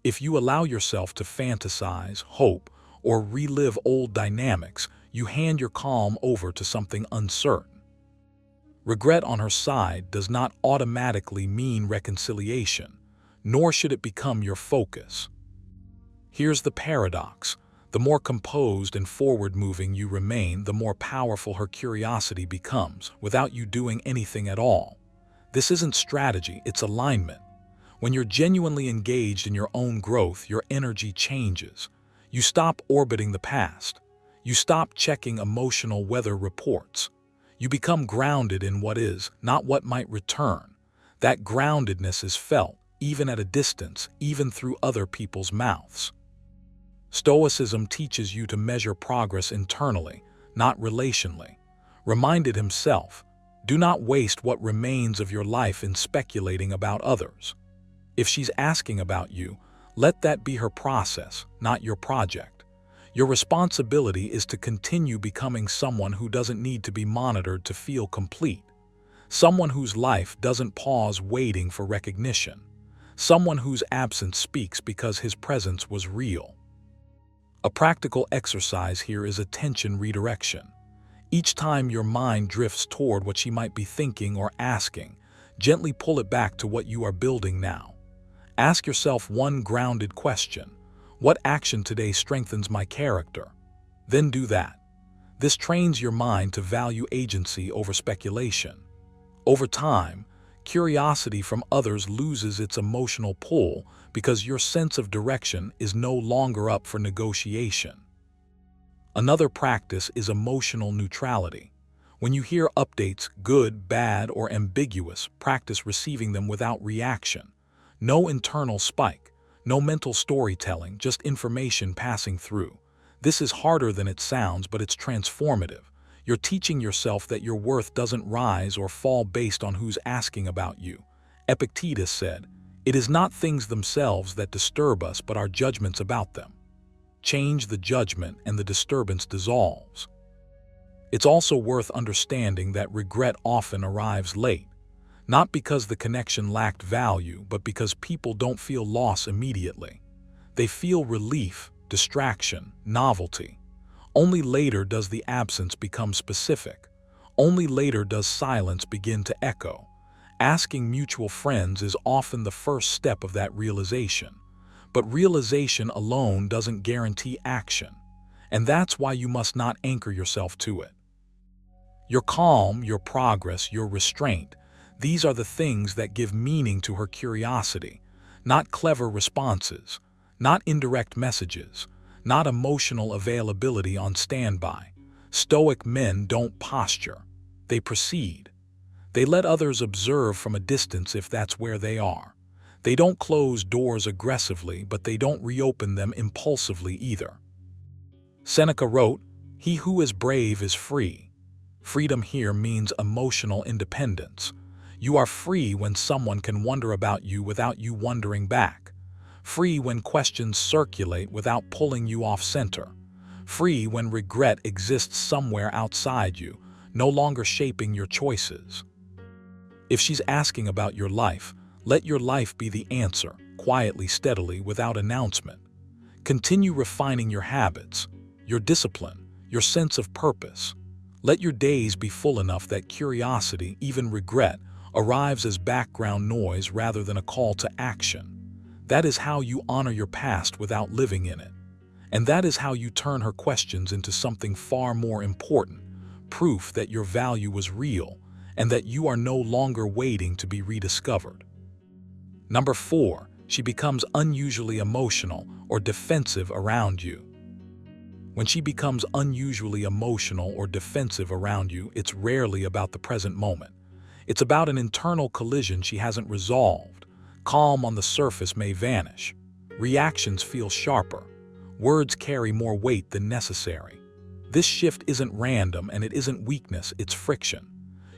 If you allow yourself to fantasize, hope, or relive old dynamics, you hand your calm over to something uncertain. Regret on her side does not automatically mean reconciliation, nor should it become your focus. Here's the paradox. The more composed and forward-moving you remain, the more powerful her curiosity becomes, without you doing anything at all. This isn't strategy, it's alignment. When you're genuinely engaged in your own growth, your energy changes. You stop orbiting the past. You stop checking emotional weather reports. You become grounded in what is, not what might return. That groundedness is felt, even at a distance, even through other people's mouths. Stoicism teaches you to measure progress internally, not relationally. Reminded himself, do not waste what remains of your life in speculating about others. If she's asking about you, let that be her process, not your project. Your responsibility is to continue becoming someone who doesn't need to be monitored to feel complete. Someone whose life doesn't pause waiting for recognition. Someone whose absence speaks because his presence was real. A practical exercise here is attention redirection. Each time your mind drifts toward what she might be thinking or asking, gently pull it back to what you are building now. Ask yourself one grounded question. What action today strengthens my character? Then do that. This trains your mind to value agency over speculation. Over time, curiosity from others loses its emotional pull because your sense of direction is no longer up for negotiation. Another practice is emotional neutrality. When you hear updates, good, bad, or ambiguous, practice receiving them without reaction. No internal spike, no mental storytelling, just information passing through. This is harder than it sounds, but it's transformative. You're teaching yourself that your worth doesn't rise or fall based on who's asking about you. Epictetus said, "It is not things themselves that disturb us, but our judgments about them." Change the judgment and the disturbance dissolves. It's also worth understanding that regret often arrives late. Not because the connection lacked value, but because people don't feel loss immediately. They feel relief, distraction, novelty. Only later does the absence become specific. Only later does silence begin to echo. Asking mutual friends is often the first step of that realization. But realization alone doesn't guarantee action. And that's why you must not anchor yourself to it. Your calm, your progress, your restraint, these are the things that give meaning to her curiosity, not clever responses, not indirect messages, not emotional availability on standby. Stoic men don't posture. They proceed. They let others observe from a distance if that's where they are. They don't close doors aggressively, but they don't reopen them impulsively either. Seneca wrote, "He who is brave is free." Freedom here means emotional independence. You are free when someone can wonder about you without you wondering back. Free when questions circulate without pulling you off center. Free when regret exists somewhere outside you, no longer shaping your choices. If she's asking about your life, let your life be the answer, quietly, steadily, without announcement. Continue refining your habits, your discipline, your sense of purpose. Let your days be full enough that curiosity, even regret, arrives as background noise rather than a call to action. That is how you honor your past without living in it. And that is how you turn her questions into something far more important, proof that your value was real, and that you are no longer waiting to be rediscovered. Number 4, she becomes unusually emotional or defensive around you. When she becomes unusually emotional or defensive around you, it's rarely about the present moment. It's about an internal collision she hasn't resolved. Calm on the surface may vanish. Reactions feel sharper. Words carry more weight than necessary. This shift isn't random, and it isn't weakness, it's friction.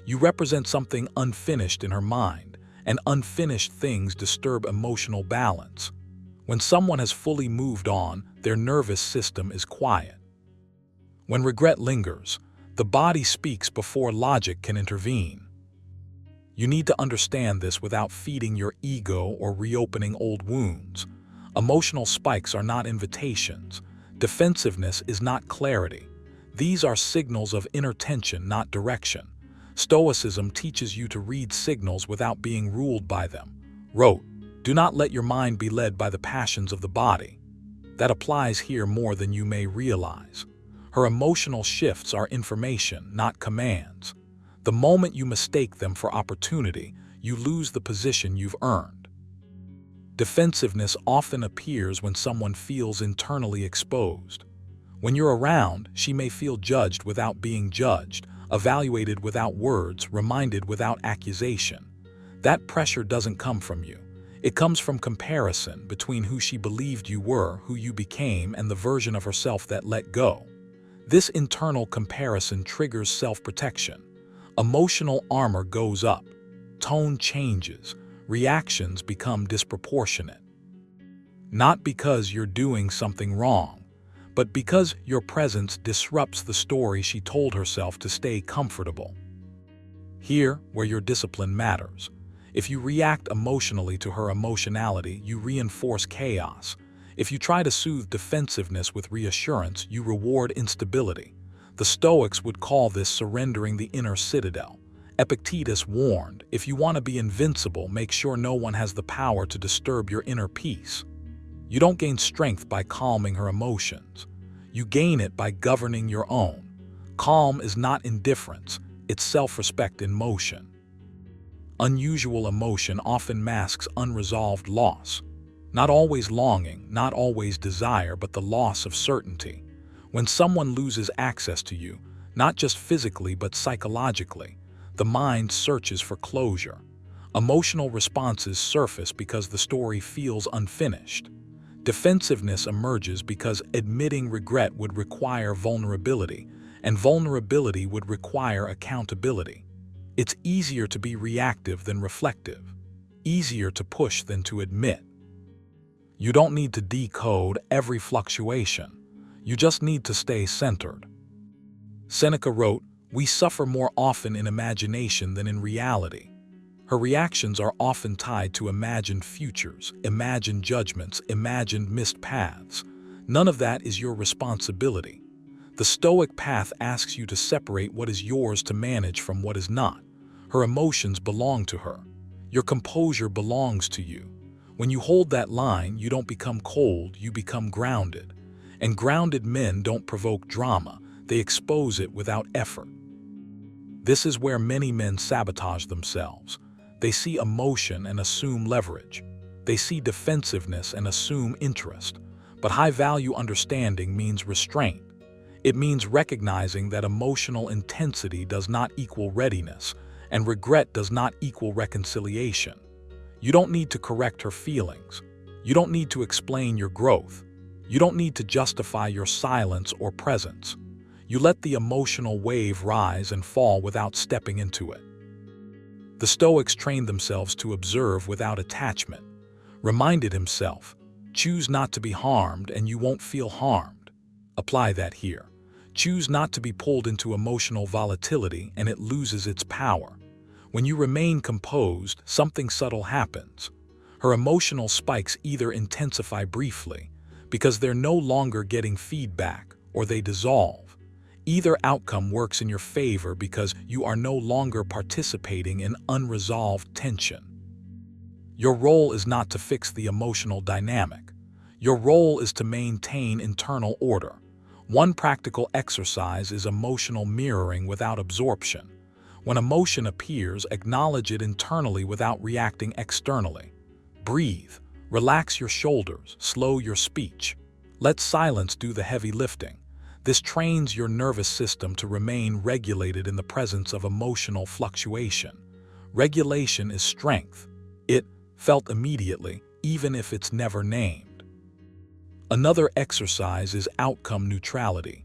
You represent something unfinished in her mind, and unfinished things disturb emotional balance. When someone has fully moved on, their nervous system is quiet. When regret lingers, the body speaks before logic can intervene. You need to understand this without feeding your ego or reopening old wounds. Emotional spikes are not invitations. Defensiveness is not clarity. These are signals of inner tension, not direction. Stoicism teaches you to read signals without being ruled by them. Wrote, "Do not let your mind be led by the passions of the body." That applies here more than you may realize. Her emotional shifts are information, not commands. The moment you mistake them for opportunity, you lose the position you've earned. Defensiveness often appears when someone feels internally exposed. When you're around, she may feel judged without being judged, evaluated without words, reminded without accusation. That pressure doesn't come from you. It comes from comparison between who she believed you were, who you became, and the version of herself that let go. This internal comparison triggers self-protection. Emotional armor goes up. Tone changes. Reactions become disproportionate. Not because you're doing something wrong, but because your presence disrupts the story she told herself to stay comfortable. Here, where your discipline matters. If you react emotionally to her emotionality, you reinforce chaos. If you try to soothe defensiveness with reassurance, you reward instability. The Stoics would call this surrendering the inner citadel. Epictetus warned, if you want to be invincible, make sure no one has the power to disturb your inner peace. You don't gain strength by calming her emotions. You gain it by governing your own. Calm is not indifference, it's self-respect in motion. Unusual emotion often masks unresolved loss. Not always longing, not always desire, but the loss of certainty. When someone loses access to you, not just physically but psychologically, the mind searches for closure. Emotional responses surface because the story feels unfinished. Defensiveness emerges because admitting regret would require vulnerability, and vulnerability would require accountability. It's easier to be reactive than reflective, easier to push than to admit. You don't need to decode every fluctuation. You just need to stay centered. Seneca wrote, "We suffer more often in imagination than in reality." Her reactions are often tied to imagined futures, imagined judgments, imagined missed paths. None of that is your responsibility. The Stoic path asks you to separate what is yours to manage from what is not. Her emotions belong to her. Your composure belongs to you. When you hold that line, you don't become cold, you become grounded. And grounded men don't provoke drama, they expose it without effort. This is where many men sabotage themselves. They see emotion and assume leverage. They see defensiveness and assume interest. But high-value understanding means restraint. It means recognizing that emotional intensity does not equal readiness, and regret does not equal reconciliation. You don't need to correct her feelings. You don't need to explain your growth. You don't need to justify your silence or presence. You let the emotional wave rise and fall without stepping into it. The Stoics trained themselves to observe without attachment. Reminded himself, choose not to be harmed and you won't feel harmed. Apply that here. Choose not to be pulled into emotional volatility and it loses its power. When you remain composed, something subtle happens. Her emotional spikes either intensify briefly, because they're no longer getting feedback, or they dissolve. Either outcome works in your favor because you are no longer participating in unresolved tension. Your role is not to fix the emotional dynamic. Your role is to maintain internal order. One practical exercise is emotional mirroring without absorption. When emotion appears, acknowledge it internally without reacting externally. Breathe, relax your shoulders, slow your speech. Let silence do the heavy lifting. This trains your nervous system to remain regulated in the presence of emotional fluctuation. Regulation is strength. It, felt immediately, even if it's never named. Another exercise is outcome neutrality.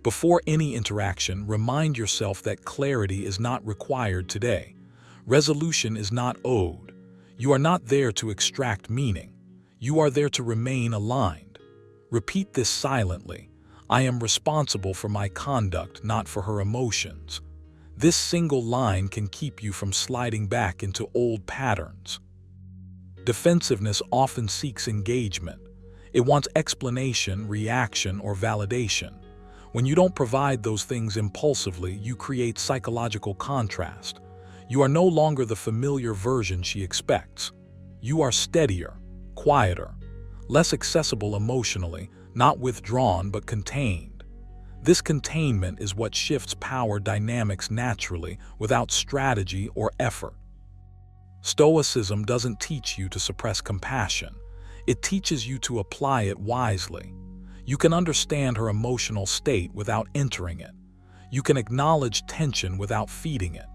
Before any interaction, remind yourself that clarity is not required today. Resolution is not owed. You are not there to extract meaning. You are there to remain aligned. Repeat this silently. I am responsible for my conduct, not for her emotions. This single line can keep you from sliding back into old patterns. Defensiveness often seeks engagement. It wants explanation, reaction, or validation. When you don't provide those things impulsively, you create psychological contrast. You are no longer the familiar version she expects. You are steadier, quieter, less accessible emotionally, not withdrawn but contained. This containment is what shifts power dynamics naturally, without strategy or effort. Stoicism doesn't teach you to suppress compassion. It teaches you to apply it wisely. You can understand her emotional state without entering it. You can acknowledge tension without feeding it.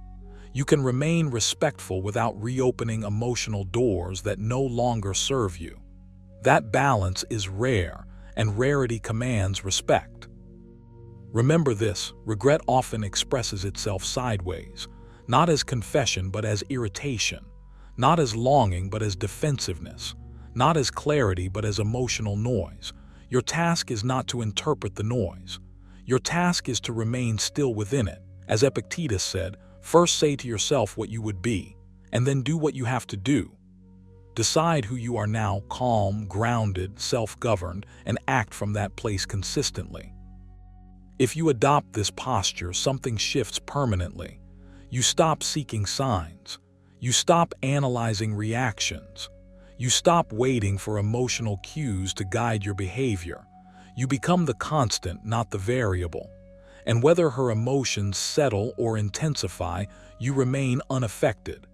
You can remain respectful without reopening emotional doors that no longer serve you. That balance is rare, and rarity commands respect. Remember this: regret often expresses itself sideways, not as confession but as irritation, not as longing but as defensiveness, not as clarity but as emotional noise. Your task is not to interpret the noise. Your task is to remain still within it. As Epictetus said, first say to yourself what you would be, and then do what you have to do. Decide who you are now, calm, grounded, self-governed, and act from that place consistently. If you adopt this posture, something shifts permanently. You stop seeking signs. You stop analyzing reactions. You stop waiting for emotional cues to guide your behavior. You become the constant, not the variable. And whether her emotions settle or intensify, you remain unaffected.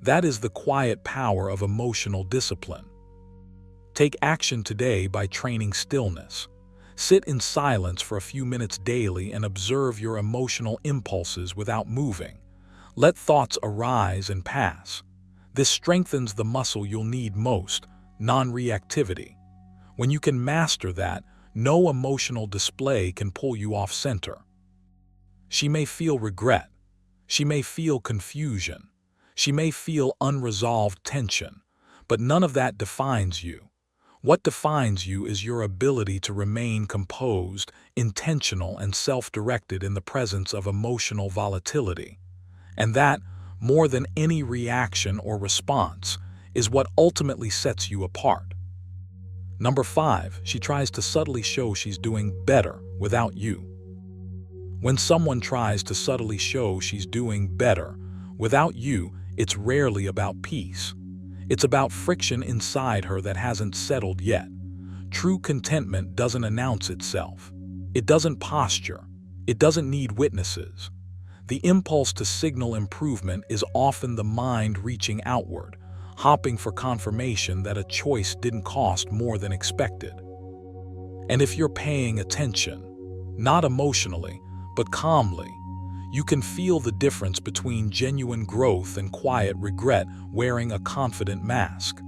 That is the quiet power of emotional discipline. Take action today by training stillness. Sit in silence for a few minutes daily and observe your emotional impulses without moving. Let thoughts arise and pass. This strengthens the muscle you'll need most, non-reactivity. When you can master that, no emotional display can pull you off center. She may feel regret. She may feel confusion. She may feel unresolved tension, but none of that defines you. What defines you is your ability to remain composed, intentional, and self-directed in the presence of emotional volatility. And that, more than any reaction or response, is what ultimately sets you apart. Number 5, she tries to subtly show she's doing better without you. When someone tries to subtly show she's doing better without you, it's rarely about peace. It's about friction inside her that hasn't settled yet. True contentment doesn't announce itself. It doesn't posture. It doesn't need witnesses. The impulse to signal improvement is often the mind reaching outward, hopping for confirmation that a choice didn't cost more than expected. And if you're paying attention, not emotionally, but calmly, you can feel the difference between genuine growth and quiet regret wearing a confident mask.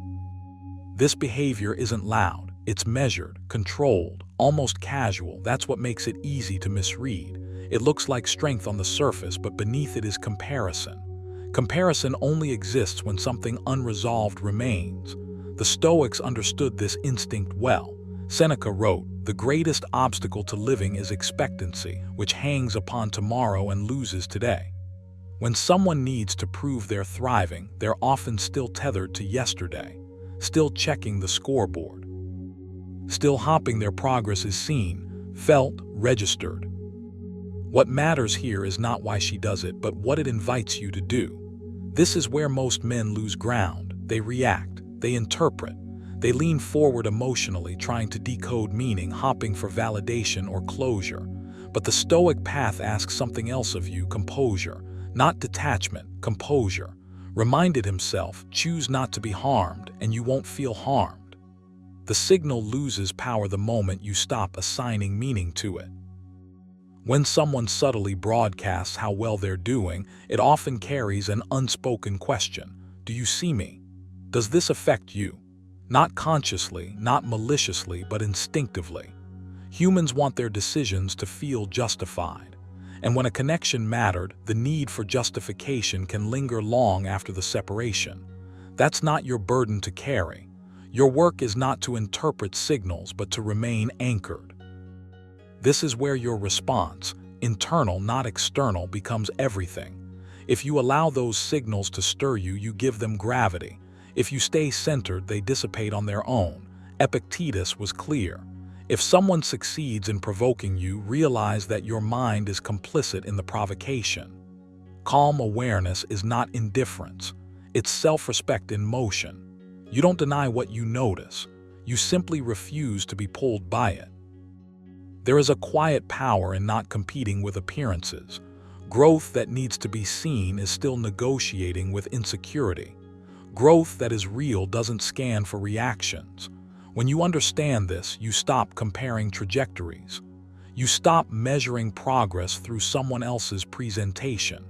This behavior isn't loud. It's measured, controlled, almost casual. That's what makes it easy to misread. It looks like strength on the surface, but beneath it is comparison. Comparison only exists when something unresolved remains. The Stoics understood this instinct well. Seneca wrote, "The greatest obstacle to living is expectancy, which hangs upon tomorrow and loses today." When someone needs to prove they're thriving, they're often still tethered to yesterday, still checking the scoreboard, still hoping their progress is seen, felt, registered. What matters here is not why she does it, but what it invites you to do. This is where most men lose ground. They react, they interpret, they lean forward emotionally, trying to decode meaning, hopping for validation or closure. But the Stoic path asks something else of you: composure, not detachment, composure. Reminded himself, choose not to be harmed, and you won't feel harmed. The signal loses power the moment you stop assigning meaning to it. When someone subtly broadcasts how well they're doing, it often carries an unspoken question. Do you see me? Does this affect you? Not consciously, not maliciously, but instinctively. Humans want their decisions to feel justified. And when a connection mattered, the need for justification can linger long after the separation. That's not your burden to carry. Your work is not to interpret signals, but to remain anchored. This is where your response, internal not external, becomes everything. If you allow those signals to stir you, you give them gravity. If you stay centered, they dissipate on their own. Epictetus was clear. If someone succeeds in provoking you, realize that your mind is complicit in the provocation. Calm awareness is not indifference. It's self-respect in motion. You don't deny what you notice. You simply refuse to be pulled by it. There is a quiet power in not competing with appearances. Growth that needs to be seen is still negotiating with insecurity. Growth that is real doesn't scan for reactions. When you understand this, you stop comparing trajectories. You stop measuring progress through someone else's presentation.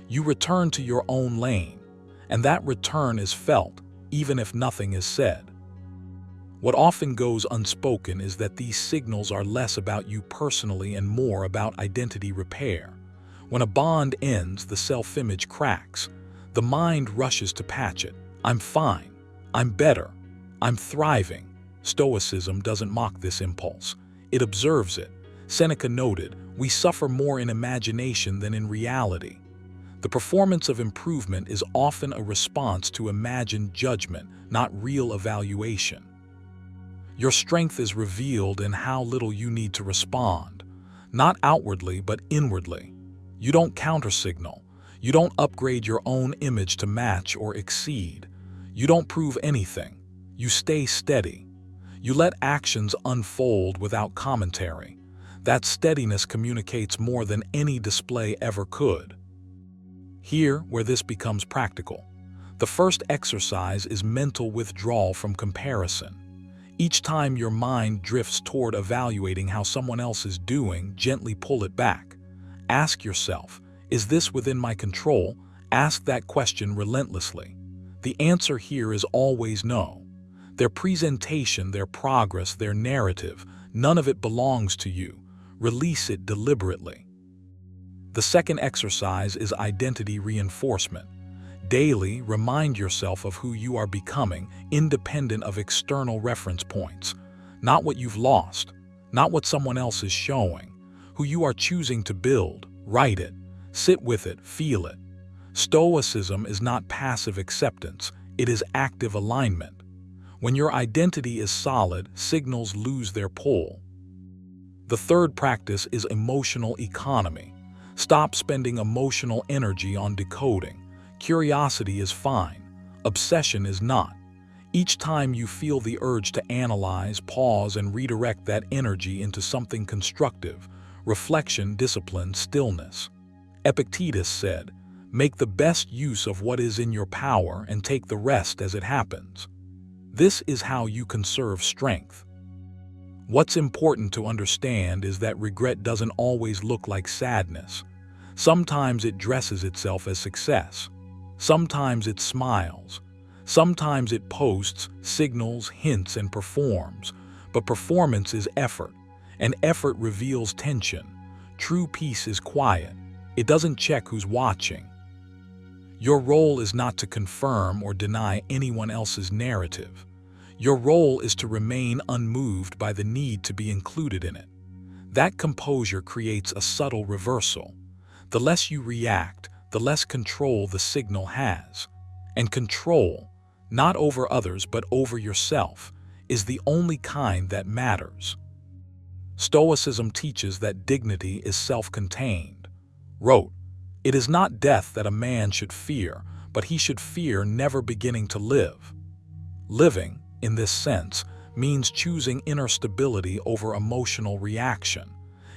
You return to your own lane, and that return is felt, even if nothing is said. What often goes unspoken is that these signals are less about you personally and more about identity repair. When a bond ends, the self-image cracks. The mind rushes to patch it. I'm fine. I'm better. I'm thriving. Stoicism doesn't mock this impulse. It observes it. Seneca noted, "We suffer more in imagination than in reality." The performance of improvement is often a response to imagined judgment, not real evaluation. Your strength is revealed in how little you need to respond, not outwardly but inwardly. You don't countersignal. You don't upgrade your own image to match or exceed. You don't prove anything. You stay steady. You let actions unfold without commentary. That steadiness communicates more than any display ever could. Here, where this becomes practical, the first exercise is mental withdrawal from comparison. Each time your mind drifts toward evaluating how someone else is doing, gently pull it back. Ask yourself, is this within my control? Ask that question relentlessly. The answer here is always no. Their presentation, their progress, their narrative, none of it belongs to you. Release it deliberately. The second exercise is identity reinforcement. Daily, remind yourself of who you are becoming, independent of external reference points. Not what you've lost, not what someone else is showing. Who you are choosing to build. Write it, sit with it, feel it. Stoicism is not passive acceptance, it is active alignment. When your identity is solid, signals lose their pull. The third practice is emotional economy. Stop spending emotional energy on decoding. Curiosity is fine. Obsession is not. Each time you feel the urge to analyze, pause, and redirect that energy into something constructive. Reflection, discipline, stillness. Epictetus said, "Make the best use of what is in your power and take the rest as it happens." This is how you conserve strength. What's important to understand is that regret doesn't always look like sadness. Sometimes it dresses itself as success. Sometimes it smiles. Sometimes it posts, signals, hints, and performs. But performance is effort, and effort reveals tension. True peace is quiet. It doesn't check who's watching. Your role is not to confirm or deny anyone else's narrative. Your role is to remain unmoved by the need to be included in it. That composure creates a subtle reversal. The less you react, the less control the signal has. And control, not over others but over yourself, is the only kind that matters. Stoicism teaches that dignity is self-contained. Wrote, "It is not death that a man should fear, but he should fear never beginning to live." Living, in this sense, means choosing inner stability over emotional reaction.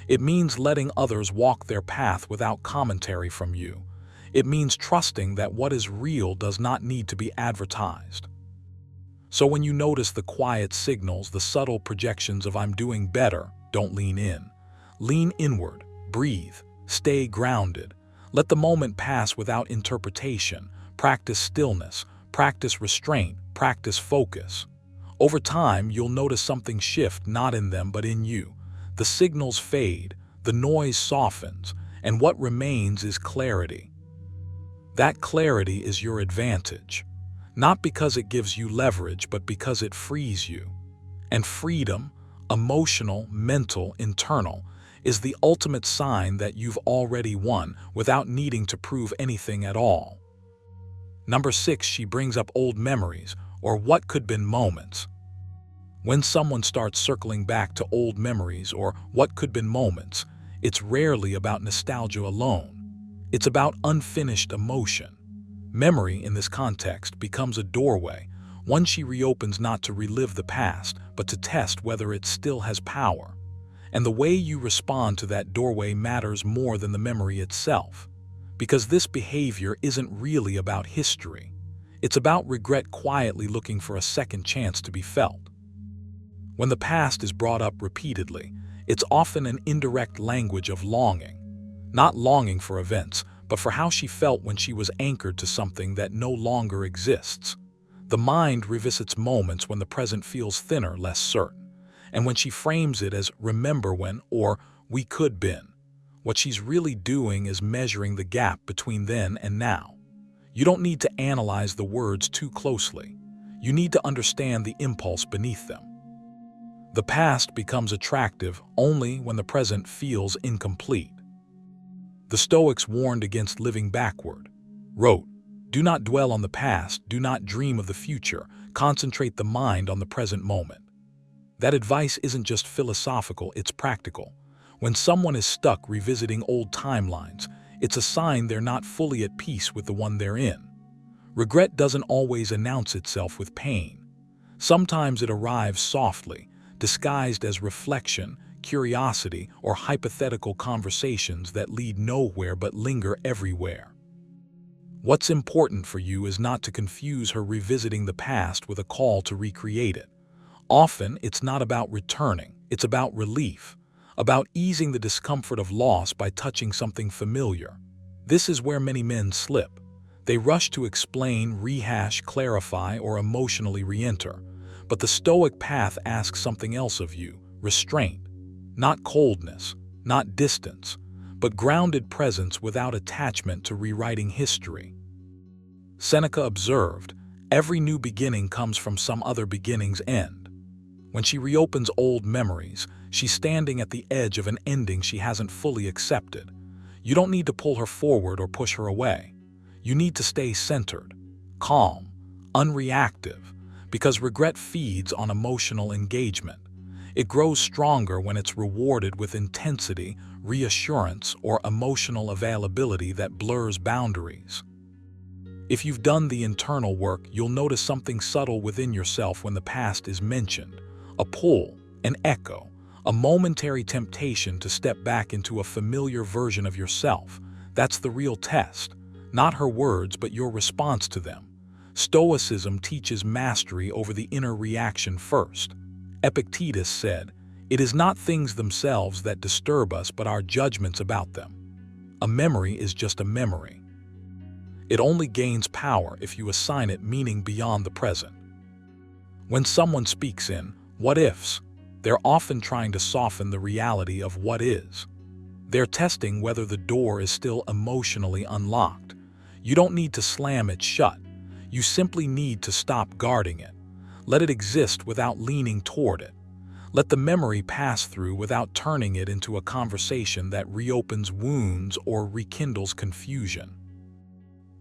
It means letting others walk their path without commentary from you. It means trusting that what is real does not need to be advertised. So when you notice the quiet signals, the subtle projections of "I'm doing better," don't lean in. Lean inward, breathe, stay grounded. Let the moment pass without interpretation. Practice stillness, practice restraint, practice focus. Over time, you'll notice something shift, not in them but in you. The signals fade, the noise softens, and what remains is clarity. That clarity is your advantage, not because it gives you leverage, but because it frees you. And freedom, emotional, mental, internal, is the ultimate sign that you've already won without needing to prove anything at all. Number 6, she brings up old memories, or what could been moments. When someone starts circling back to old memories or what could been moments, it's rarely about nostalgia alone. It's about unfinished emotion. Memory, in this context, becomes a doorway, one she reopens not to relive the past, but to test whether it still has power. And the way you respond to that doorway matters more than the memory itself. Because this behavior isn't really about history. It's about regret quietly looking for a second chance to be felt. When the past is brought up repeatedly, it's often an indirect language of longing. Not longing for events, but for how she felt when she was anchored to something that no longer exists. The mind revisits moments when the present feels thinner, less certain. And when she frames it as "remember when" or "we could been," what she's really doing is measuring the gap between then and now. You don't need to analyze the words too closely. You need to understand the impulse beneath them. The past becomes attractive only when the present feels incomplete. The Stoics warned against living backward. Wrote, "Do not dwell on the past, do not dream of the future, concentrate the mind on the present moment." That advice isn't just philosophical, it's practical. When someone is stuck revisiting old timelines, it's a sign they're not fully at peace with the one they're in. Regret doesn't always announce itself with pain. Sometimes it arrives softly, disguised as reflection, curiosity, or hypothetical conversations that lead nowhere but linger everywhere. What's important for you is not to confuse her revisiting the past with a call to recreate it. Often, it's not about returning, it's about relief, about easing the discomfort of loss by touching something familiar. This is where many men slip. They rush to explain, rehash, clarify, or emotionally re-enter. But the Stoic path asks something else of you: restraint. Not coldness, not distance, but grounded presence without attachment to rewriting history. Seneca observed, "Every new beginning comes from some other beginning's end." When she reopens old memories, she's standing at the edge of an ending she hasn't fully accepted. You don't need to pull her forward or push her away. You need to stay centered, calm, unreactive, because regret feeds on emotional engagement. It grows stronger when it's rewarded with intensity, reassurance, or emotional availability that blurs boundaries. If you've done the internal work, you'll notice something subtle within yourself when the past is mentioned. A pull, an echo, a momentary temptation to step back into a familiar version of yourself. That's the real test. Not her words, but your response to them. Stoicism teaches mastery over the inner reaction first. Epictetus said, "It is not things themselves that disturb us, but our judgments about them." A memory is just a memory. It only gains power if you assign it meaning beyond the present. When someone speaks in "what ifs," they're often trying to soften the reality of what is. They're testing whether the door is still emotionally unlocked. You don't need to slam it shut. You simply need to stop guarding it. Let it exist without leaning toward it. Let the memory pass through without turning it into a conversation that reopens wounds or rekindles confusion.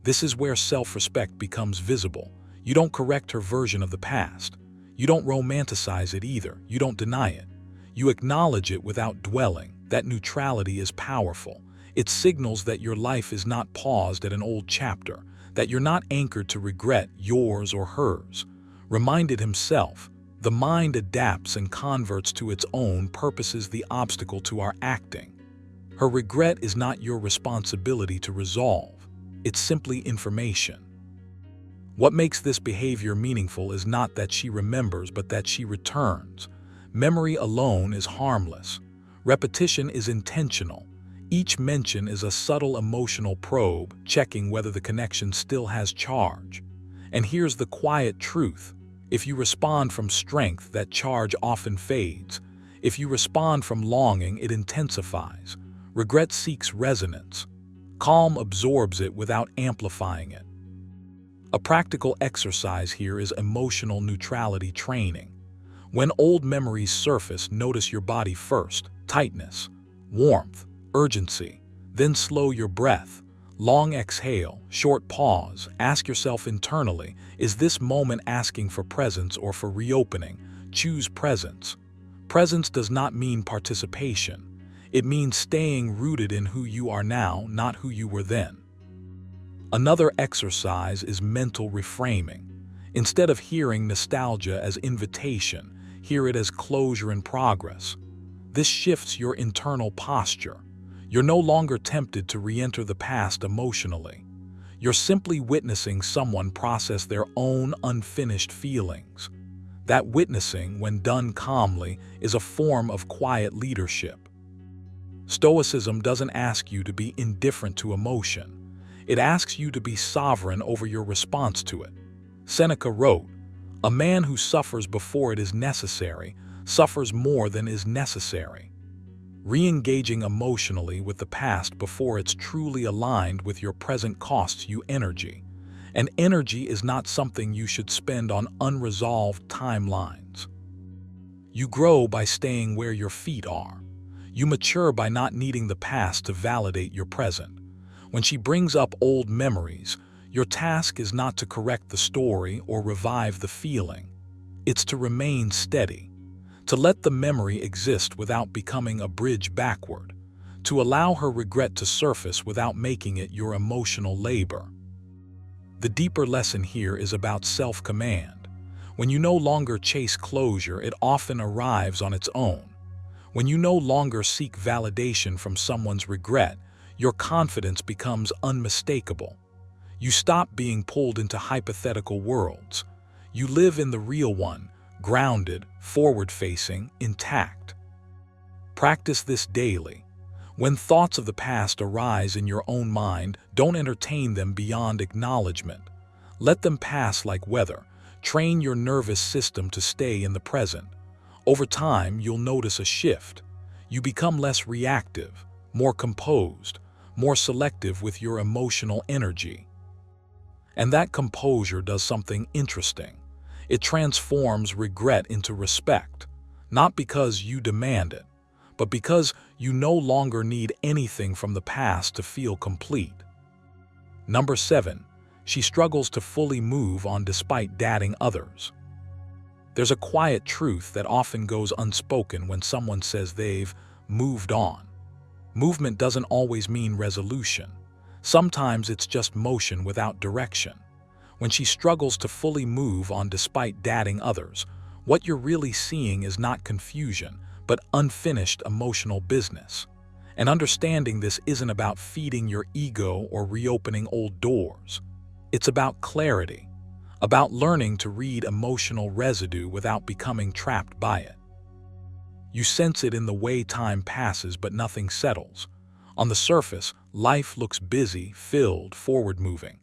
This is where self-respect becomes visible. You don't correct her version of the past. You don't romanticize it either. You don't deny it. You acknowledge it without dwelling. That neutrality is powerful. It signals that your life is not paused at an old chapter, that you're not anchored to regret, yours or hers. Reminded himself, the mind adapts and converts to its own purposes the obstacle to our acting. Her regret is not your responsibility to resolve. it's simply information. What makes this behavior meaningful is not that she remembers, but that she returns. Memory alone is harmless. Repetition is intentional. Each mention is a subtle emotional probe, checking whether the connection still has charge. And here's the quiet truth. If you respond from strength, that charge often fades. If you respond from longing, it intensifies. Regret seeks resonance. Calm absorbs it without amplifying it. A practical exercise here is emotional neutrality training. When old memories surface, notice your body first: tightness, warmth, urgency. Then slow your breath. Long exhale, short pause. Ask yourself internally, is this moment asking for presence or for reopening? Choose presence. Presence does not mean participation. It means staying rooted in who you are now, not who you were then. Another exercise is mental reframing. Instead of hearing nostalgia as invitation, hear it as closure in progress. This shifts your internal posture. You're no longer tempted to re-enter the past emotionally. You're simply witnessing someone process their own unfinished feelings. That witnessing, when done calmly, is a form of quiet leadership. Stoicism doesn't ask you to be indifferent to emotion. It asks you to be sovereign over your response to it. Seneca wrote, "A man who suffers before it is necessary suffers more than is necessary." Re-engaging emotionally with the past before it's truly aligned with your present costs you energy. And energy is not something you should spend on unresolved timelines. You grow by staying where your feet are. You mature by not needing the past to validate your present. When she brings up old memories, your task is not to correct the story or revive the feeling. It's to remain steady, to let the memory exist without becoming a bridge backward, to allow her regret to surface without making it your emotional labor. The deeper lesson here is about self-command. When you no longer chase closure, it often arrives on its own. When you no longer seek validation from someone's regret, your confidence becomes unmistakable. You stop being pulled into hypothetical worlds. You live in the real one, grounded, forward-facing, intact. Practice this daily. When thoughts of the past arise in your own mind, don't entertain them beyond acknowledgement. Let them pass like weather. Train your nervous system to stay in the present. Over time, you'll notice a shift. You become less reactive, more composed, more selective with your emotional energy. And that composure does something interesting. It transforms regret into respect, not because you demand it, but because you no longer need anything from the past to feel complete. Number 7, she struggles to fully move on despite dating others. There's a quiet truth that often goes unspoken when someone says they've moved on. Movement doesn't always mean resolution. Sometimes it's just motion without direction. When she struggles to fully move on despite dating others, what you're really seeing is not confusion, but unfinished emotional business. And understanding this isn't about feeding your ego or reopening old doors. It's about clarity, about learning to read emotional residue without becoming trapped by it. You sense it in the way time passes, but nothing settles. On the surface, life looks busy, filled, forward-moving.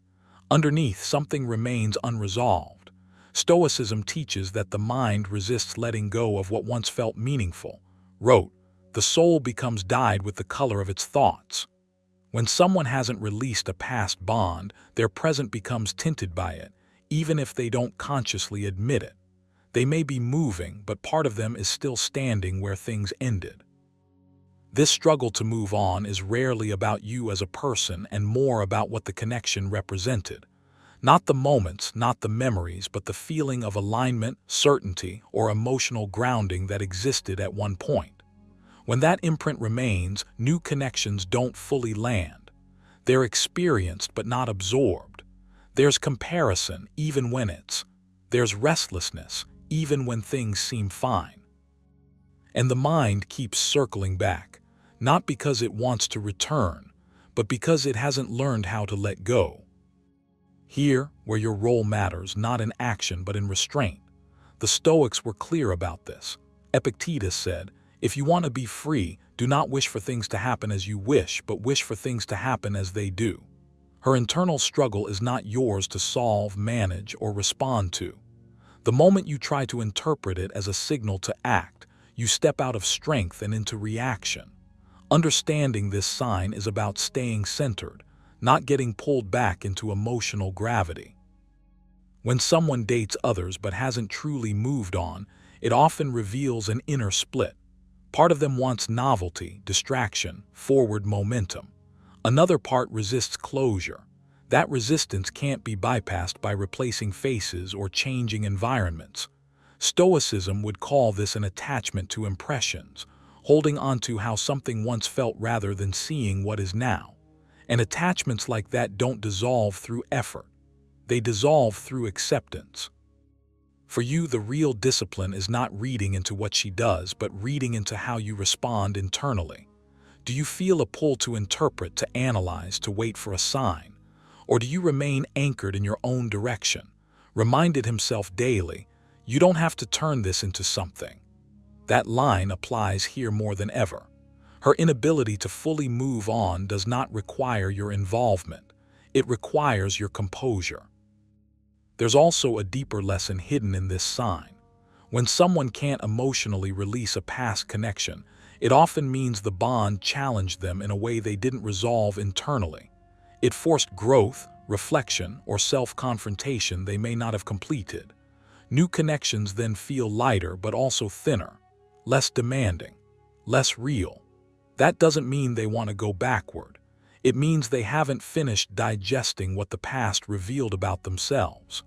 Underneath, something remains unresolved. Stoicism teaches that the mind resists letting go of what once felt meaningful. Wrote, "The soul becomes dyed with the color of its thoughts." When someone hasn't released a past bond, their present becomes tinted by it, even if they don't consciously admit it. They may be moving, but part of them is still standing where things ended. This struggle to move on is rarely about you as a person and more about what the connection represented. Not the moments, not the memories, but the feeling of alignment, certainty, or emotional grounding that existed at one point. When that imprint remains, new connections don't fully land. They're experienced but not absorbed. There's comparison, even when there's restlessness, even when things seem fine. And the mind keeps circling back, not because it wants to return, but because it hasn't learned how to let go. Here, where your role matters not in action but in restraint, the Stoics were clear about this. Epictetus said, "If you want to be free, do not wish for things to happen as you wish, but wish for things to happen as they do." Her internal struggle is not yours to solve, manage, or respond to. The moment you try to interpret it as a signal to act, you step out of strength and into reaction. Understanding this sign is about staying centered, not getting pulled back into emotional gravity. When someone dates others but hasn't truly moved on, it often reveals an inner split. Part of them wants novelty, distraction, forward momentum. Another part resists closure. That resistance can't be bypassed by replacing faces or changing environments. Stoicism would call this an attachment to impressions, holding on to how something once felt rather than seeing what is now. And attachments like that don't dissolve through effort. They dissolve through acceptance. For you, the real discipline is not reading into what she does, but reading into how you respond internally. Do you feel a pull to interpret, to analyze, to wait for a sign? Or do you remain anchored in your own direction, reminded himself daily, you don't have to turn this into something? That line applies here more than ever. Her inability to fully move on does not require your involvement. It requires your composure. There's also a deeper lesson hidden in this sign. When someone can't emotionally release a past connection, it often means the bond challenged them in a way they didn't resolve internally. It forced growth, reflection, or self-confrontation they may not have completed. New connections then feel lighter but also thinner, less demanding, less real. That doesn't mean they want to go backward. It means they haven't finished digesting what the past revealed about themselves.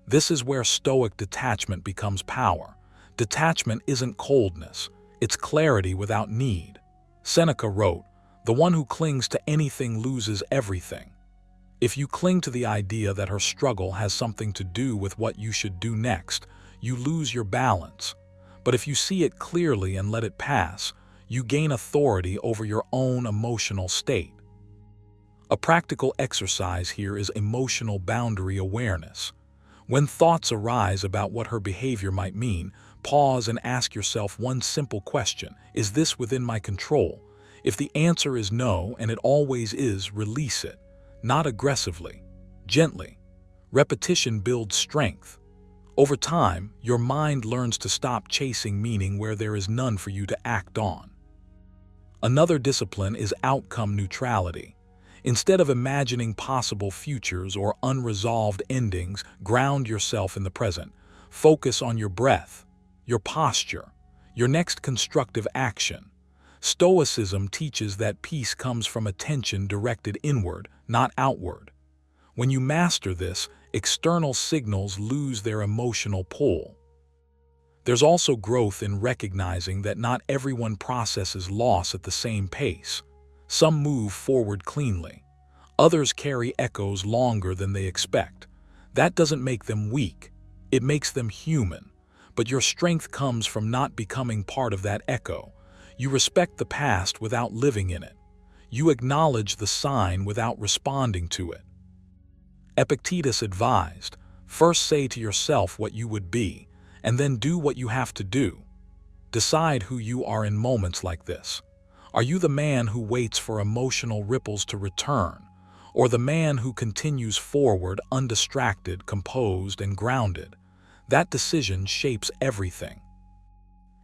This is where Stoic detachment becomes power. Detachment isn't coldness. It's clarity without need. Seneca wrote, "The one who clings to anything loses everything." If you cling to the idea that her struggle has something to do with what you should do next, you lose your balance. But if you see it clearly and let it pass, you gain authority over your own emotional state. A practical exercise here is emotional boundary awareness. When thoughts arise about what her behavior might mean, pause and ask yourself one simple question: is this within my control? If the answer is no, and it always is, release it. Not aggressively, gently. Repetition builds strength. Over time, your mind learns to stop chasing meaning where there is none for you to act on. Another discipline is outcome neutrality. Instead of imagining possible futures or unresolved endings, ground yourself in the present. Focus on your breath, your posture, your next constructive action. Stoicism teaches that peace comes from attention directed inward, not outward. When you master this, external signals lose their emotional pull. There's also growth in recognizing that not everyone processes loss at the same pace. Some move forward cleanly. Others carry echoes longer than they expect. That doesn't make them weak. It makes them human. But your strength comes from not becoming part of that echo. You respect the past without living in it. You acknowledge the sign without responding to it. Epictetus advised, first say to yourself what you would be, and then do what you have to do. Decide who you are in moments like this. Are you the man who waits for emotional ripples to return, or the man who continues forward undistracted, composed, and grounded? That decision shapes everything.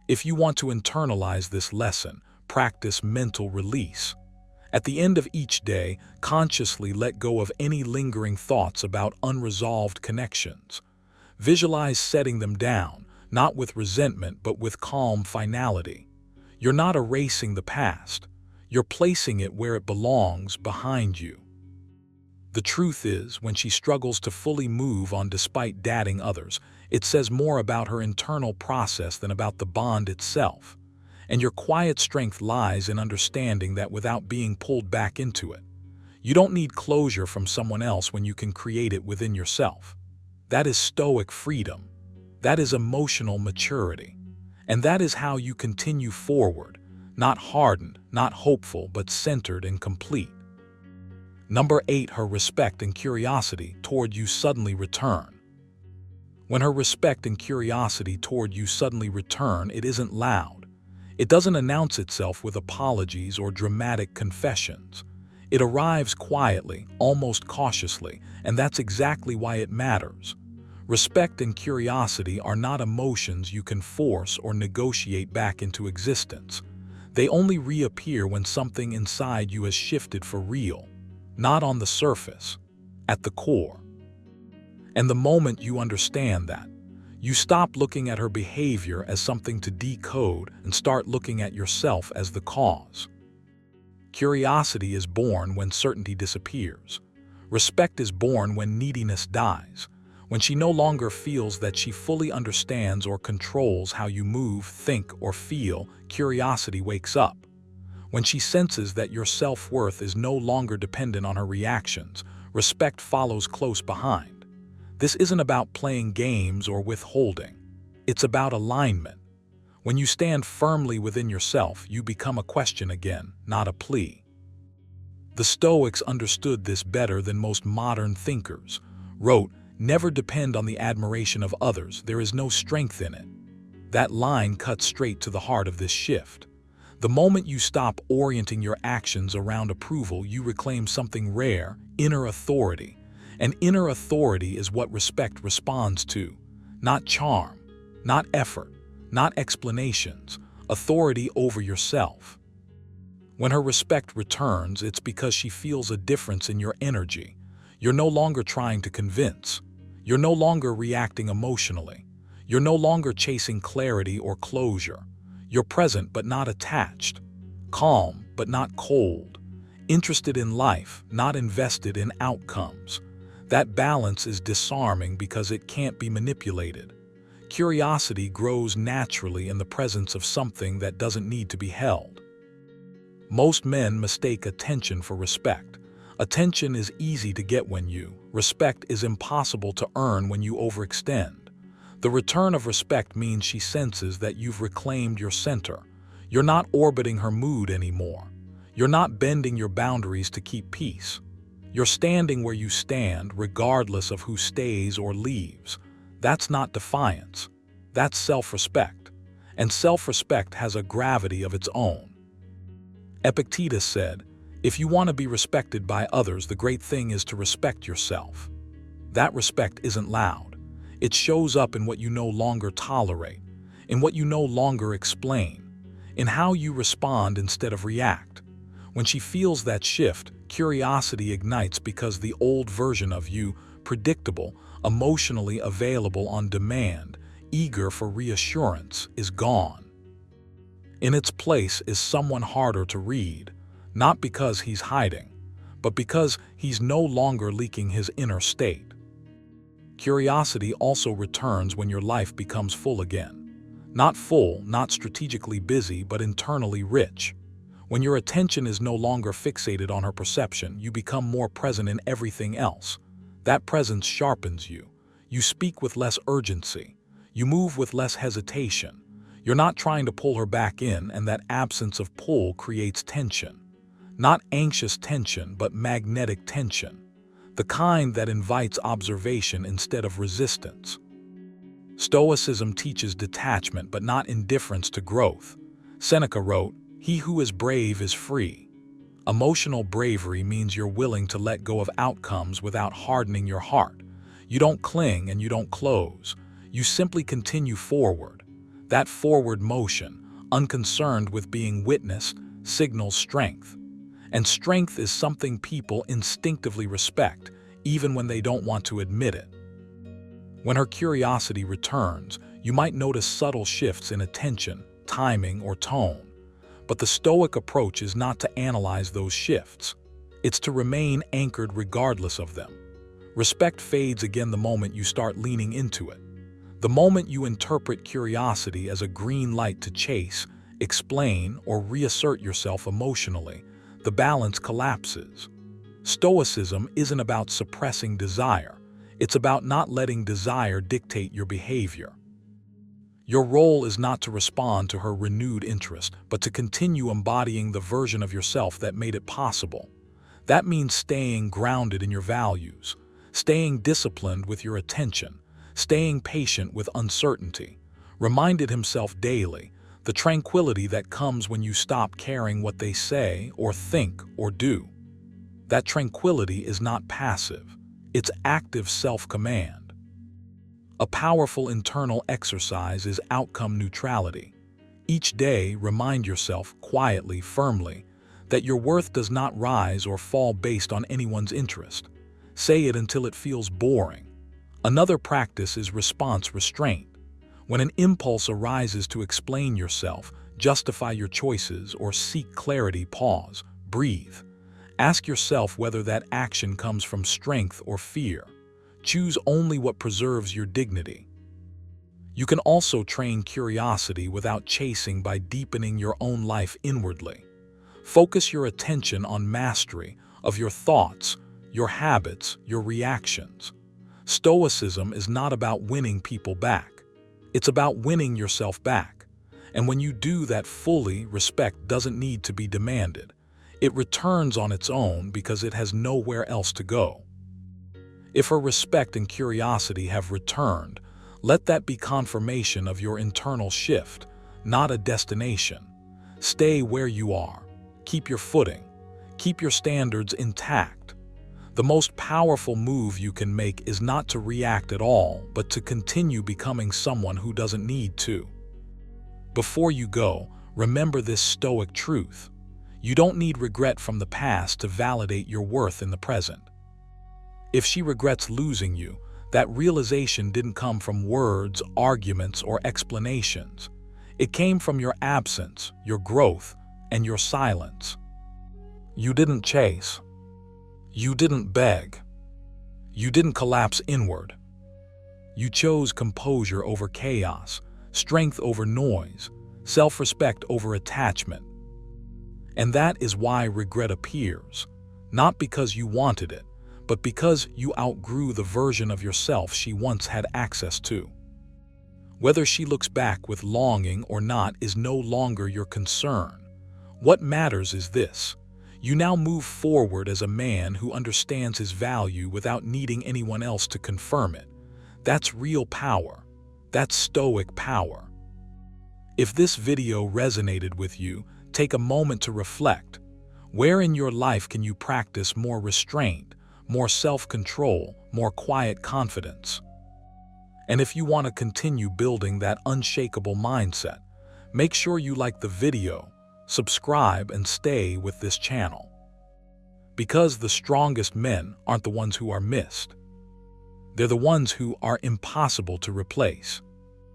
If you want to internalize this lesson, practice mental release. At the end of each day, consciously let go of any lingering thoughts about unresolved connections. Visualize setting them down, not with resentment but with calm finality. You're not erasing the past. You're placing it where it belongs, behind you. The truth is, when she struggles to fully move on despite dating others, it says more about her internal process than about the bond itself. And your quiet strength lies in understanding that without being pulled back into it. You don't need closure from someone else when you can create it within yourself. That is Stoic freedom. That is emotional maturity. And that is how you continue forward, not hardened, not hopeful, but centered and complete. Number 8, her respect and curiosity toward you suddenly return. When her respect and curiosity toward you suddenly return, it isn't loud. It doesn't announce itself with apologies or dramatic confessions. It arrives quietly, almost cautiously, and that's exactly why it matters. Respect and curiosity are not emotions you can force or negotiate back into existence. They only reappear when something inside you has shifted for real, not on the surface, at the core. And the moment you understand that, you stop looking at her behavior as something to decode and start looking at yourself as the cause. Curiosity is born when certainty disappears. Respect is born when neediness dies. When she no longer feels that she fully understands or controls how you move, think, or feel, curiosity wakes up. When she senses that your self-worth is no longer dependent on her reactions, respect follows close behind. This isn't about playing games or withholding. It's about alignment. When you stand firmly within yourself, you become a question again, not a plea. The Stoics understood this better than most modern thinkers. Wrote, "Never depend on the admiration of others, there is no strength in it." That line cuts straight to the heart of this shift. The moment you stop orienting your actions around approval, you reclaim something rare, inner authority. And inner authority is what respect responds to. Not charm, not effort, not explanations, authority over yourself. When her respect returns, it's because she feels a difference in your energy. You're no longer trying to convince. You're no longer reacting emotionally. You're no longer chasing clarity or closure. You're present but not attached. Calm but not cold. Interested in life, not invested in outcomes. That balance is disarming because it can't be manipulated. Curiosity grows naturally in the presence of something that doesn't need to be held. Most men mistake attention for respect. Attention is easy to get respect is impossible to earn when you overextend. The return of respect means she senses that you've reclaimed your center. You're not orbiting her mood anymore. You're not bending your boundaries to keep peace. You're standing where you stand, regardless of who stays or leaves. That's not defiance. That's self-respect. And self-respect has a gravity of its own. Epictetus said, "If you want to be respected by others, the great thing is to respect yourself." That respect isn't loud. It shows up in what you no longer tolerate, in what you no longer explain, in how you respond instead of react. When she feels that shift, curiosity ignites because the old version of you, predictable, emotionally available on demand, eager for reassurance, is gone. In its place is someone harder to read, not because he's hiding, but because he's no longer leaking his inner state. Curiosity also returns when your life becomes full again. Not full, not strategically busy, but internally rich. When your attention is no longer fixated on her perception, you become more present in everything else. That presence sharpens you. You speak with less urgency. You move with less hesitation. You're not trying to pull her back in, and that absence of pull creates tension. Not anxious tension, but magnetic tension. The kind that invites observation instead of resistance. Stoicism teaches detachment, but not indifference to growth. Seneca wrote, "He who is brave is free." Emotional bravery means you're willing to let go of outcomes without hardening your heart. You don't cling and you don't close. You simply continue forward. That forward motion, unconcerned with being witnessed, signals strength. And strength is something people instinctively respect, even when they don't want to admit it. When her curiosity returns, you might notice subtle shifts in attention, timing, or tone. But the Stoic approach is not to analyze those shifts. It's to remain anchored regardless of them. Respect fades again the moment you start leaning into it. The moment you interpret curiosity as a green light to chase, explain, or reassert yourself emotionally, the balance collapses. Stoicism isn't about suppressing desire. It's about not letting desire dictate your behavior. Your role is not to respond to her renewed interest, but to continue embodying the version of yourself that made it possible. That means staying grounded in your values, staying disciplined with your attention, staying patient with uncertainty. Reminded himself daily the tranquility that comes when you stop caring what they say or think or do. That tranquility is not passive, it's active self-command. A powerful internal exercise is outcome neutrality. Each day, remind yourself quietly, firmly, that your worth does not rise or fall based on anyone's interest. Say it until it feels boring. Another practice is response restraint. When an impulse arises to explain yourself, justify your choices, or seek clarity, pause, breathe. Ask yourself whether that action comes from strength or fear. Choose only what preserves your dignity. You can also train curiosity without chasing by deepening your own life inwardly. Focus your attention on mastery of your thoughts, your habits, your reactions. Stoicism is not about winning people back. It's about winning yourself back. And when you do that fully, respect doesn't need to be demanded. It returns on its own because it has nowhere else to go. If her respect and curiosity have returned, let that be confirmation of your internal shift, not a destination. Stay where you are. Keep your footing. Keep your standards intact. The most powerful move you can make is not to react at all, but to continue becoming someone who doesn't need to. Before you go, remember this Stoic truth. You don't need regret from the past to validate your worth in the present. If she regrets losing you, that realization didn't come from words, arguments, or explanations. It came from your absence, your growth, and your silence. You didn't chase. You didn't beg. You didn't collapse inward. You chose composure over chaos, strength over noise, self-respect over attachment. And that is why regret appears, not because you wanted it, but because you outgrew the version of yourself she once had access to. Whether she looks back with longing or not is no longer your concern. What matters is this: you now move forward as a man who understands his value without needing anyone else to confirm it. That's real power. That's Stoic power. If this video resonated with you, take a moment to reflect. Where in your life can you practice more restraint, more self-control, more quiet confidence? And if you want to continue building that unshakable mindset, make sure you like the video, subscribe, and stay with this channel. Because the strongest men aren't the ones who are missed. They're the ones who are impossible to replace.